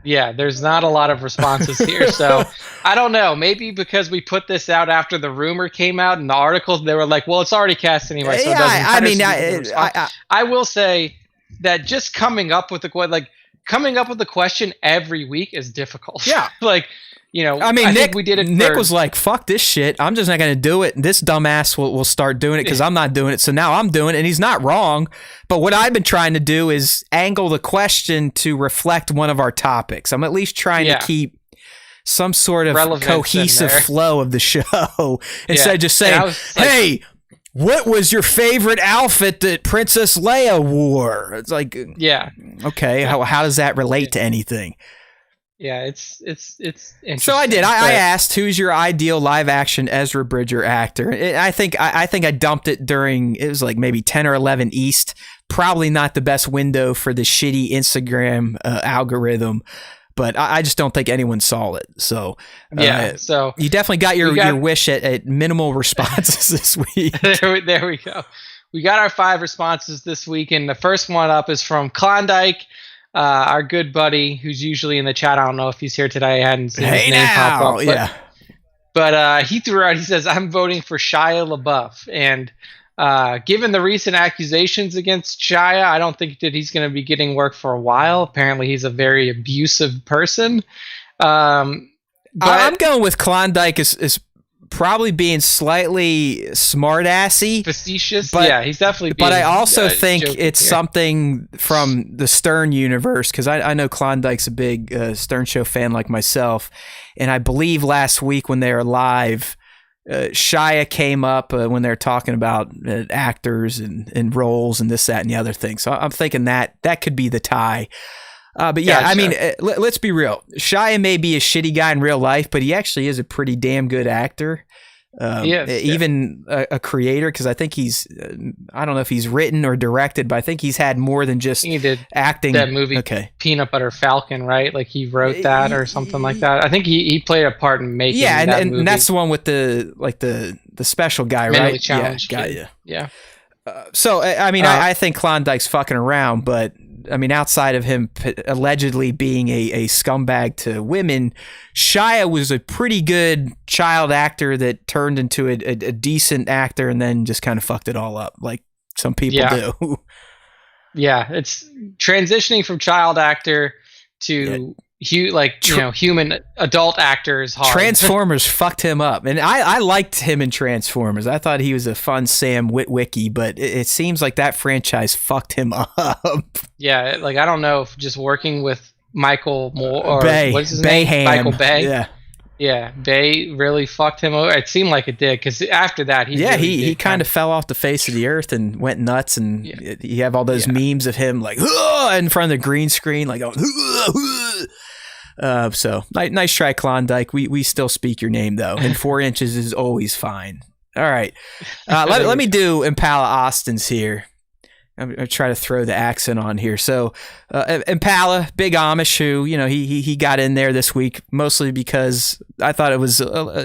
Yeah, there's not a lot of responses here. So I don't know. Maybe because we put this out after the rumor came out and the articles, they were like, well, it's already cast anyway. So yeah, it doesn't I will say that just coming up with the question every week is difficult. Yeah. Nick, we did it. Nick was like, fuck this shit. I'm just not going to do it. And this dumbass will start doing it because I'm not doing it. So now I'm doing it, and he's not wrong. But what I've been trying to do is angle the question to reflect one of our topics. I'm at least trying to keep some sort of relevance cohesive flow of the show instead of just saying, hey, what was your favorite outfit that Princess Leia wore? It's like, okay, how does that relate to anything? Yeah, it's interesting. So I did. I asked, who's your ideal live action Ezra Bridger actor? I think I dumped it during, it was like maybe 10 or 11 East. Probably not the best window for the shitty Instagram algorithm, but I just don't think anyone saw it. So so you definitely got your wish at minimal responses this week. There we go. We got our 5 responses this week, and the first one up is from Klondike. Our good buddy, who's usually in the chat. I don't know if he's here today. I hadn't seen his name pop up. But he threw out, he says, I'm voting for Shia LaBeouf. And given the recent accusations against Shia, I don't think that he's going to be getting work for a while. Apparently, he's a very abusive person. I'm going with Klondike is probably being slightly smart-assy. Facetious. But, he's definitely being, but I also think it's here. Something from the Stern universe, because I know Klondike's a big Stern Show fan like myself, and I believe last week when they were live, Shia came up when they're talking about actors and roles and this, that, and the other thing. So I'm thinking that could be the tie. But yeah, gotcha. I mean, let's be real. Shia may be a shitty guy in real life, but he actually is a pretty damn good actor. Even a creator, because I think he's, I don't know if he's written or directed, but I think he's had more than just acting. That movie, Peanut Butter Falcon, right? Like he wrote that or something like that. I think he played a part in making that movie. And that's the one with the special guy, Mentally right? Challenged got you. Yeah. So I mean, I think Klondike's fucking around, but I mean, outside of him allegedly being a scumbag to women, Shia was a pretty good child actor that turned into a decent actor and then just kind of fucked it all up, like some people do. Yeah, it's transitioning from child actor to human adult actor is hard. Transformers fucked him up, and I liked him in Transformers. I thought he was a fun Sam Witwicky, but it seems like that franchise fucked him up. Yeah, like I don't know if just working with Michael Moore or Bay, what's his Bayham. name, Michael Bay. Yeah, Bay really fucked him over. It seemed like it did, because after that he kind of fell off the face of the earth and went nuts, and you have all those memes of him like in front of the green screen, like going. So nice try, Klondike. We still speak your name though, and 4 inches is always fine. All right, let me do Impala Austin's here. I'm try to throw the accent on here. So Impala, big Amish, who he got in there this week mostly because I thought it was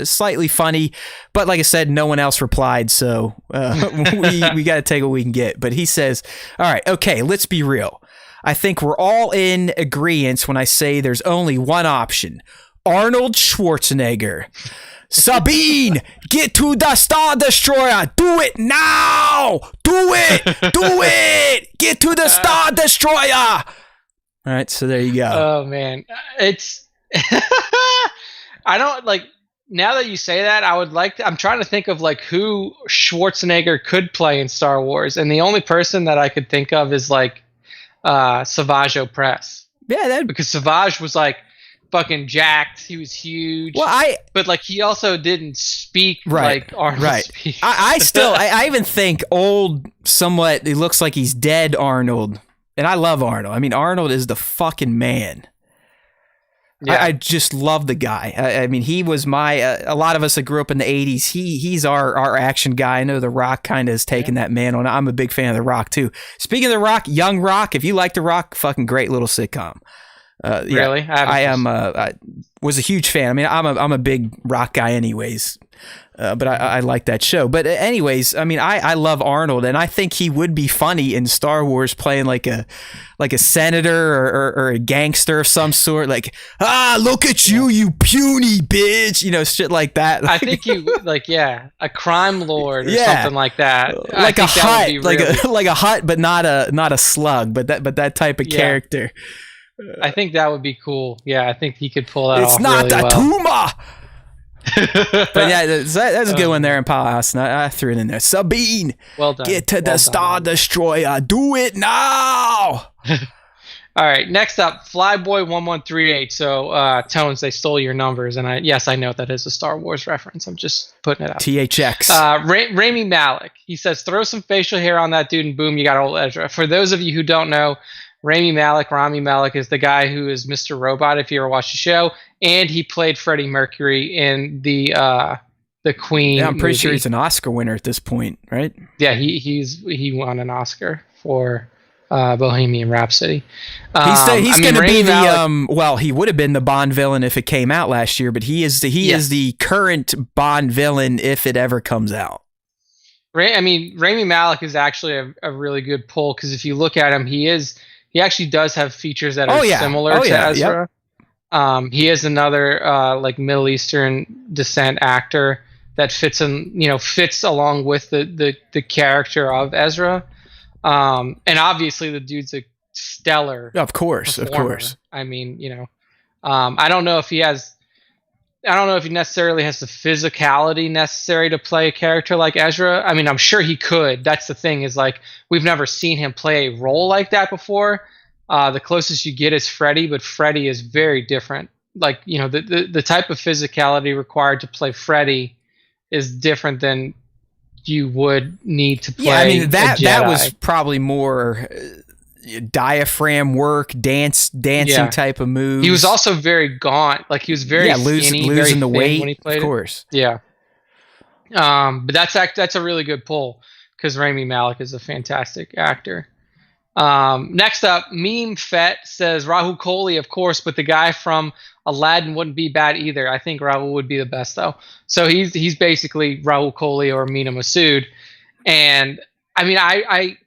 slightly funny, but like I said, no one else replied, so we got to take what we can get. But he says, "All right, okay, let's be real. I think we're all in agreement when I say there's only one option: Arnold Schwarzenegger." Sabine, get to the Star Destroyer. Do it now. Do it. Get to the Star Destroyer. All right, so there you go. Oh, man. It's... I don't, like... Now that you say that, I'm trying to think of, like, who Schwarzenegger could play in Star Wars, and the only person that I could think of is, like, Savage Opress. Yeah, because Savage was, like, fucking jacked. He was huge. But like he also didn't speak like Arnold speaks. I even think old, somewhat. He looks like he's dead Arnold, and I love Arnold. I mean, Arnold is the fucking man. Yeah. I just love the guy. I mean, he was my. A lot of us that grew up in the '80s. He's our action guy. I know The Rock kind of has taken that man on. I'm a big fan of The Rock too. Speaking of The Rock, Young Rock. If you like The Rock, fucking great little sitcom. Really? I was a huge fan. I mean, I'm a big Rock guy anyways, but I like that show. But anyways, I mean, I love Arnold, and I think he would be funny in Star Wars, playing like a senator or a gangster of some sort. Like, look at you puny bitch, shit like that. I think a crime lord or something like that. Like a hut, like a hut, but not a slug, but that type of character. I think that would be cool. Yeah, I think he could pull that off. It's not really a well. tumor. But yeah, that's a good one there in Palace, and I threw it in there. Sabine, well done. Get to the Star Destroyer. Do it now. All right, next up, Flyboy1138. So, Tones, they stole your numbers, and I know that is a Star Wars reference. I'm just putting it out. THX. Rami Malek. He says, throw some facial hair on that dude, and boom, you got old Ezra. For those of you who don't know, Rami Malek is the guy who is Mr. Robot, if you ever watched the show, and he played Freddie Mercury in the Queen. Yeah, I'm pretty movie. sure he's an Oscar winner at this point, right? Yeah, he won an Oscar for Bohemian Rhapsody. He's going to be the he would have been the Bond villain if it came out last year, but he is the current Bond villain if it ever comes out. Rami Malek is actually a really good pull, because if you look at him, he actually does have features that are similar to Ezra. Yep. He is another like Middle Eastern descent actor that fits along with the character of Ezra. And obviously the dude's a stellar performer. Of course. I mean, I don't know if he necessarily has the physicality necessary to play a character like Ezra. I mean, I'm sure he could. That's the thing, is like, we've never seen him play a role like that before. The closest you get is Freddy, but Freddy is very different. Like, the type of physicality required to play Freddy is different than you would need to play. Yeah, I mean, that was probably more diaphragm work, dancing type of moves. He was also very gaunt. Like, he was very skinny, losing very the weight when he played of course. Yeah. But that's a really good pull, because Rami Malek is a fantastic actor. Next up, Meme Fett says Rahul Kohli, of course, but the guy from Aladdin wouldn't be bad either. I think Rahul would be the best, though. So he's basically Rahul Kohli or Meena Massoud. And I mean,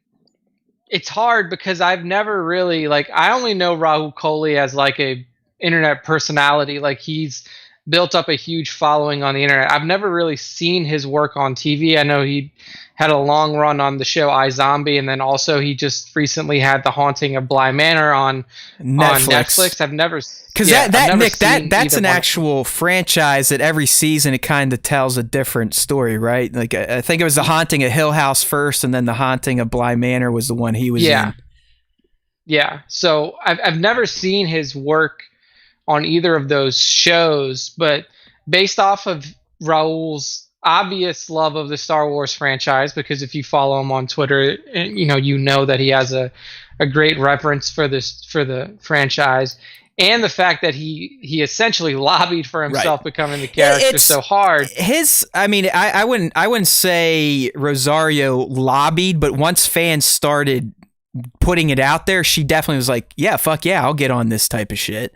it's hard because I've never really, I only know Rahul Kohli as like a internet personality. Like, he's built up a huge following on the internet. I've never really seen his work on TV. I know he had a long run on the show iZombie, and then also he just recently had The Haunting of Bly Manor on Netflix. I've never, because that's an actual franchise that every season it kind of tells a different story, right? Like, I think it was The Haunting of Hill House first, and then The Haunting of Bly Manor was the one he was in. Yeah. So I've never seen his work on either of those shows, but based off of Raul's obvious love of the Star Wars franchise, because if you follow him on Twitter, you know that he has a great reverence for the franchise, and the fact that he essentially lobbied for himself becoming the character so hard. I wouldn't say Rosario lobbied, but once fans started putting it out there, she definitely was like, yeah, fuck yeah, I'll get on this type of shit.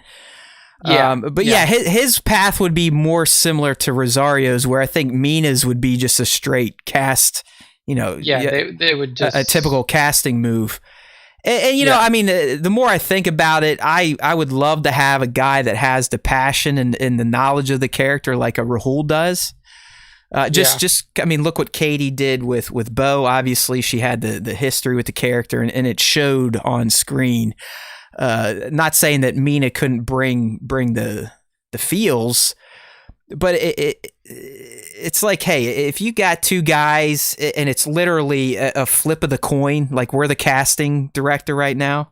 Yeah, but his path would be more similar to Rosario's, where I think Mina's would be just a straight cast, they would just a typical casting move. And I mean, the more I think about it, I would love to have a guy that has the passion and the knowledge of the character like a Rahul does. I mean, look what Katie did with Bo. Obviously, she had the history with the character, and it showed on screen. Not saying that Mina couldn't bring the feels, but it's like, hey, if you got two guys and it's literally a flip of the coin, like we're the casting director right now,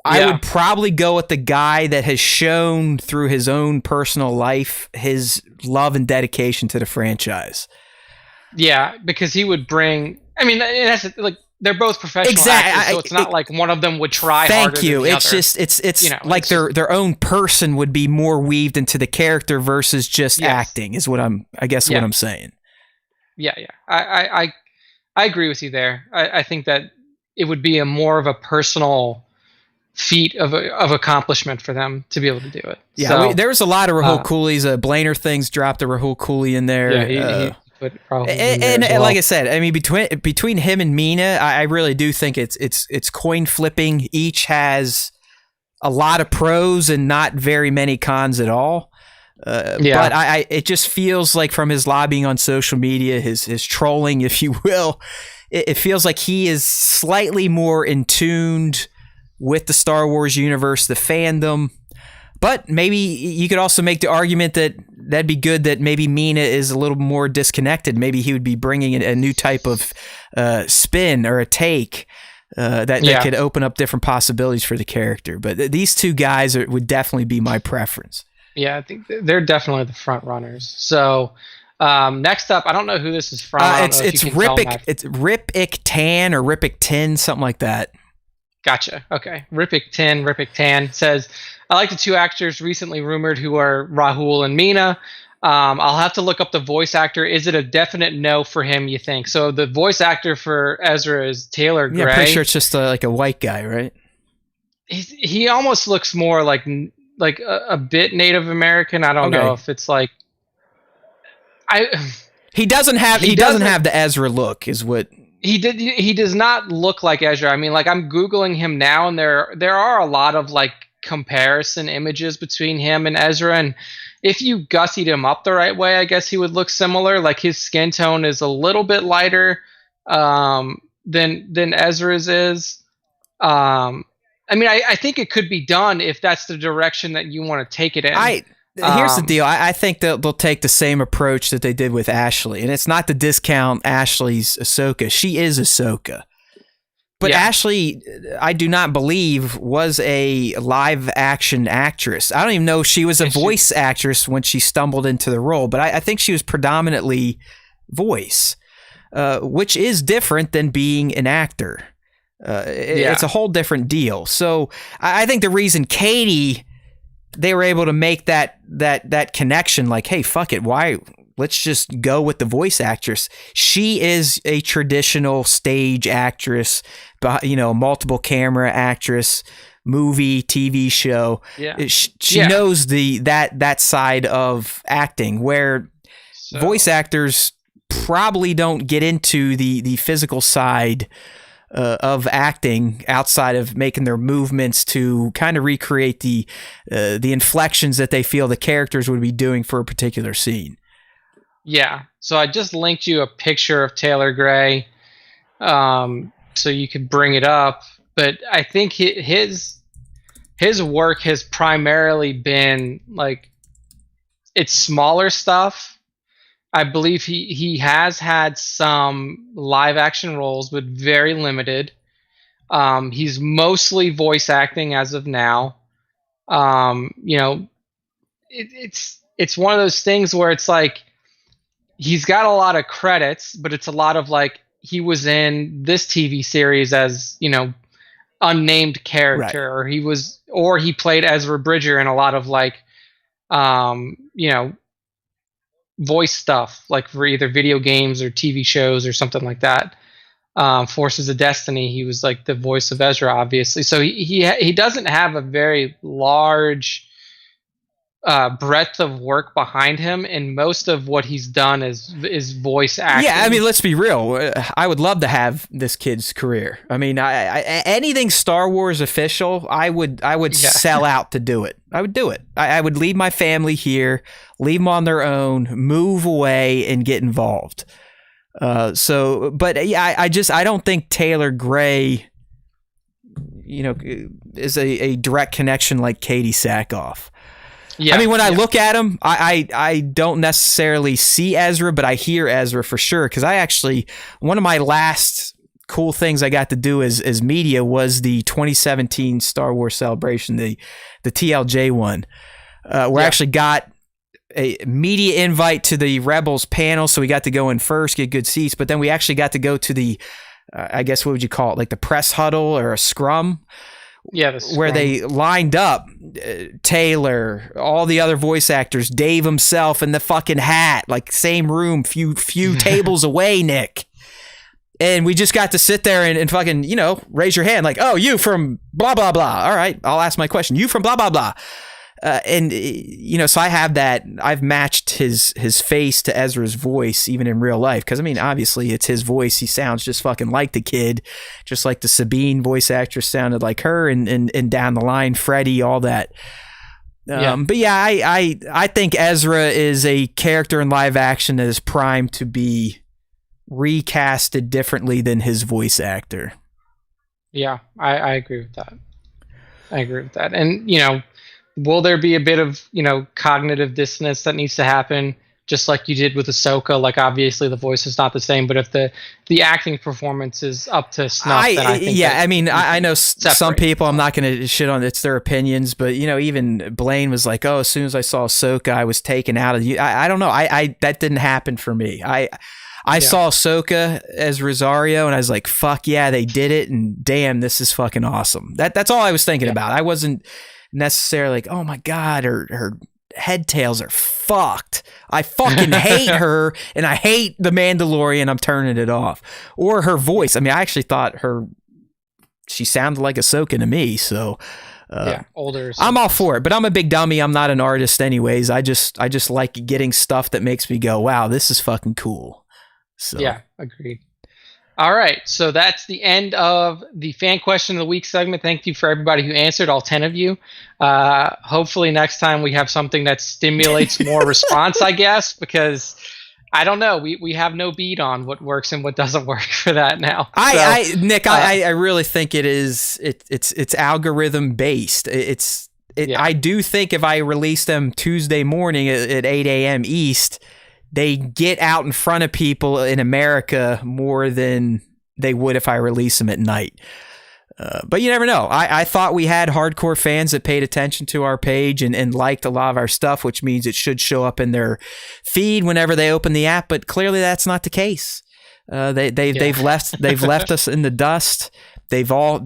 I would probably go with the guy that has shown through his own personal life his love and dedication to the franchise. Yeah, because he would bring. I mean, that's like they're both professional actors, so it's not like one of them would try harder thank you. than the It's other. just it's like their own person would be more weaved into the character versus just acting. Is what I'm saying. Yeah. I agree with you there. I think that it would be more of a personal feat of accomplishment for them to be able to do it. Yeah, so, there was a lot of Rahul Cooley's. Blainer things dropped a Rahul Cooley in there. Yeah, he put probably and like I said, I mean between him and Mina, I really do think it's coin flipping. Each has a lot of pros and not very many cons at all. But it just feels like from his lobbying on social media, his trolling, if you will, it feels like he is slightly more in tuned with the Star Wars universe, the fandom. But maybe you could also make the argument that that'd be good that maybe Mina is a little more disconnected. Maybe he would be bringing in a new type of spin or a take that could open up different possibilities for the character. But these two guys would definitely be my preference. Yeah, I think they're definitely the front runners. So next up, I don't know who this is from. It's Ripik Tan or Ripik Tin, something like that. Gotcha. Okay. Ripik Tan says, I like the two actors recently rumored who are Rahul and Mina. I'll have to look up the voice actor. Is it a definite no for him, you think? So the voice actor for Ezra is Taylor Gray. Yeah, I'm pretty sure it's just like a white guy, right? He almost looks more like a bit Native American. I don't know if it's like he doesn't have the Ezra look, is what he does not look like Ezra. I mean, like I'm Googling him now, and there are a lot of like comparison images between him and Ezra, and if you gussied him up the right way, I guess he would look similar. Like his skin tone is a little bit lighter than Ezra's is. I mean, I think it could be done if that's the direction that you want to take it in. Here's the deal. I think they'll take the same approach that they did with Ashley. And it's not to discount Ashley's Ahsoka. She is Ahsoka. But Ashley, I do not believe, was a live action actress. I don't even know if she was a voice actress when she stumbled into the role. But I think she was predominantly voice, which is different than being an actor. It's a whole different deal. So I think the reason Katie, they were able to make that connection, like, hey, fuck it, why? Let's just go with the voice actress. She is a traditional stage actress, multiple camera actress, movie, TV show. Yeah. She knows that side of acting, where voice actors probably don't get into the physical side of acting outside of making their movements to kind of recreate the inflections that they feel the characters would be doing for a particular scene. Yeah. So I just linked you a picture of Taylor Gray, so you could bring it up. But I think his work has primarily been like it's smaller stuff. I believe he has had some live action roles, but very limited. He's mostly voice acting as of now. It's one of those things where it's like he's got a lot of credits, but it's a lot of like he was in this TV series as unnamed character, right. or he played Ezra Bridger in a lot of like voice stuff, like for either video games or TV shows or something like that. Forces of Destiny. He was like the voice of Ezra, obviously. So he doesn't have a very large breadth of work behind him, and most of what he's done is voice acting. Yeah, I mean, let's be real. I would love to have this kid's career. I mean, I anything Star Wars official, I would sell out to do it. I would do it. I would leave my family here, leave them on their own, move away, and get involved. But yeah, I don't think Taylor Gray, is a direct connection like Katie Sackhoff. Yeah, I mean, when I look at him, I don't necessarily see Ezra, but I hear Ezra for sure. Because one of my last cool things I got to do as media was the 2017 Star Wars Celebration, the TLJ one, where I actually got a media invite to the Rebels panel, so we got to go in first, get good seats. But then we actually got to go to the, I guess, what would you call it, like the press huddle or a scrum? Yeah, where they lined up Taylor, all the other voice actors, Dave himself in the fucking hat, like same room, few tables away, Nick. And we just got to sit there and fucking, raise your hand like, oh, you from blah, blah, blah. All right, I'll ask my question. You from blah, blah, blah. So I have that. I've matched his face to Ezra's voice even in real life, because I mean, obviously it's his voice. He sounds just fucking like the kid, just like the Sabine voice actress sounded like her, and down the line, Freddie, all that. But yeah, I think Ezra is a character in live action that is primed to be recasted differently than his voice actor. Yeah, I agree with that. And will there be a bit of, cognitive dissonance that needs to happen, just like you did with Ahsoka? Like, obviously the voice is not the same, but if the acting performance is up to snuff, then I think I know some people, I'm not going to shit on, it's their opinions, but even Blaine was like, oh, as soon as I saw Ahsoka, I was taken out of you. I don't know. That didn't happen for me. I saw Ahsoka as Rosario, and I was like, fuck yeah, they did it, and damn, this is fucking awesome. That's all I was thinking about. I wasn't necessarily like, oh my god, her head tails are fucked. I fucking hate her, and I hate the Mandalorian. I'm turning it off. Or her voice. I mean, I actually thought she sounded like Ahsoka to me. So older. I'm all for it, but I'm a big dummy. I'm not an artist, anyways. I just like getting stuff that makes me go, wow, this is fucking cool. So yeah, agreed. All right, so that's the end of the fan question of the week segment. Thank you for everybody who answered, all 10 of you. Hopefully next time we have something that stimulates more response, I guess, because I don't know. We have no beat on what works and what doesn't work for that now. Nick, I really think it's algorithm based. I do think if I release them Tuesday morning at 8 a.m. East, they get out in front of people in America more than they would if I release them at night. But you never know. I thought we had hardcore fans that paid attention to our page and liked a lot of our stuff, which means it should show up in their feed whenever they open the app. But clearly that's not the case. They've left us in the dust. They've all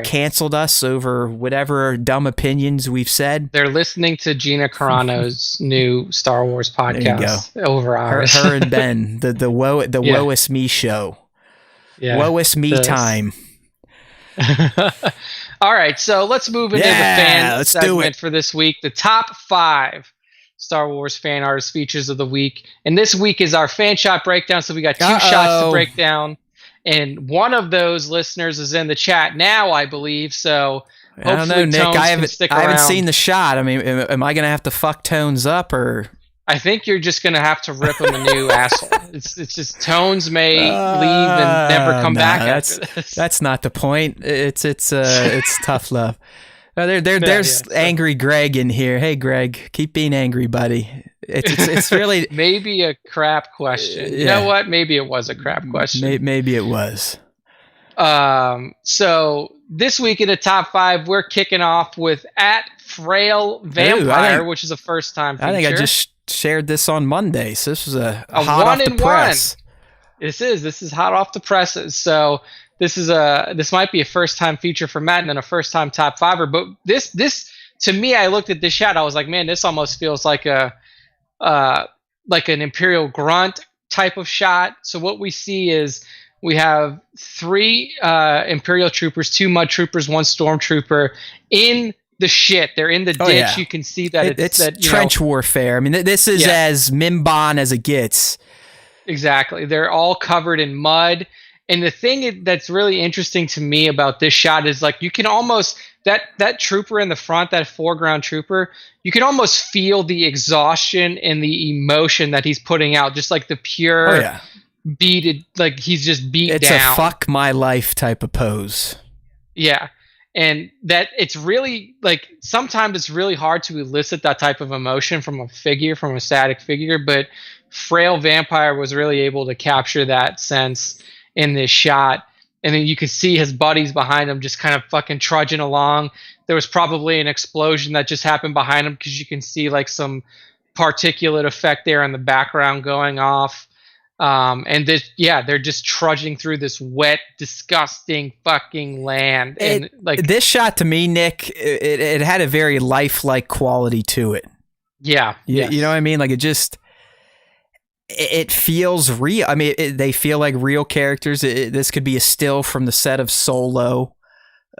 canceled us over whatever dumb opinions we've said. They're listening to Gina Carano's new Star Wars podcast over ours. Her and Ben, the Woe Is Me show. Yeah, Woe Is Me time. All right, so let's move into the fan segment for this week. The top 5 Star Wars fan artist features of the week, and this week is our fan shot breakdown. So we got 2 shots to break down. And one of those listeners is in the chat now, I believe. So hopefully, I don't know, Nick. I haven't seen the shot. I mean, am I going to have to fuck Tones up, or? I think you're just going to have to rip him a new asshole. It's just Tones may leave and never come back after this. That's not the point. It's tough love. There's Angry Greg in here. Hey, Greg, keep being angry, buddy. It's really maybe a crap question. You know what? Maybe it was a crap question. Maybe it was. So this week in the top 5, we're kicking off with @Frail Vampire, which is a first time feature. I think I just shared this on Monday, so this was a hot off the press. This is hot off the presses. So this might be a first time feature for Matt and then a first time top 5er. But this to me, I looked at this shot, I was like, man, this almost feels like like an Imperial Grunt type of shot. So what we see is We have 3 Imperial troopers, 2 mud troopers, 1 stormtrooper in the shit. They're in the ditch. Yeah. You can see that It's that, trench warfare. I mean, this is as Mimban as it gets. Exactly. They're all covered in mud. And the thing that's really interesting to me about this shot is like you can almost that trooper in the front, that foreground trooper, you can almost feel the exhaustion and the emotion that he's putting out, just like the pure beated, like he's just beat it's down. It's a fuck my life type of pose. Yeah. And that it's really like sometimes it's really hard to elicit that type of emotion from a figure, from a static figure, but Frail Vampire was really able to capture that sense in this shot. And then you could see his buddies behind him just kind of fucking trudging along. There was probably an explosion that just happened behind him because you can see like some particulate effect there in the background going off. And this, they're just trudging through this wet, disgusting fucking land. And like this shot to me, Nick, it had a very lifelike quality to it. Yeah. You know what I mean? Like it feels real. I mean, they feel like real characters. This could be a still from the set of Solo.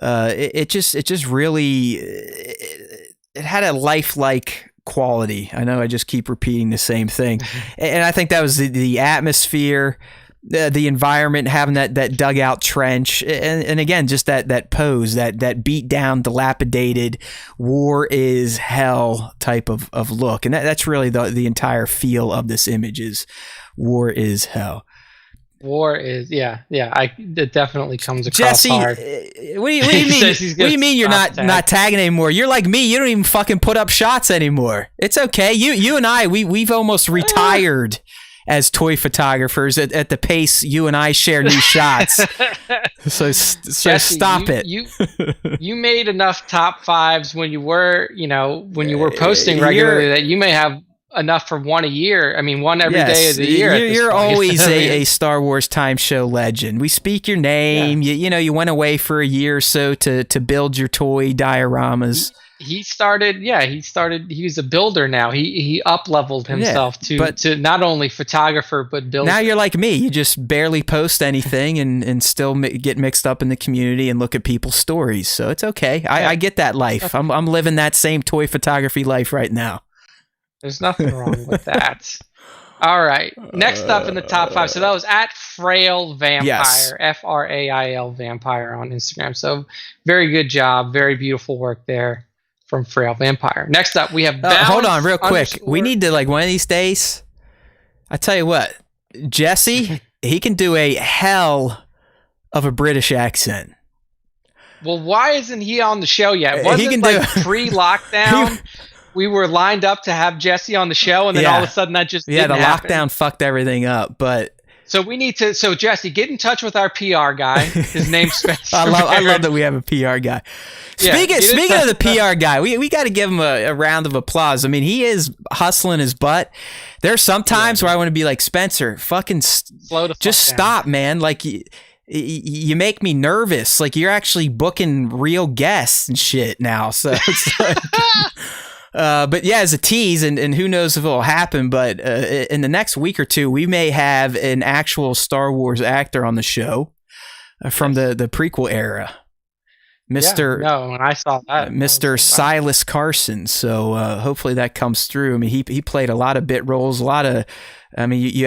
It just really it had a lifelike quality. I know I just keep repeating the same thing, and I think that was the atmosphere, the environment, having that dugout trench, and again just that pose, that beat down, dilapidated, war is hell type of look, and that's really the entire feel of this image is war is hell. War is it definitely comes across Jesse, hard. What do you mean? What do you mean you're not tagging anymore? You're like me. You don't even fucking put up shots anymore. It's okay. You and I we've almost retired as toy photographers at the pace you and I share new shots. So Jesse, stop it. You made enough top 5s when you were posting regularly that you may have enough for one a year. I mean, one every day of the year. You're always a Star Wars Time Show legend. We speak your name. Yeah. You went away for a year or so to build your toy dioramas. He was a builder now. He up-leveled himself to not only photographer but builder. Now you're like me. You just barely post anything and still get mixed up in the community and look at people's stories. So it's okay. I get that life. I'm living that same toy photography life right now. There's nothing wrong with that. All right. Next up in the top 5. So that was at Frail Vampire, yes. Frail Vampire on Instagram. So very good job. Very beautiful work there from Frail Vampire. Next up, we have hold on real quick. We need to, like, one of these days, I tell you what, Jesse, he can do a hell of a British accent. Well, why isn't he on the show yet? Wasn't it like pre-lockdown? We were lined up to have Jesse on the show, and then all of a sudden that just didn't happen. Lockdown fucked everything up, but... So we need to... So, Jesse, get in touch with our PR guy. His name's Spencer. I love that we have a PR guy. Speaking of the PR guy, we got to give him a round of applause. I mean, he is hustling his butt. There's some times where I want to be like, Spencer, fucking just stop, man. Like, you make me nervous. Like, you're actually booking real guests and shit now. So it's like... but yeah, as a tease, and who knows if it'll happen, but in the next week or two, we may have an actual Star Wars actor on the show from the prequel era. When I saw that. Mr. Silas Carson. So hopefully that comes through. I mean, he played a lot of bit roles, you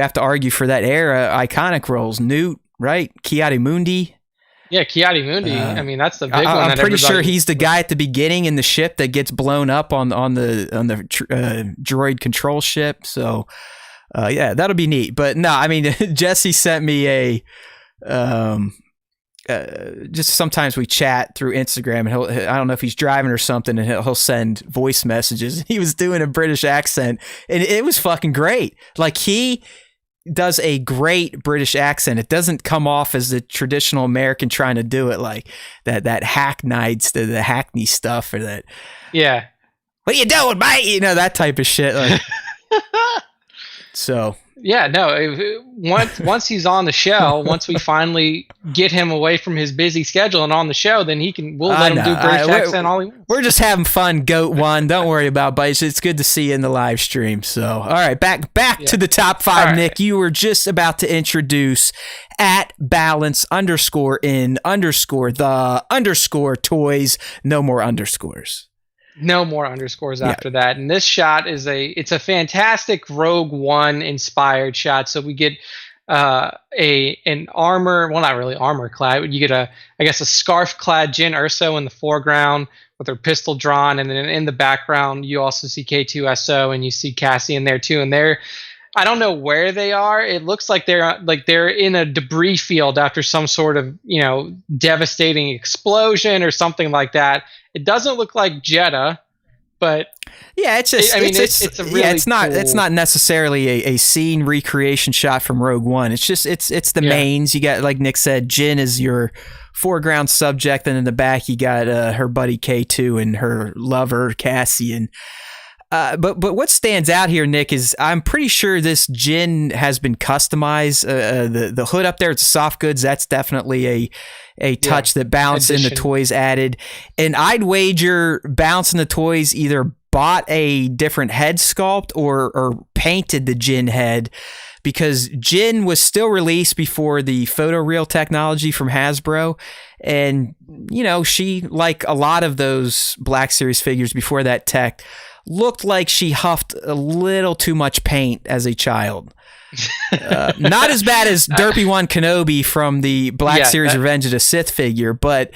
have to argue for that era, iconic roles. Newt, right? Ki-Adi-Mundi. Yeah, Ki-Adi-Mundi. That's the big one. I'm pretty sure he's the guy at the beginning in the ship that gets blown up on the droid control ship. So, that'll be neat. But no, Jesse sent me just sometimes we chat through Instagram, and I don't know if he's driving or something, and he'll send voice messages. He was doing a British accent, and it was fucking great. Like, he does a great British accent. It doesn't come off as the traditional American trying to do it, like that hackneyed, the Hackney stuff, or that. Yeah. What you doing, mate? That type of shit. Like, So Yeah, no. Once he's on the show, once we finally get him away from his busy schedule and on the show, then we'll let him do British accent all he wants. We're just having fun, Goat One. Don't worry about it, but it's good to see you in the live stream. So, all right, back to the top 5, All Nick. right. You were just about to introduce at balance _in _ the _ toys. No more underscores. No more underscores after that. And this shot it's a fantastic Rogue One inspired shot. So we get an armor, well, not really armor clad. You get a scarf clad Jyn Erso in the foreground with her pistol drawn, and then in the background you also see K2SO and you see Cassie in there too. And I don't know where they are. It looks like they're in a debris field after some sort of devastating explosion or something like that. It doesn't look like Jeddah, but yeah, it's just. it's a really it's not. cool. It's not necessarily a scene recreation shot from Rogue One. It's just it's the mains. You got, like Nick said, Jyn is your foreground subject, and in the back you got her buddy K2 and her lover Cassian. But what stands out here, Nick, is I'm pretty sure this Jyn has been customized. The hood up there, it's soft goods. That's definitely a touch that Balance in the Toys added. And I'd wager Balance in the Toys either bought a different head sculpt or painted the Jyn head, because Jyn was still released before the photoreal technology from Hasbro. And, she, like a lot of those Black Series figures before that tech, looked like she huffed a little too much paint as a child. Not as bad as Derpy One Kenobi from the Black Series Revenge of the Sith figure, but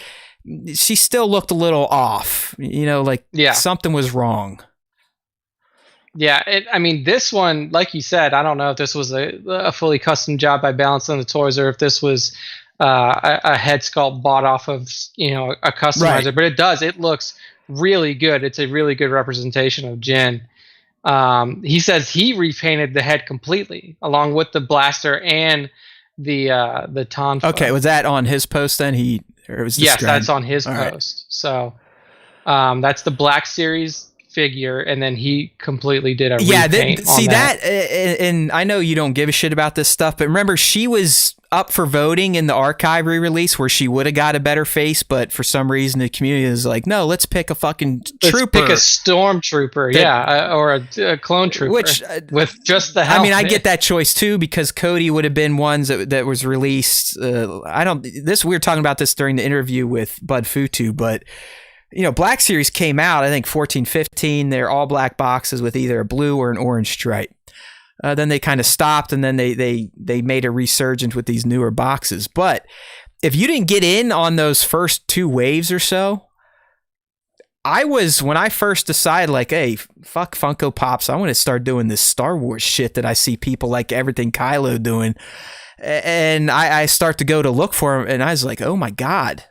she still looked a little off. Something was wrong. Yeah, this one, like you said, I don't know if this was a fully custom job by Balance on the Toys or if this was a head sculpt bought off of a customizer. Right. But it looks really good. It's a really good representation of Jyn. He says he repainted the head completely along with the blaster and the tonfa. Okay, was that on his post then? Yes, that's on his post. Right. So that's the Black Series figure, and then he completely did a repaint on that. And I know you don't give a shit about this stuff, but remember, she was up for voting in the archive re-release where she would have got a better face, but for some reason the community is like, no, let's pick a fucking trooper. Let's pick a stormtrooper, or a clone trooper, which with just the helmet. I get that choice too, because Cody would have been ones that was released. We were talking about this during the interview with Bud Futu, but Black Series came out, I think 14, 15. They're all black boxes with either a blue or an orange stripe. Then they kind of stopped, and then they made a resurgence with these newer boxes. But if you didn't get in on those first 2 waves or so, when I first decided, like, hey, fuck Funko Pops, I want to start doing this Star Wars shit that I see people like Everything Kylo doing. And I start to go to look for them, and I was like, oh my God.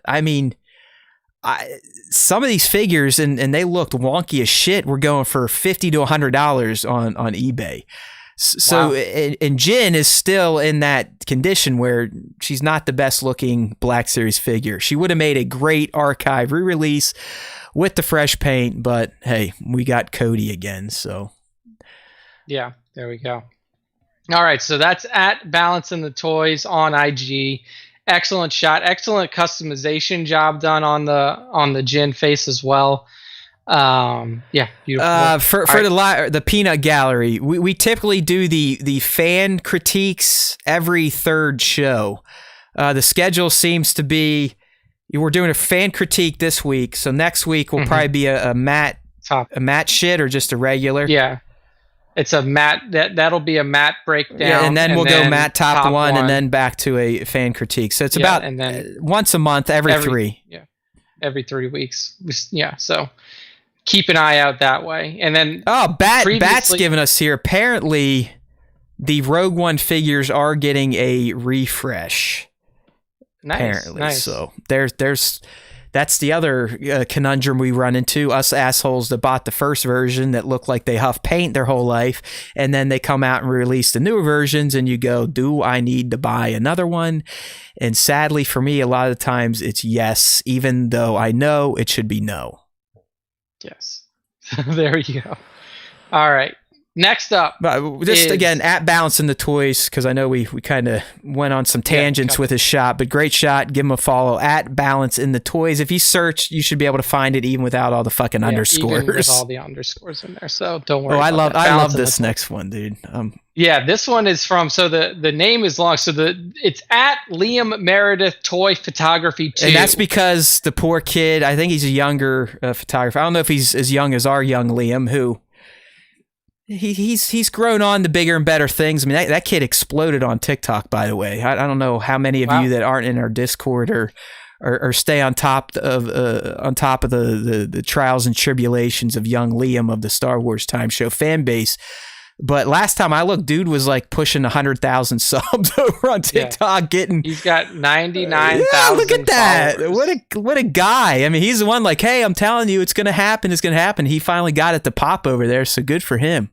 Some of these figures, and they looked wonky as shit, were going for $50 to $100 on eBay. So, wow. And Jyn is still in that condition where she's not the best looking Black Series figure. She would have made a great archive re-release with the fresh paint, but hey, we got Cody again, so. Yeah, there we go. All right, so that's at Balance in the Toys on IG. Excellent shot, excellent customization job done on the Jyn face as well. Beautiful. For the peanut gallery, we typically do the fan critiques every third show. The schedule seems to be, we're doing a fan critique this week, so next week will probably be a matte shit or just a regular. Yeah, it's a matte that'll be a matte breakdown. Yeah, and then we'll go matte top one and then back to a fan critique. So it's about and then once a month, every 3. Yeah, every 3 weeks. Yeah, so. Keep an eye out that way. And then Bat's giving us here. Apparently, the Rogue One figures are getting a refresh. Nice. So that's the other conundrum we run into. Us assholes that bought the first version that look like they huff paint their whole life, and then they come out and release the newer versions, and you go, do I need to buy another one? And sadly for me, a lot of the times it's yes, even though I know it should be no. Yes. There you go. All right. Next up, But just again, at Balance in the Toys, because I know we kind of went on some tangents with his shot, but great shot. Give him a follow at Balance in the Toys. If you search, you should be able to find it even without all the fucking underscores. Even with all the underscores in there, so don't worry. I love this next one, dude. Yeah, this one is from. So the name is long. So it's at Liam Meredith Toy Photography 2, and that's because the poor kid. I think he's a younger photographer. I don't know if he's as young as our young Liam, who. He's grown on to bigger and better things. I mean, that kid exploded on TikTok, by the way. I don't know how many of you that aren't in our Discord or stay on top of the trials and tribulations of young Liam of the Star Wars Time Show fan base. But last time I looked, dude was like pushing 100,000 subs over on TikTok. He's got 99,000. Yeah, look at that! Followers. What a guy! I mean, he's the one like, hey, I'm telling you, it's gonna happen. It's gonna happen. He finally got it to pop over there, so good for him.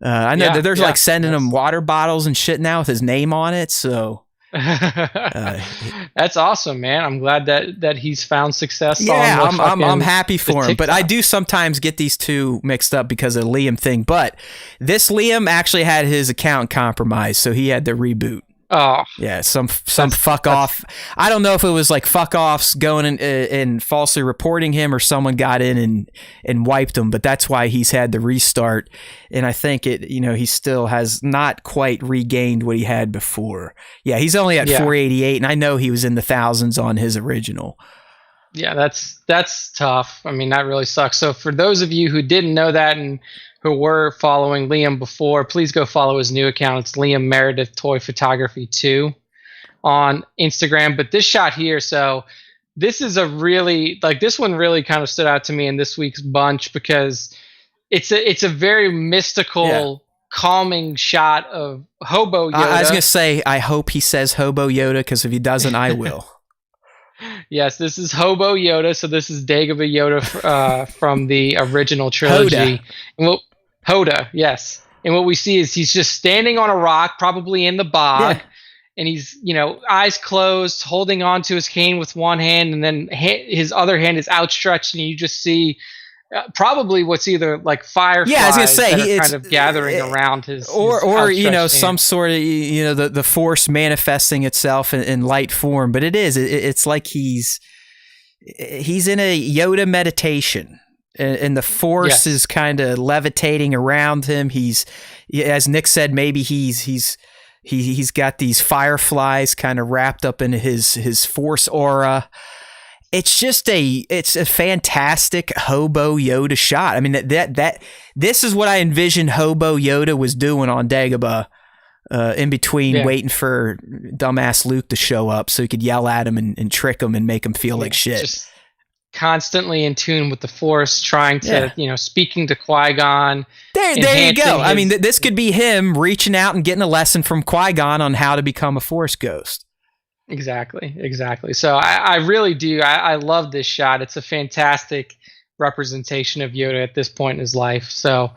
I know that there's like sending him water bottles and shit now with his name on it. So that's awesome, man. I'm glad that he's found success. Yeah, on I'm happy for him. But I do sometimes get these two mixed up because of the Liam thing. But this Liam actually had his account compromised, so he had to reboot. Oh yeah, some fuck off. I don't know if it was like fuck offs going and falsely reporting him, or someone got in and wiped him. But that's why he's had to restart. And I think he still has not quite regained what he had before. Yeah, he's only at 488, and I know he was in the thousands on his original. Yeah, that's tough. I mean, that really sucks. So for those of you who didn't know that and who were following Liam before, please go follow his new account. It's Liam Meredith Toy Photography 2 on Instagram. But this shot here, so this is this one really kind of stood out to me in this week's bunch because it's a very mystical, calming shot of Hobo Yoda. I was going to say, I hope he says Hobo Yoda, because if he doesn't, I will. Yes, this is Hobo Yoda. So this is Dagobah Yoda from the original trilogy. Hoda, yes. And what we see is he's just standing on a rock, probably in the bog, and he's, eyes closed, holding on to his cane with one hand, and then his other hand is outstretched, and you just see probably what's either like fireflies I was gonna say, that are kind of gathering around his or hand. Some sort of the force manifesting itself in light form. But it's like he's in a Yoda meditation. And the force is kind of levitating around him. He's, as Nick said, maybe he's got these fireflies kind of wrapped up in his force aura. It's just it's a fantastic Hobo Yoda shot. I mean, this is what I envisioned Hobo Yoda was doing on Dagobah, in between waiting for dumbass Luke to show up so he could yell at him and trick him and make him feel like shit. Just constantly in tune with the Force, trying to, speaking to Qui-Gon. There you go. I mean, this could be him reaching out and getting a lesson from Qui-Gon on how to become a Force ghost. Exactly. So I really do. I love this shot. It's a fantastic representation of Yoda at this point in his life. So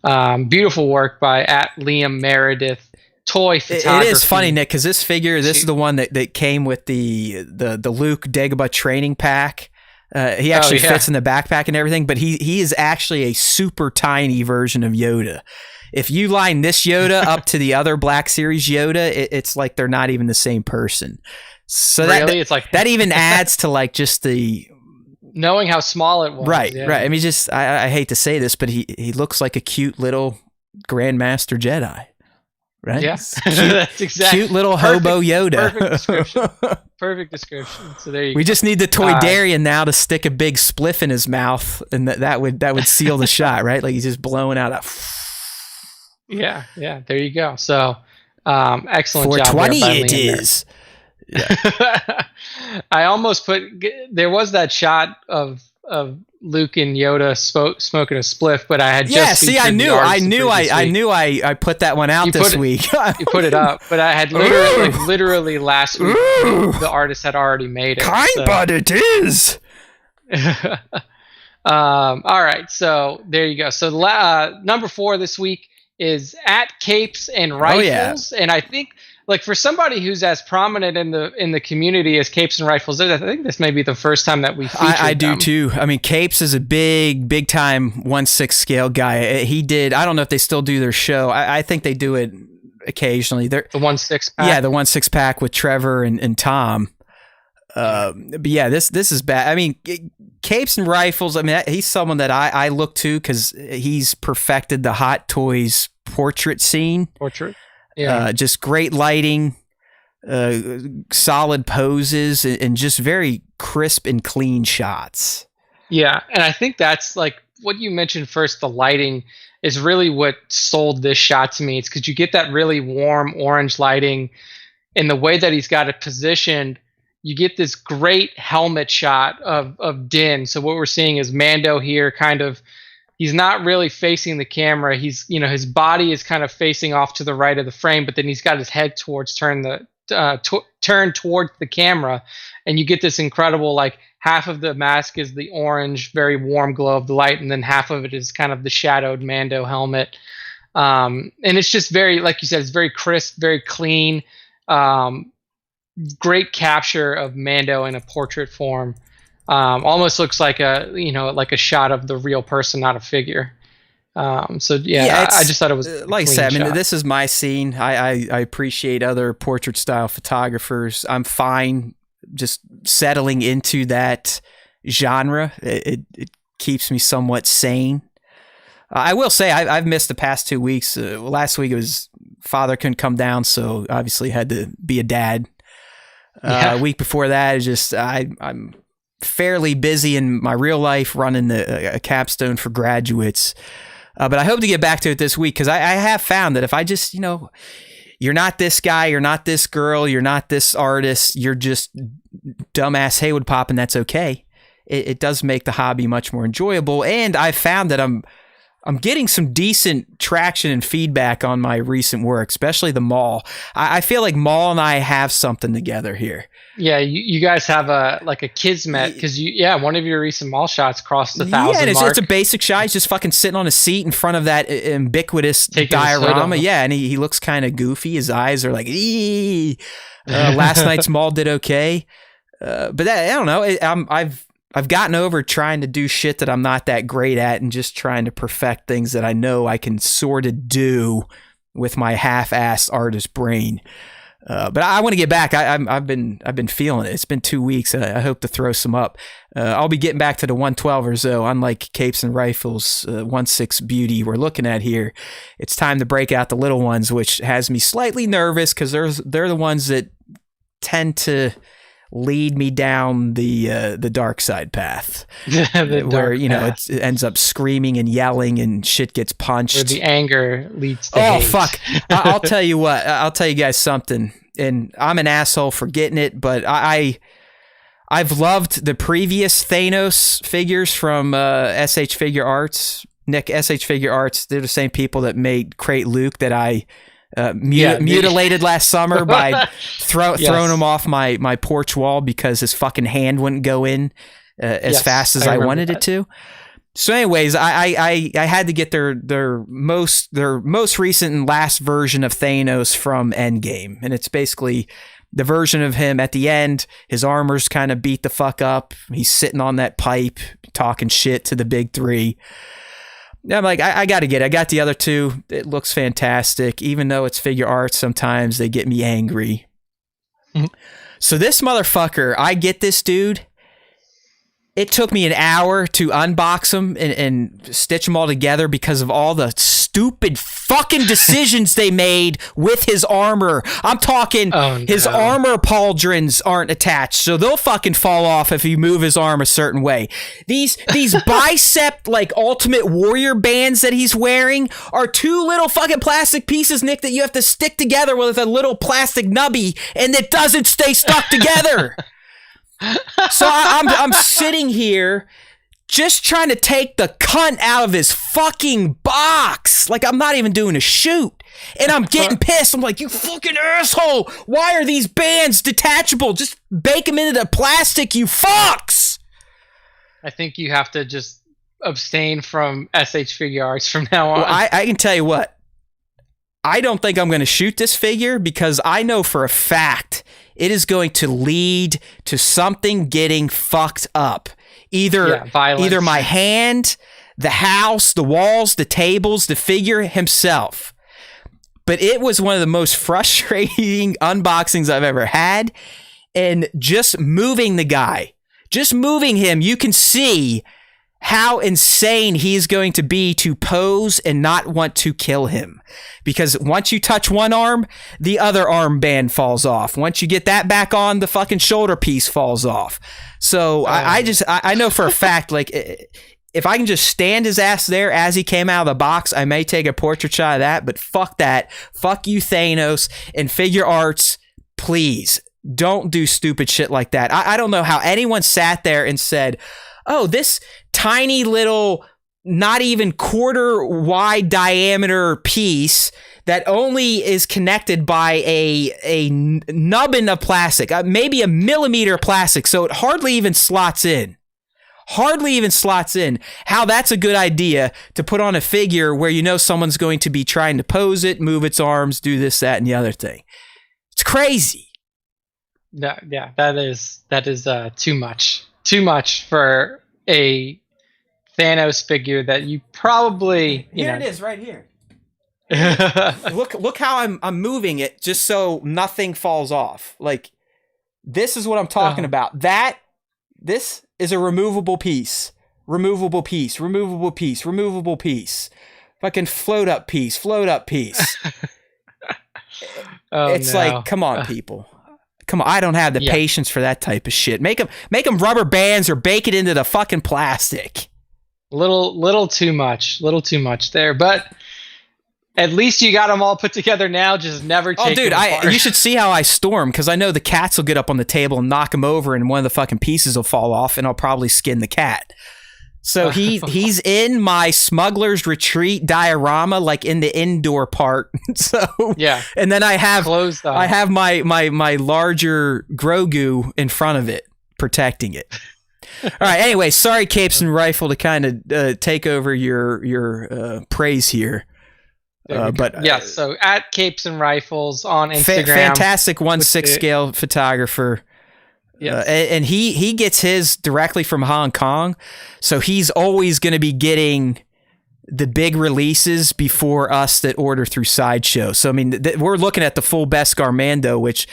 beautiful work by at Liam Meredith Toy Photography. It is funny, Nick, because this is the one that came with the Luke Dagobah training pack. He actually fits in the backpack and everything, but he is actually a super tiny version of Yoda. If you line this Yoda up to the other Black Series Yoda, it's like they're not even the same person. So really? It's like that even adds to like just the knowing how small it was. Right. I mean, I hate to say this, but he looks like a cute little Grandmaster Jedi. Right? Yeah, that's exactly. Cute little Hobo Yoda. Perfect description. So there you go. We just need the Toydarian now to stick a big spliff in his mouth, and that would seal the shot, right? Like he's just blowing out a. Yeah. There you go. So, excellent job. 420 it is. Yeah. I almost there was that shot of Luke and Yoda smoking a spliff, but I had just I knew I put that one out this week. You put it up, but I had literally last week the artist had already made it. But it is. All right, so there you go. So number 4 this week is at Capes and Rifles, and I think like for somebody who's as prominent in the community as Capes and Rifles is, I think this may be the first time that we featured I do them. too. I mean, Capes is a big time 1/6 scale guy. He did. I don't know if they still do their show. I think they do it occasionally. They're The 1/6 pack. yeah, the 1/6 pack with Trevor and Tom. But yeah, this is bad. I mean, Capes and Rifles. I mean, he's someone that I look to because he's perfected the Hot Toys portrait scene. Portrait. Yeah. Just great lighting, solid poses, and just very crisp and clean shots. Yeah, and I think that's like what you mentioned first. The lighting is really what sold this shot to me. It's because you get that really warm orange lighting, and the way that he's got it positioned, you get this great helmet shot of Din. So what we're seeing is Mando here, kind of. He's not really facing the camera. He's, his body is kind of facing off to the right of the frame, but then he's got his head turned towards the camera, and you get this incredible, like, half of the mask is the orange, very warm glow of the light, and then half of it is kind of the shadowed Mando helmet. And it's just very, like you said, it's very crisp, very clean, great capture of Mando in a portrait form. Almost looks like a shot of the real person, not a figure. So yeah, I just thought it was like I said. I mean, shot. this is my scene. I appreciate other portrait style photographers. I'm fine just settling into that genre. It keeps me somewhat sane. I will say I've missed the past 2 weeks. Last week it was father couldn't come down, so obviously had to be a dad. A week before that, it's just I'm fairly busy in my real life running a capstone for graduates. But I hope to get back to it this week because I have found that if I just, you're not this guy, you're not this girl, you're not this artist, you're just dumbass Haywood Pop, and that's okay. It does make the hobby much more enjoyable. And I've found that I'm getting some decent traction and feedback on my recent work, especially the mall. I feel like Mall and I have something together here. Yeah, you guys have a kismet because one of your recent mall shots crossed the 1,000 and mark. it's a basic shot. He's just fucking sitting on a seat in front of that ubiquitous Taking his hood diorama. off. Yeah, and he looks kind of goofy. His eyes are like, ee. Last night's mall did okay, but I don't know. I've gotten over trying to do shit that I'm not that great at, and just trying to perfect things that I know I can sort of do with my half-assed artist brain. But I want to get back. I've been feeling it. It's been 2 weeks. I hope to throw some up. I'll be getting back to the 112ers though. Unlike Capes and Rifles, 1/6 beauty we're looking at here, it's time to break out the little ones, which has me slightly nervous because they're the ones that tend to lead me down the dark side path, where it ends up screaming and yelling and shit gets punched. Where the anger leads to Oh hate. fuck! I'll tell you what. I'll tell you guys something, and I'm an asshole for getting it, but I've loved the previous Thanos figures from SH Figure Arts. Nick, SH Figure Arts. They're the same people that made Crate Luke that I mutilated last summer by throwing him off my porch wall because his fucking hand wouldn't go in as fast as I wanted it to. So anyways, I had to get their most recent and last version of Thanos from Endgame, and it's basically the version of him at the end. His armor's kind of beat the fuck up. He's sitting on that pipe talking shit to the big three. I'm like, I got to get it. I got the other two. It looks fantastic. Even though it's figure art, sometimes they get me angry. Mm-hmm. So this motherfucker, I get this dude. It took me an hour to unbox him and stitch them all together because of all the stupid fucking decisions they made with his armor. I'm talking his armor pauldrons aren't attached, so they'll fucking fall off if you move his arm a certain way. These bicep like Ultimate Warrior bands that he's wearing are two little fucking plastic pieces, Nick, that you have to stick together with a little plastic nubby, and it doesn't stay stuck together. So I'm sitting here just trying to take the cunt out of his fucking box. Like I'm not even doing a shoot. And I'm getting pissed. I'm like, you fucking asshole. Why are these bands detachable? Just bake them into the plastic, you fucks. I think you have to just abstain from SH Figure Arts from now on. Well, I can tell you what. I don't think I'm going to shoot this figure because I know for a fact it is going to lead to something getting fucked up. Either my hand, the house, the walls, the tables, the figure himself. But it was one of the most frustrating unboxings I've ever had. And just moving the guy, just moving him, you can see how insane he is going to be to pose and not want to kill him. Because once you touch one arm, the other armband falls off. Once you get that back on, the fucking shoulder piece falls off. So I know for a fact, like, if I can just stand his ass there as he came out of the box, I may take a portrait shot of that, but fuck that. Fuck you, Thanos, and Figure Arts, please don't do stupid shit like that. I don't know how anyone sat there and said, oh, this tiny little, not even quarter wide diameter piece that only is connected by a nubbin of plastic, maybe a millimeter of plastic, so it hardly even slots in. How that's a good idea to put on a figure where you know someone's going to be trying to pose it, move its arms, do this, that, and the other thing. It's crazy. Yeah, that is too much. Too much for a Thanos figure that you probably Here it is, right here. Look how I'm moving it just so nothing falls off. Like, this is what I'm talking about. This is a removable piece. Removable piece. Fucking float up piece. It's like, come on, people. Come on, I don't have the patience for that type of shit. Make them rubber bands or bake it into the fucking plastic. Little too much there, but at least you got them all put together now. Just never take them apart. You should see how I storm, because I know the cats will get up on the table and knock them over, and one of the fucking pieces will fall off, and I'll probably skin the cat. So he's in my Smuggler's Retreat diorama, like in the indoor part. So yeah, and then I have my larger Grogu in front of it, protecting it. All right. Anyway, sorry, Capes and Rifle, to kind of take over your praise here. So at Capes and Rifles on Instagram, fantastic 1/6 scale photographer. Yeah, and he gets his directly from Hong Kong, so he's always going to be getting the big releases before us that order through Sideshow. So I mean, we're looking at the full Beskar Mando, which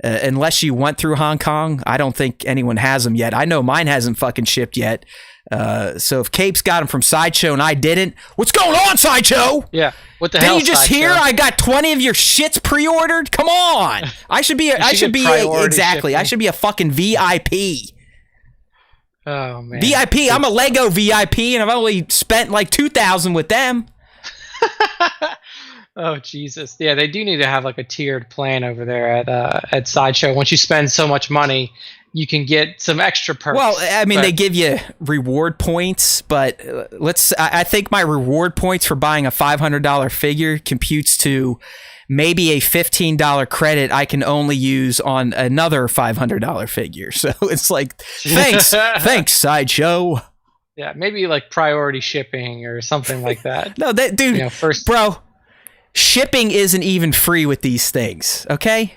unless you went through Hong Kong, I don't think anyone has them yet. I know mine hasn't fucking shipped yet. So if Capes got them from Sideshow and I didn't, what's going on, Sideshow? Yeah, what the hell? Did you just hear I got 20 of your shits pre-ordered? Come on, I should be a fucking VIP. Oh man, VIP. I'm a Lego VIP, and I've only spent like $2,000 with them. Oh Jesus, yeah, they do need to have like a tiered plan over there at Sideshow. Once you spend so much money, you can get some extra perks. Well, I mean, they give you reward points, but I think my reward points for buying a $500 figure computes to maybe a $15 credit I can only use on another $500 figure. So it's like, thanks, Sideshow. Yeah, maybe like priority shipping or something like that. No, dude, bro, shipping isn't even free with these things, okay?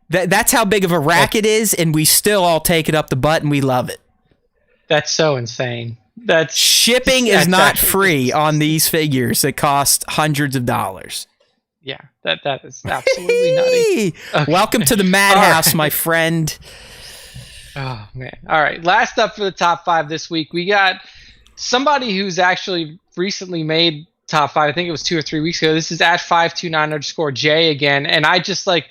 That's how big of a rack it is, and we still all take it up the butt, and we love it. That's so insane. Shipping is not free on these figures that cost hundreds of dollars. Yeah, that is absolutely nutty. Okay. Welcome to the madhouse, my friend. Oh, man. All right, last up for the top 5 this week, we got somebody who's actually recently made top 5. I think it was 2 or 3 weeks ago. This is at 529_J again, and I just like...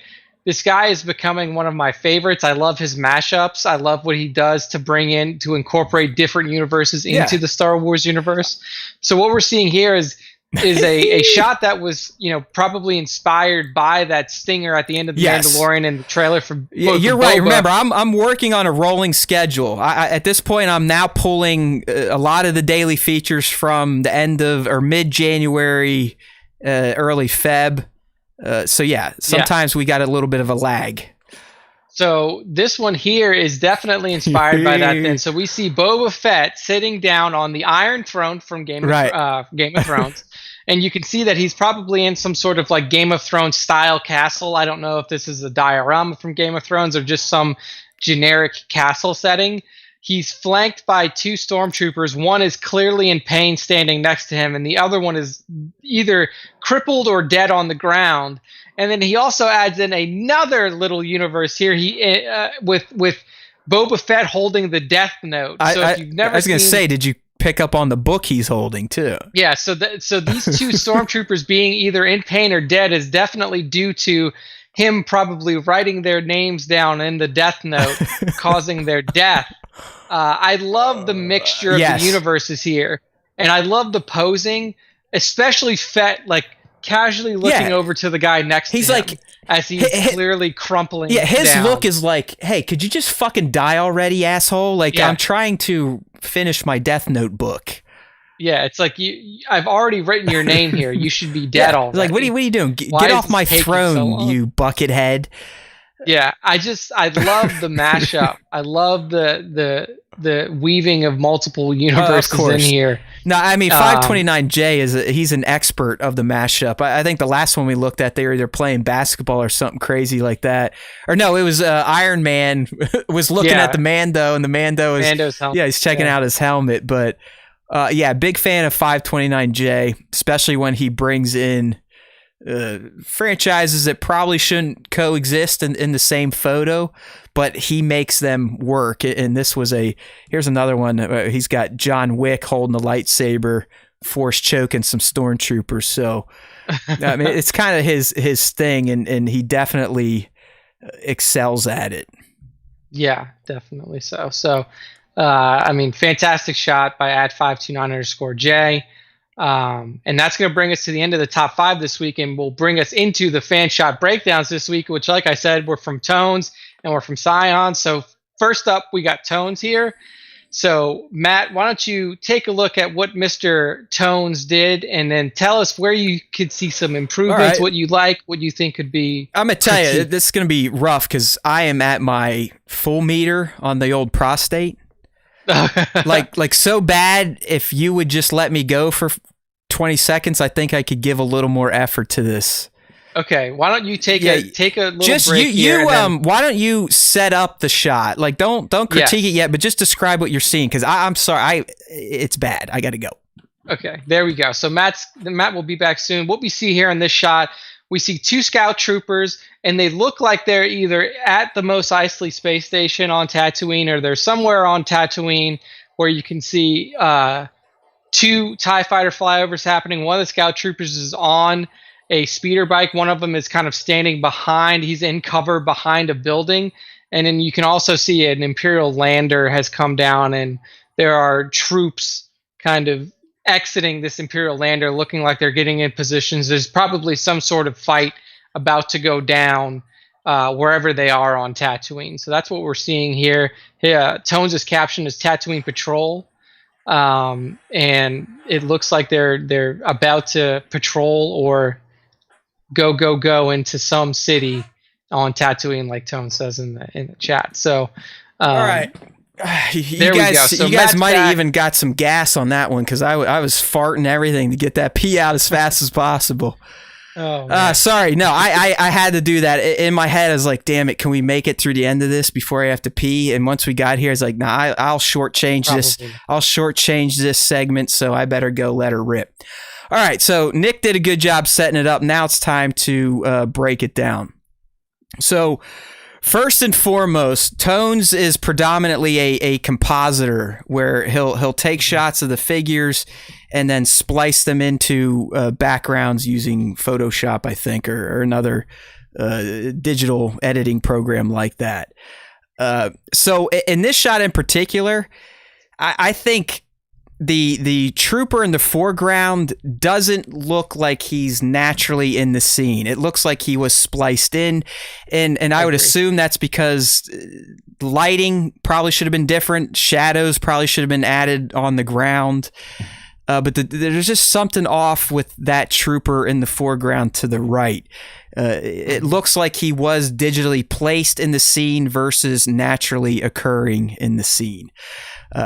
This guy is becoming one of my favorites. I love his mashups. I love what he does to incorporate different universes into the Star Wars universe. So what we're seeing here is a shot that was, probably inspired by that stinger at the end of the Mandalorian and the trailer for you're right. Remember, I'm working on a rolling schedule. At this point, I'm now pulling a lot of the daily features from the end of or mid-January, early Feb. Sometimes we got a little bit of a lag. So this one here is definitely inspired by that. Then, so we see Boba Fett sitting down on the Iron Throne from Game of Thrones, and you can see that he's probably in some sort of like Game of Thrones style castle. I don't know if this is a diorama from Game of Thrones or just some generic castle setting. He's flanked by 2 stormtroopers. One is clearly in pain standing next to him, and the other one is either crippled or dead on the ground. And then he also adds in another little universe here. He with Boba Fett holding the Death Note. So if you've never I was going to say, did you pick up on the book he's holding too? Yeah, so these 2 stormtroopers being either in pain or dead is definitely due to him probably writing their names down in the Death Note, causing their death. I love the mixture of the universes here, and I love the posing, especially Fett like casually looking over to the guy next to him. He's like, as he's clearly crumpling. Yeah, his down. Look is like, hey, could you just fucking die already, asshole? Like, I'm trying to finish my Death Note book. Yeah, it's like I've already written your name here. You should be dead already. Like, what are you doing? Get off my throne, you buckethead. Yeah, I love the mashup. I love the weaving of multiple universes in here. No, I mean 529J he's an expert of the mashup. I think the last one we looked at, they were either playing basketball or something crazy like that. Or no, it was Iron Man was looking at the Mando, and the Mando's helmet. Yeah, he's checking out his helmet. But big fan of 529J, especially when he brings in franchises that probably shouldn't coexist in the same photo, but he makes them work. And this was here's another one. He's got John Wick holding a lightsaber, force choking some stormtroopers. So I mean, it's kind of his thing, and he definitely excels at it. Yeah, definitely so. So I mean, fantastic shot by @529_J. And that's going to bring us to the end of the top 5 this week, and will bring us into the fan shot breakdowns this week, which, like I said, we're from Tones and we're from Scion. So first up, we got Tones here. So Matt, why don't you take a look at what Mr. Tones did, and then tell us where you could see some improvements, what you like, what you think could be. I'm going to tell you, this is going to be rough because I am at my full meter on the old prostate. like so bad, if you would just let me go for 20 seconds, I think I could give a little more effort to this. Okay, why don't you take a little break here? Why don't you set up the shot? Like, don't critique it yet, but just describe what you're seeing, because I'm sorry, it's bad. I got to go. Okay, there we go. So Matt will be back soon. What we see here in this shot, we see 2 scout troopers, and they look like they're either at the Mos Eisley space station on Tatooine, or they're somewhere on Tatooine where you can see 2 TIE fighter flyovers happening. One of the scout troopers is on a speeder bike. One of them is kind of standing behind. He's in cover behind a building. And then you can also see an Imperial lander has come down, and there are troops kind of exiting this Imperial lander looking like they're getting in positions. There's probably some sort of fight about to go down wherever they are on Tatooine. So that's what we're seeing here. Tones is captioned as Tatooine Patrol. And it looks like they're about to patrol or go into some city on Tatooine, like Tone says in the chat. So all right. You guys might have even got some gas on that one, because I was farting everything to get that pee out as fast as possible. Sorry. No, I had to do that. In my head, I was like, damn it, can we make it through the end of this before I have to pee? And once we got here, I was like, nah, I'll shortchange this. I'll shortchange this segment, so I better go let her rip. All right, so Nick did a good job setting it up. Now it's time to break it down. So first and foremost, Tones is predominantly a compositor, where he'll take shots of the figures and then splice them into backgrounds using Photoshop, I think, or another digital editing program like that. So in this shot in particular, I think the trooper in the foreground doesn't look like he's naturally in the scene. It looks like he was spliced in, and I would assume that's because lighting probably should have been different. Shadows probably should have been added on the ground. But there's just something off with that trooper in the foreground to the right. It looks like he was digitally placed in the scene versus naturally occurring in the scene.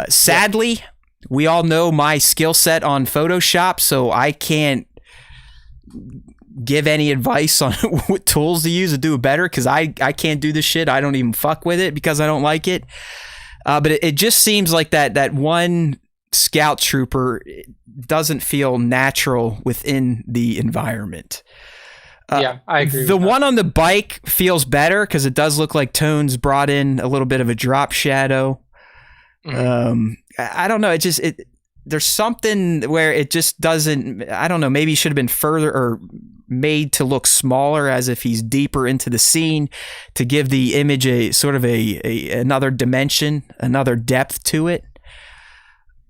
Sadly, we all know my skill set on Photoshop, so I can't give any advice on what tools to use to do it better, because I can't do this shit. I don't even fuck with it because I don't like it. But it just seems like that one scout trooper doesn't feel natural within the environment. Yeah, I agree. The with that. one on the bike feels better because it does look like Tones brought in a little bit of a drop shadow. I don't know. There's something where it just doesn't. I don't know. Maybe he should have been further or made to look smaller, as if he's deeper into the scene, to give the image a sort of another dimension, another depth to it.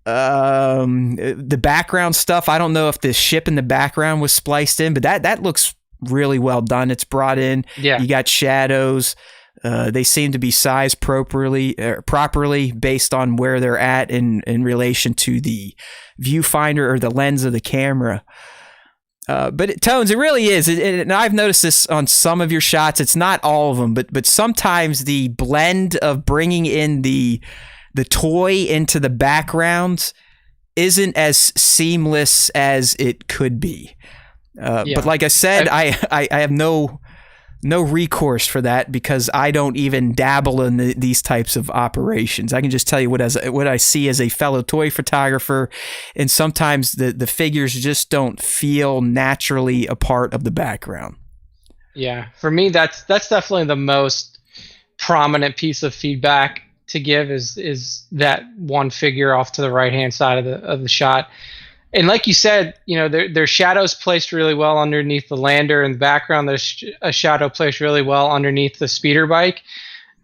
The background stuff, I don't know if the ship in the background was spliced in, but that looks really well done. It's brought in. Yeah. You got shadows. They seem to be sized properly based on where they're at in relation to the viewfinder or the lens of the camera. But Tones, it really is. And I've noticed this on some of your shots. It's not all of them, but sometimes the blend of bringing in the toy into the background isn't as seamless as it could be. But like I said, I have no recourse for that because I don't even dabble in these types of operations. I can just tell you what I see as a fellow toy photographer, and sometimes the figures just don't feel naturally a part of the background. Yeah, for me, that's definitely the most prominent piece of feedback to give is that one figure off to the right hand side of the shot. And like you said, there's shadows placed really well underneath the lander in the background. There's a shadow placed really well underneath the speeder bike,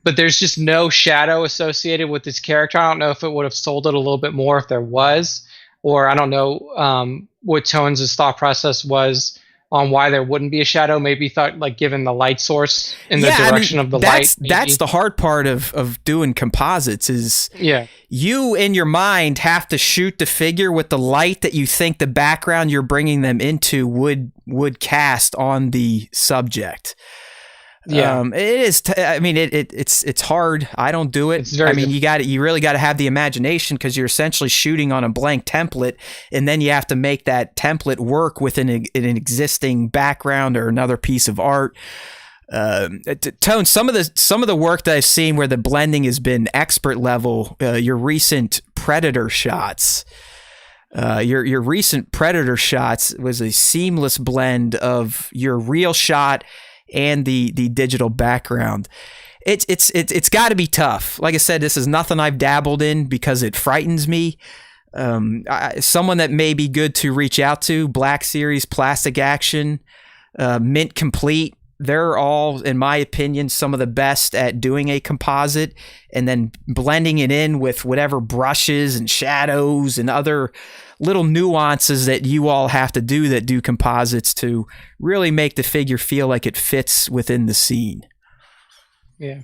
but there's just no shadow associated with this character. I don't know if it would have sold it a little bit more if there was, or I don't know what Tones' thought process was on why there wouldn't be a shadow. Maybe thought like given the light source in the direction of the light. That's the hard part of doing composites is you in your mind have to shoot the figure with the light that you think the background you're bringing them into would cast on the subject. Yeah, it is. It's hard. I don't do it. You really got to have the imagination because you're essentially shooting on a blank template, and then you have to make that template work within an existing background or another piece of art. Tone, some of the work that I've seen where the blending has been expert level. Your recent Predator shots. Your recent Predator shots was a seamless blend of your real shot and the digital background. It's got to be tough. Like I said, this is nothing I've dabbled in because it frightens me. Someone that may be good to reach out to, Black Series, Plastic Action, Mint Complete. They're all, in my opinion, some of the best at doing a composite and then blending it in with whatever brushes and shadows and other little nuances that you all have to do that do composites to really make the figure feel like it fits within the scene. Yeah.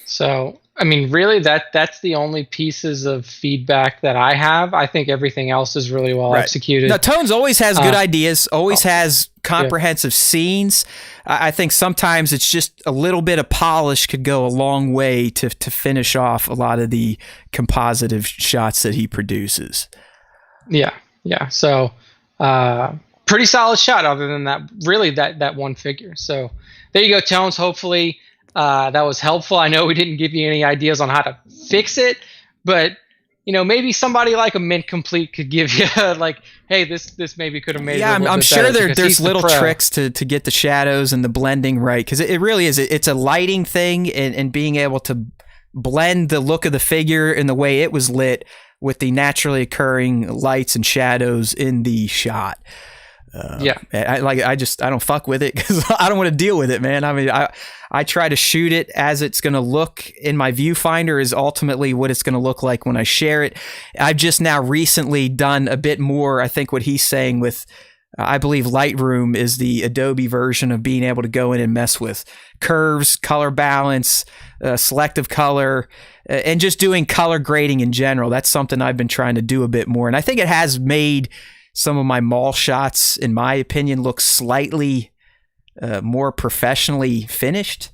So, really that's the only pieces of feedback that I have. I think everything else is really well executed. Now, Tones always has good ideas, always has comprehensive scenes. I think sometimes it's just a little bit of polish could go a long way to finish off a lot of the compositive shots that he produces. Yeah. So, pretty solid shot other than that, really that one figure. So there you go, Tones. Hopefully that was helpful. I know we didn't give you any ideas on how to fix it, but maybe somebody like a Mint Complete could give you like, hey, this maybe could have made it a little I'm bit sure better there's little tricks to get the shadows and the blending right, because it really is. It's a lighting thing and being able to blend the look of the figure and the way it was lit with the naturally occurring lights and shadows in the shot. I don't fuck with it because I don't want to deal with it, man. I try to shoot it as it's going to look in my viewfinder is ultimately what it's going to look like when I share it. I've just now recently done a bit more. I think what he's saying with, I believe Lightroom is the Adobe version of being able to go in and mess with curves, color balance, selective color, and just doing color grading in general. That's something I've been trying to do a bit more. And I think it has made some of my mall shots, in my opinion, look slightly more professionally finished.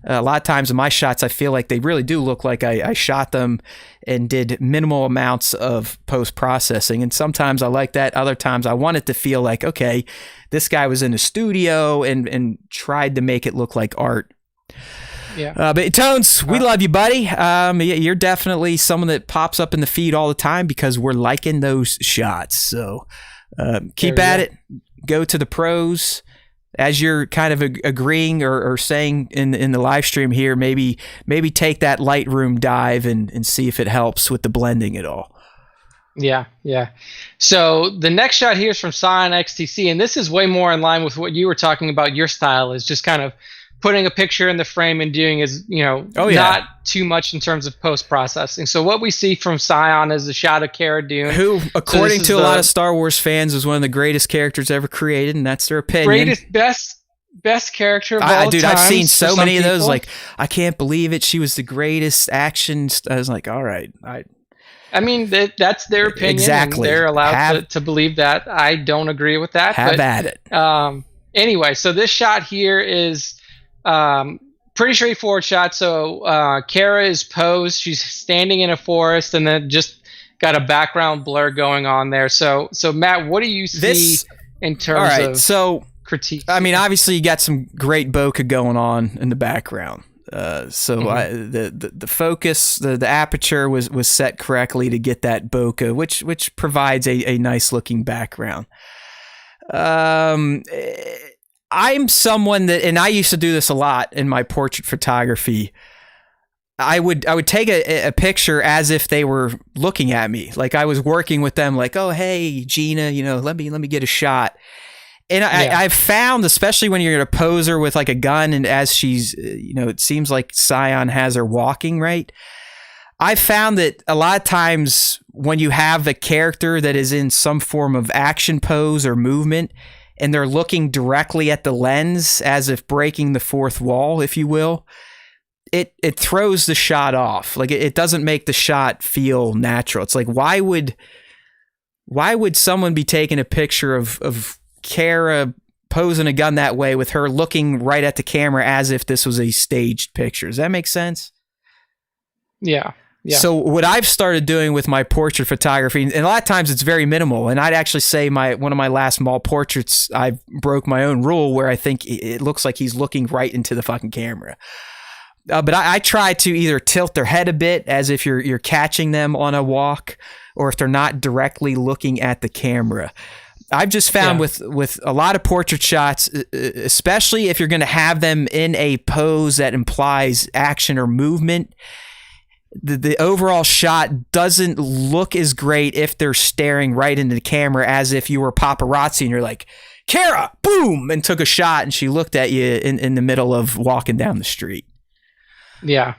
A lot of times in my shots, I feel like they really do look like I shot them and did minimal amounts of post-processing. And sometimes I like that. Other times I want it to feel like, okay, this guy was in a studio and tried to make it look like art. Yeah. But Tones, we love you, buddy. You're definitely someone that pops up in the feed all the time because we're liking those shots. So keep at it. Go to the pros. As you're kind of agreeing or saying in the live stream here, maybe take that Lightroom dive and see if it helps with the blending at all. Yeah. So the next shot here is from Scion XTC, and this is way more in line with what you were talking about. Your style is just kind of putting a picture in the frame and doing not too much in terms of post-processing. So what we see from Scion is a shot of Cara Dune, who, according to a lot of Star Wars fans, is one of the greatest characters ever created, and that's their opinion. Best character of all time. I've seen so many of those. Like, I can't believe it. She was the greatest action. I was like, all right. I mean, that's their opinion. Exactly. They're allowed to believe that. I don't agree with that. Have at it. Anyway, so this shot here is pretty straightforward shot. So Cara is posed. She's standing in a forest, and then just got a background blur going on there. So Matt, what do you see in terms of critique? I mean, obviously you got some great bokeh going on in the background. The focus, the aperture was set correctly to get that bokeh, which provides a nice looking background. I'm someone that, and I used to do this a lot in my portrait photography. I would take a picture as if they were looking at me, like I was working with them. Like, oh hey Gina, let me get a shot. And I've found, especially when you're in a poser with like a gun, and as she's, it seems like Scion has her walking right. I've found that a lot of times when you have a character that is in some form of action pose or movement, and they're looking directly at the lens as if breaking the fourth wall, if you will, it throws the shot off. Like it doesn't make the shot feel natural. It's like, why would someone be taking a picture of Cara posing a gun that way with her looking right at the camera as if this was a staged picture? Does that make sense? Yeah. So what I've started doing with my portrait photography, and a lot of times it's very minimal, and I'd actually say one of my last mall portraits, I broke my own rule where I think it looks like he's looking right into the fucking camera. But I try to either tilt their head a bit as if you're catching them on a walk, or if they're not directly looking at the camera. I've just found with a lot of portrait shots, especially if you're going to have them in a pose that implies action or movement, the overall shot doesn't look as great if they're staring right into the camera as if you were paparazzi and you're like, Cara, boom, and took a shot and she looked at you in the middle of walking down the street. Yeah.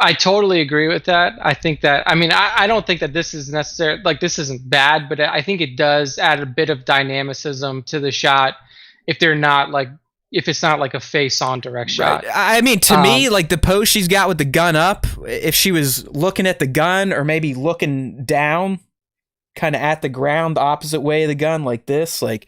I totally agree with that. I think that, I don't think that this is necessary, like this isn't bad, but I think it does add a bit of dynamicism to the shot if it's not like a face-on direct shot. Right. I mean, to me, like the pose she's got with the gun up, if she was looking at the gun or maybe looking down kind of at the ground the opposite way of the gun like this, like,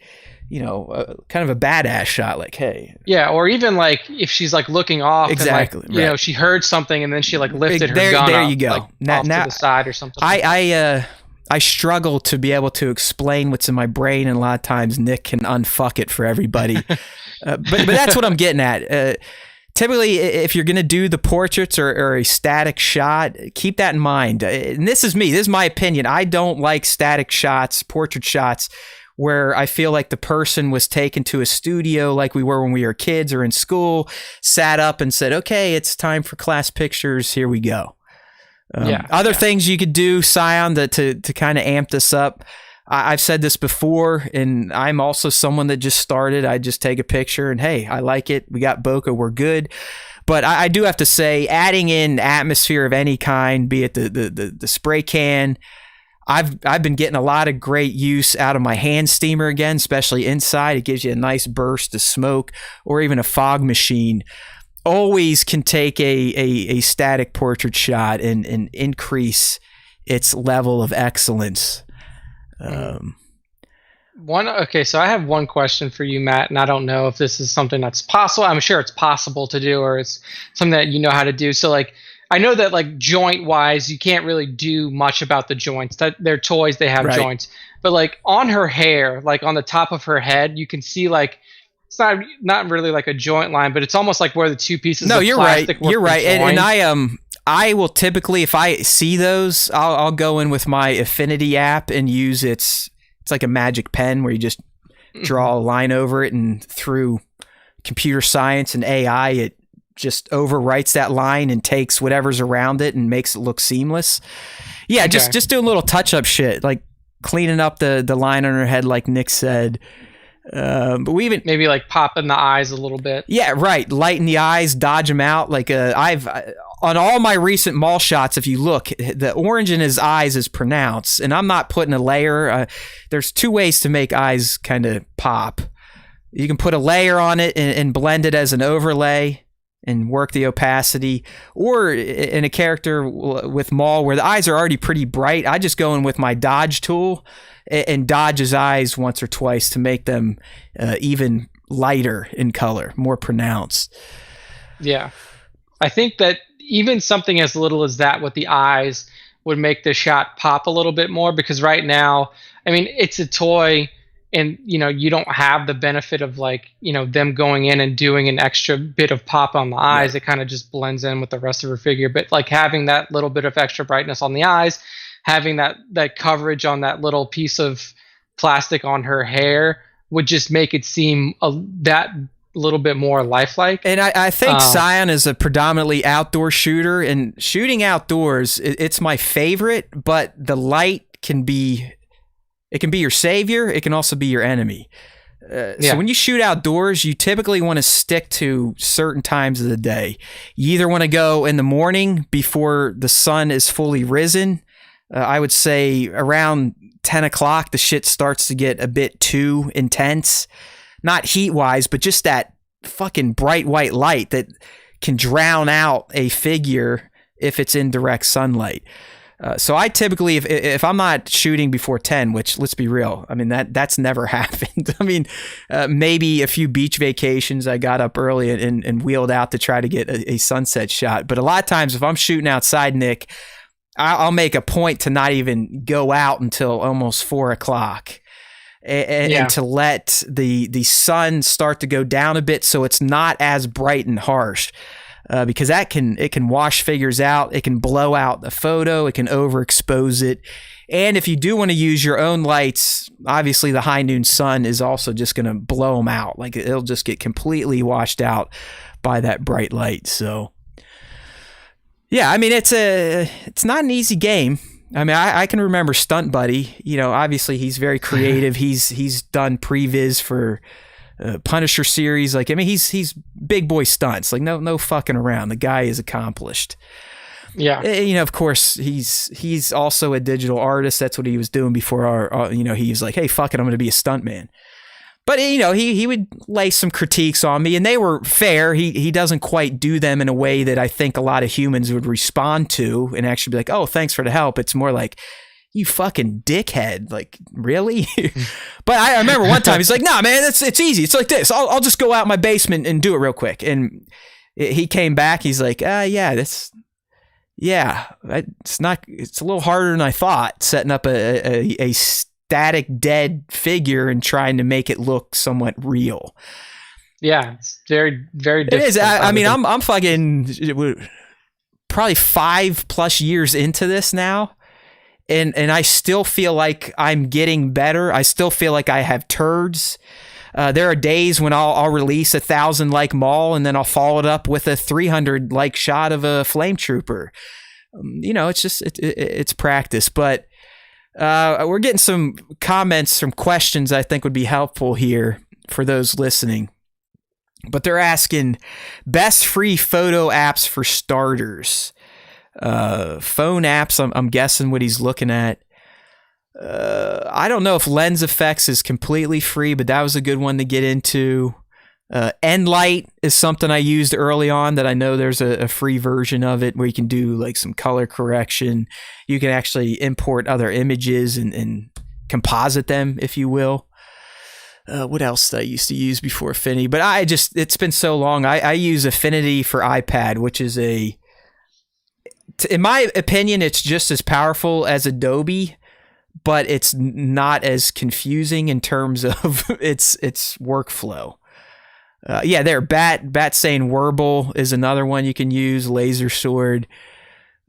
kind of a badass shot, like, hey. Yeah, or even like if she's like looking off, exactly, and like, she heard something and then she like lifted her gun there up, you go. like, off to the side or something. I struggle to be able to explain what's in my brain, and a lot of times Nick can unfuck it for everybody. But that's what I'm getting at. Typically, if you're going to do the portraits or a static shot, keep that in mind. And this is me. This is my opinion. I don't like static shots, portrait shots, where I feel like the person was taken to a studio like we were when we were kids or in school, sat up and said, okay, it's time for class pictures. Here we go. Other things you could do, Scion, to kind of amp this up. I've said this before, and I'm also someone that just started. I just take a picture and, hey, I like it. We got bokeh. We're good. But I do have to say, adding in atmosphere of any kind, be it the spray can, I've been getting a lot of great use out of my hand steamer again, especially inside. It gives you a nice burst of smoke, or even a fog machine. Always can take a static portrait shot and increase its level of excellence. Okay, so I have one question for you, Matt, and I don't know if this is something that's possible. I'm sure it's possible to do, or it's something that you know how to do. So, like, I know that like joint wise, you can't really do much about the joints. That they're toys, they have Right. joints. But like on her hair, like on the top of her head, you can see like it's not really like a joint line, but it's almost like where the two pieces No, of you're right. plastic were You're right. And conjoined. I will typically, if I see those, I'll go in with my Affinity app and use it's like a magic pen where you just draw a line over it, and through computer science and AI, it just overwrites that line and takes whatever's around it and makes it look seamless. Yeah, Okay. just doing little touch up shit, like cleaning up the line on her head, like Nick said. But we even Maybe like popping the eyes a little bit. yeah, right. Lighten the eyes, dodge them out. Like I've on all my recent mall shots, if you look, the orange in his eyes is pronounced, and I'm not putting a layer. There's two ways to make eyes kind of pop. You can put a layer on it and blend it as an overlay and work the opacity, or in a character with Maul where the eyes are already pretty bright, I just go in with my dodge tool and dodge his eyes once or twice to make them even lighter in color, more pronounced. Yeah. I think that even something as little as that with the eyes would make the shot pop a little bit more, because right now, I mean, it's a toy and you don't have the benefit of like, them going in and doing an extra bit of pop on the eyes. Right. It kind of just blends in with the rest of her figure, but like having that little bit of extra brightness on the eyes, having that coverage on that little piece of plastic on her hair would just make it seem that little bit more lifelike. And I think Um, Scion is a predominantly outdoor shooter, and shooting outdoors, it's my favorite, but the light can be, it can be your savior. It can also be your enemy. Yeah. So when you shoot outdoors, you typically want to stick to certain times of the day. You either want to go in the morning before the sun is fully risen. I would say around 10 o'clock, the shit starts to get a bit too intense. Not heat-wise, but just that fucking bright white light that can drown out a figure if it's in direct sunlight. So I typically, if I'm not shooting before 10, which let's be real, I mean that's never happened. I mean, maybe a few beach vacations I got up early and wheeled out to try to get a sunset shot. But a lot of times if I'm shooting outside, Nick, I'll make a point to not even go out until almost 4 o'clock. And to let the sun start to go down a bit so it's not as bright and harsh. Because it can wash figures out, it can blow out the photo, it can overexpose it. And if you do want to use your own lights, obviously the high noon sun is also just going to blow them out. Like it'll just get completely washed out by that bright light. So yeah, I mean it's not an easy game. I mean, I can remember Stunt Buddy. Obviously he's very creative. He's done previs for Punisher series. Like, I mean, he's big boy stunts. Like, no fucking around. The guy is accomplished. Yeah. Of course, he's also a digital artist. That's what he was doing before he was like, hey, fuck it, I'm going to be a stuntman. But he would lay some critiques on me, and they were fair. He doesn't quite do them in a way that I think a lot of humans would respond to and actually be like, oh, thanks for the help. It's more like, you fucking dickhead. Like, really? But I remember one time he's like, nah, man, it's easy. It's like this. I'll just go out in my basement and do it real quick. And he came back. He's like, it's a little harder than I thought, setting up a static dead figure and trying to make it look somewhat real. Yeah, it's very, very difficult. It is. I mean, I'm fucking probably 5+ years into this now. And I still feel like I'm getting better. I still feel like I have turds. There are days when I'll release 1,000 like Maul, and then I'll follow it up with a 300 like shot of a flame trooper. It's just it's practice. But we're getting some comments, some questions I think would be helpful here for those listening. But they're asking best free photo apps for starters. Phone apps, I'm guessing what he's looking at. I don't know if Lens Effects is completely free, but that was a good one to get into. Enlight is something I used early on that I know there's a free version of it where you can do like some color correction. You can actually import other images and composite them, if you will. what else did I used to use before Affinity? But it's been so long. I use Affinity for iPad, which is in my opinion, it's just as powerful as Adobe, but it's not as confusing in terms of its workflow. There, Bat saying Wurble is another one you can use, Laser Sword.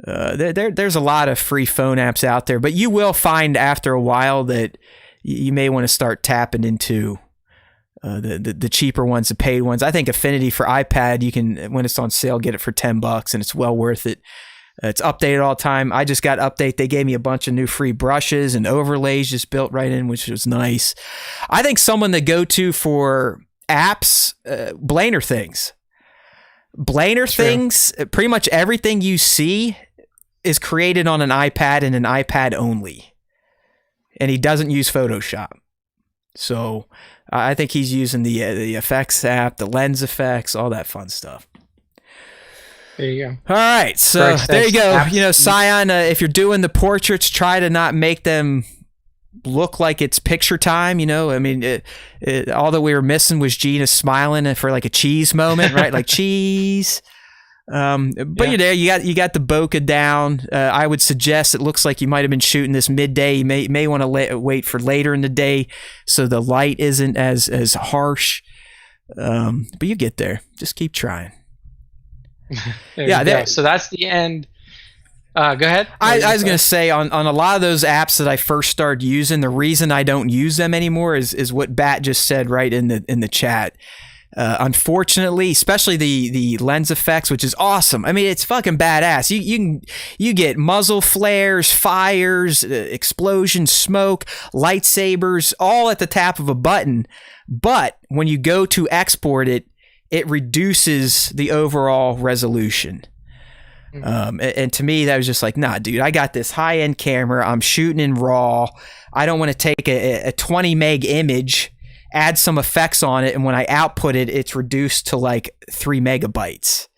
There's a lot of free phone apps out there, but you will find after a while that you may want to start tapping into the cheaper ones, the paid ones. I think Affinity for iPad, you can, when it's on sale, get it for $10, and it's well worth it. It's updated all the time. I just got update. They gave me a bunch of new free brushes and overlays just built right in, which was nice. I think someone to go to for apps, Blainer Things. Blainer Things, pretty much everything you see is created on an iPad and an iPad only. And he doesn't use Photoshop. So I think he's using the effects app, the lens effects, all that fun stuff. There you go. All right. So there you go. You know, Scion, if you're doing the portraits, try to not make them look like it's picture time. You know, I mean, all that we were missing was Gina smiling for like a cheese moment, right? Like cheese. But you're there. You got the bokeh down. I would suggest, it looks like you might have been shooting this midday. You may want to wait for later in the day so the light isn't as harsh. But you get there. Just keep trying. So that's the end. Go ahead. I was going to say on a lot of those apps that I first started using, the reason I don't use them anymore is what Bat just said right in the chat. Unfortunately, especially the lens effects, which is awesome. I mean, it's fucking badass. You get muzzle flares, fires, explosions, smoke, lightsabers, all at the tap of a button. But when you go to export it, it reduces the overall resolution. And to me, that was just like, nah, dude, I got this high-end camera. I'm shooting in RAW. I don't want to take a 20 meg image, add some effects on it, and when I output it, it's reduced to like 3 megabytes.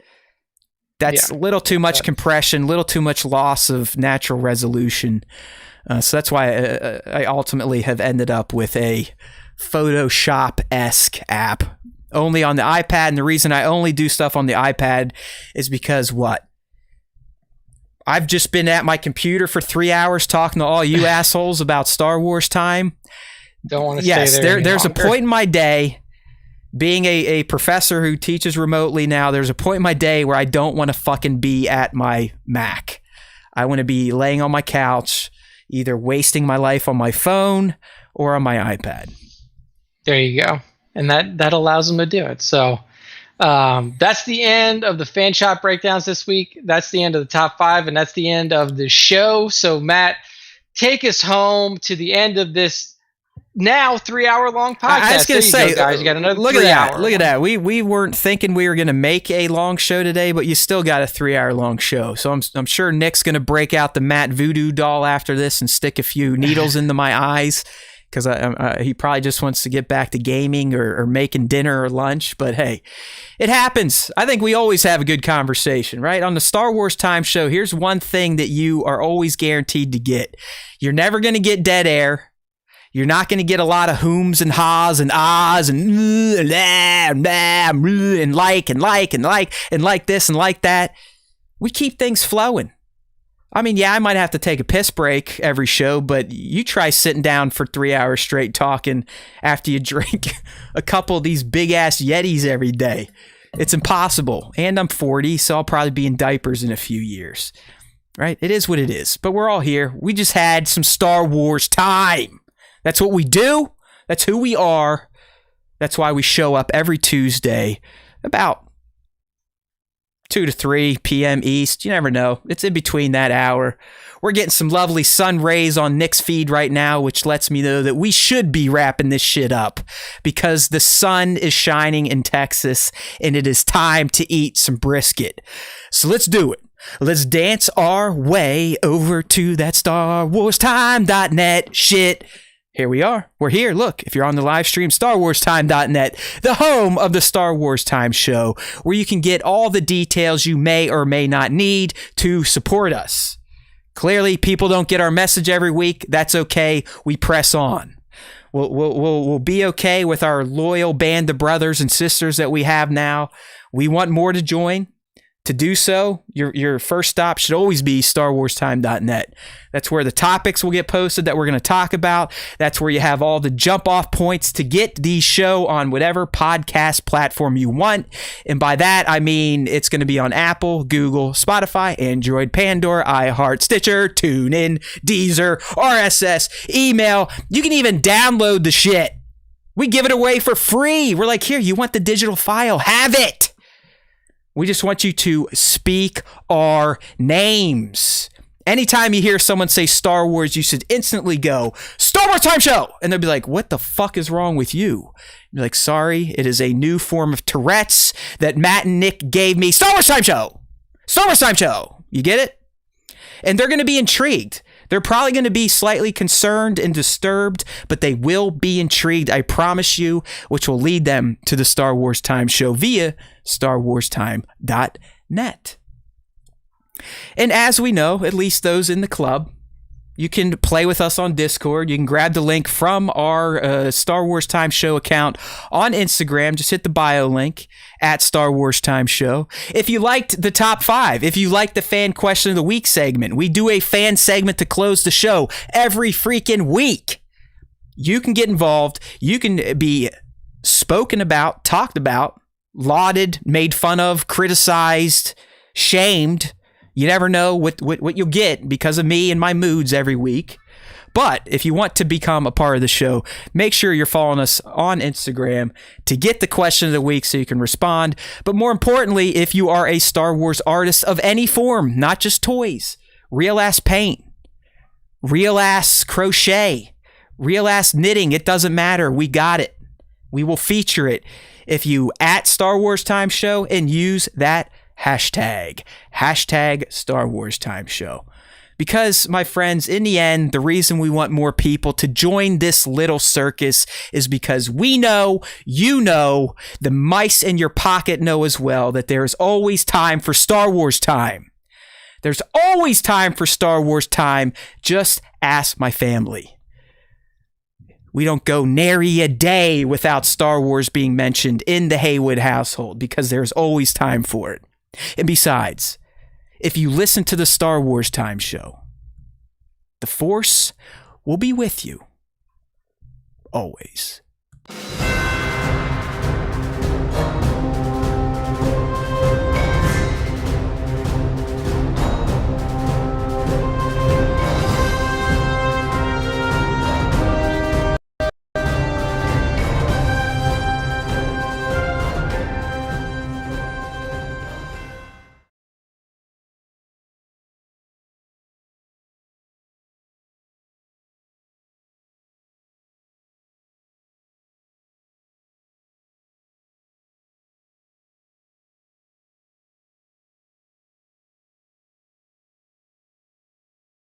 That's a little too much compression, little too much loss of natural resolution. So that's why I ultimately have ended up with a Photoshop-esque app only on the iPad. And the reason I only do stuff on the iPad is because I've just been at my computer for 3 hours talking to all you assholes about Star Wars time. Don't want to stay there. There's a point in my day, being a professor who teaches remotely now, there's a point in my day where I don't want to fucking be at my Mac. I want to be laying on my couch, either wasting my life on my phone or on my iPad. There you go. And that allows them to do it. So that's the end of the fan shop breakdowns this week. That's the end of the top 5, and that's the end of the show. So Matt, take us home to the end of this now 3-hour-long podcast. I was going to say, guys, you got another look at that. We weren't thinking we were going to make a long show today, but you still got a 3-hour-long show. So I'm sure Nick's going to break out the Matt voodoo doll after this and stick a few needles into my eyes, because he probably just wants to get back to gaming or making dinner or lunch. But hey, it happens. I think we always have a good conversation, right? On the Star Wars Time Show, here's one thing that you are always guaranteed to get. You're never going to get dead air. You're not going to get a lot of whooms and ha's and ahs and like this and like that. We keep things flowing. I mean, I might have to take a piss break every show, but you try sitting down for 3 hours straight talking after you drink a couple of these big-ass Yetis every day. It's impossible. And I'm 40, so I'll probably be in diapers in a few years. Right? It is what it is. But we're all here. We just had some Star Wars time. That's what we do. That's who we are. That's why we show up every Tuesday about 2 to 3 p.m. East. You never know. It's in between that hour. We're getting some lovely sun rays on Nick's feed right now, which lets me know that we should be wrapping this shit up because the sun is shining in Texas and it is time to eat some brisket. So let's do it. Let's dance our way over to that StarWarsTime.net shit. Here we are. We're here. Look, if you're on the live stream, StarWarsTime.net, the home of the Star Wars Time Show, where you can get all the details you may or may not need to support us. Clearly, people don't get our message every week. That's okay. We press on. We'll be okay with our loyal band of brothers and sisters that we have now. We want more to join. To do so, your first stop should always be StarWarsTime.net. That's where the topics will get posted that we're going to talk about. That's where you have all the jump-off points to get the show on whatever podcast platform you want. And by that, I mean it's going to be on Apple, Google, Spotify, Android, Pandora, iHeart, Stitcher, TuneIn, Deezer, RSS, email. You can even download the shit. We give it away for free. We're like, here, you want the digital file? Have it. We just want you to speak our names. Anytime you hear someone say Star Wars, you should instantly go, Star Wars Time Show! And they'll be like, what the fuck is wrong with you? You're like, sorry, it is a new form of Tourette's that Matt and Nick gave me. Star Wars Time Show! Star Wars Time Show! You get it? And they're going to be intrigued. They're probably going to be slightly concerned and disturbed, but they will be intrigued, I promise you, which will lead them to the Star Wars Time Show via StarWarsTime.net. And as we know, at least those in the club, you can play with us on Discord. You can grab the link from our Star Wars Time Show account on Instagram. Just hit the bio link at Star Wars Time Show. If you liked the top 5, if you liked the fan question of the week segment, we do a fan segment to close the show every freaking week. You can get involved. You can be spoken about, talked about, lauded, made fun of, criticized, shamed. You never know what you'll get because of me and my moods every week. But if you want to become a part of the show, make sure you're following us on Instagram to get the question of the week so you can respond. But more importantly, if you are a Star Wars artist of any form, not just toys, real ass paint, real ass crochet, real ass knitting, it doesn't matter. We got it. We will feature it if you at Star Wars Time Show and use that hashtag Star Wars Time Show. Because, my friends, in the end, the reason we want more people to join this little circus is because we know, you know, the mice in your pocket know as well that there is always time for Star Wars time. There's always time for Star Wars time. Just ask my family. We don't go nary a day without Star Wars being mentioned in the Haywood household because there's always time for it. And besides, if you listen to the Star Wars Time Show, the Force will be with you. Always.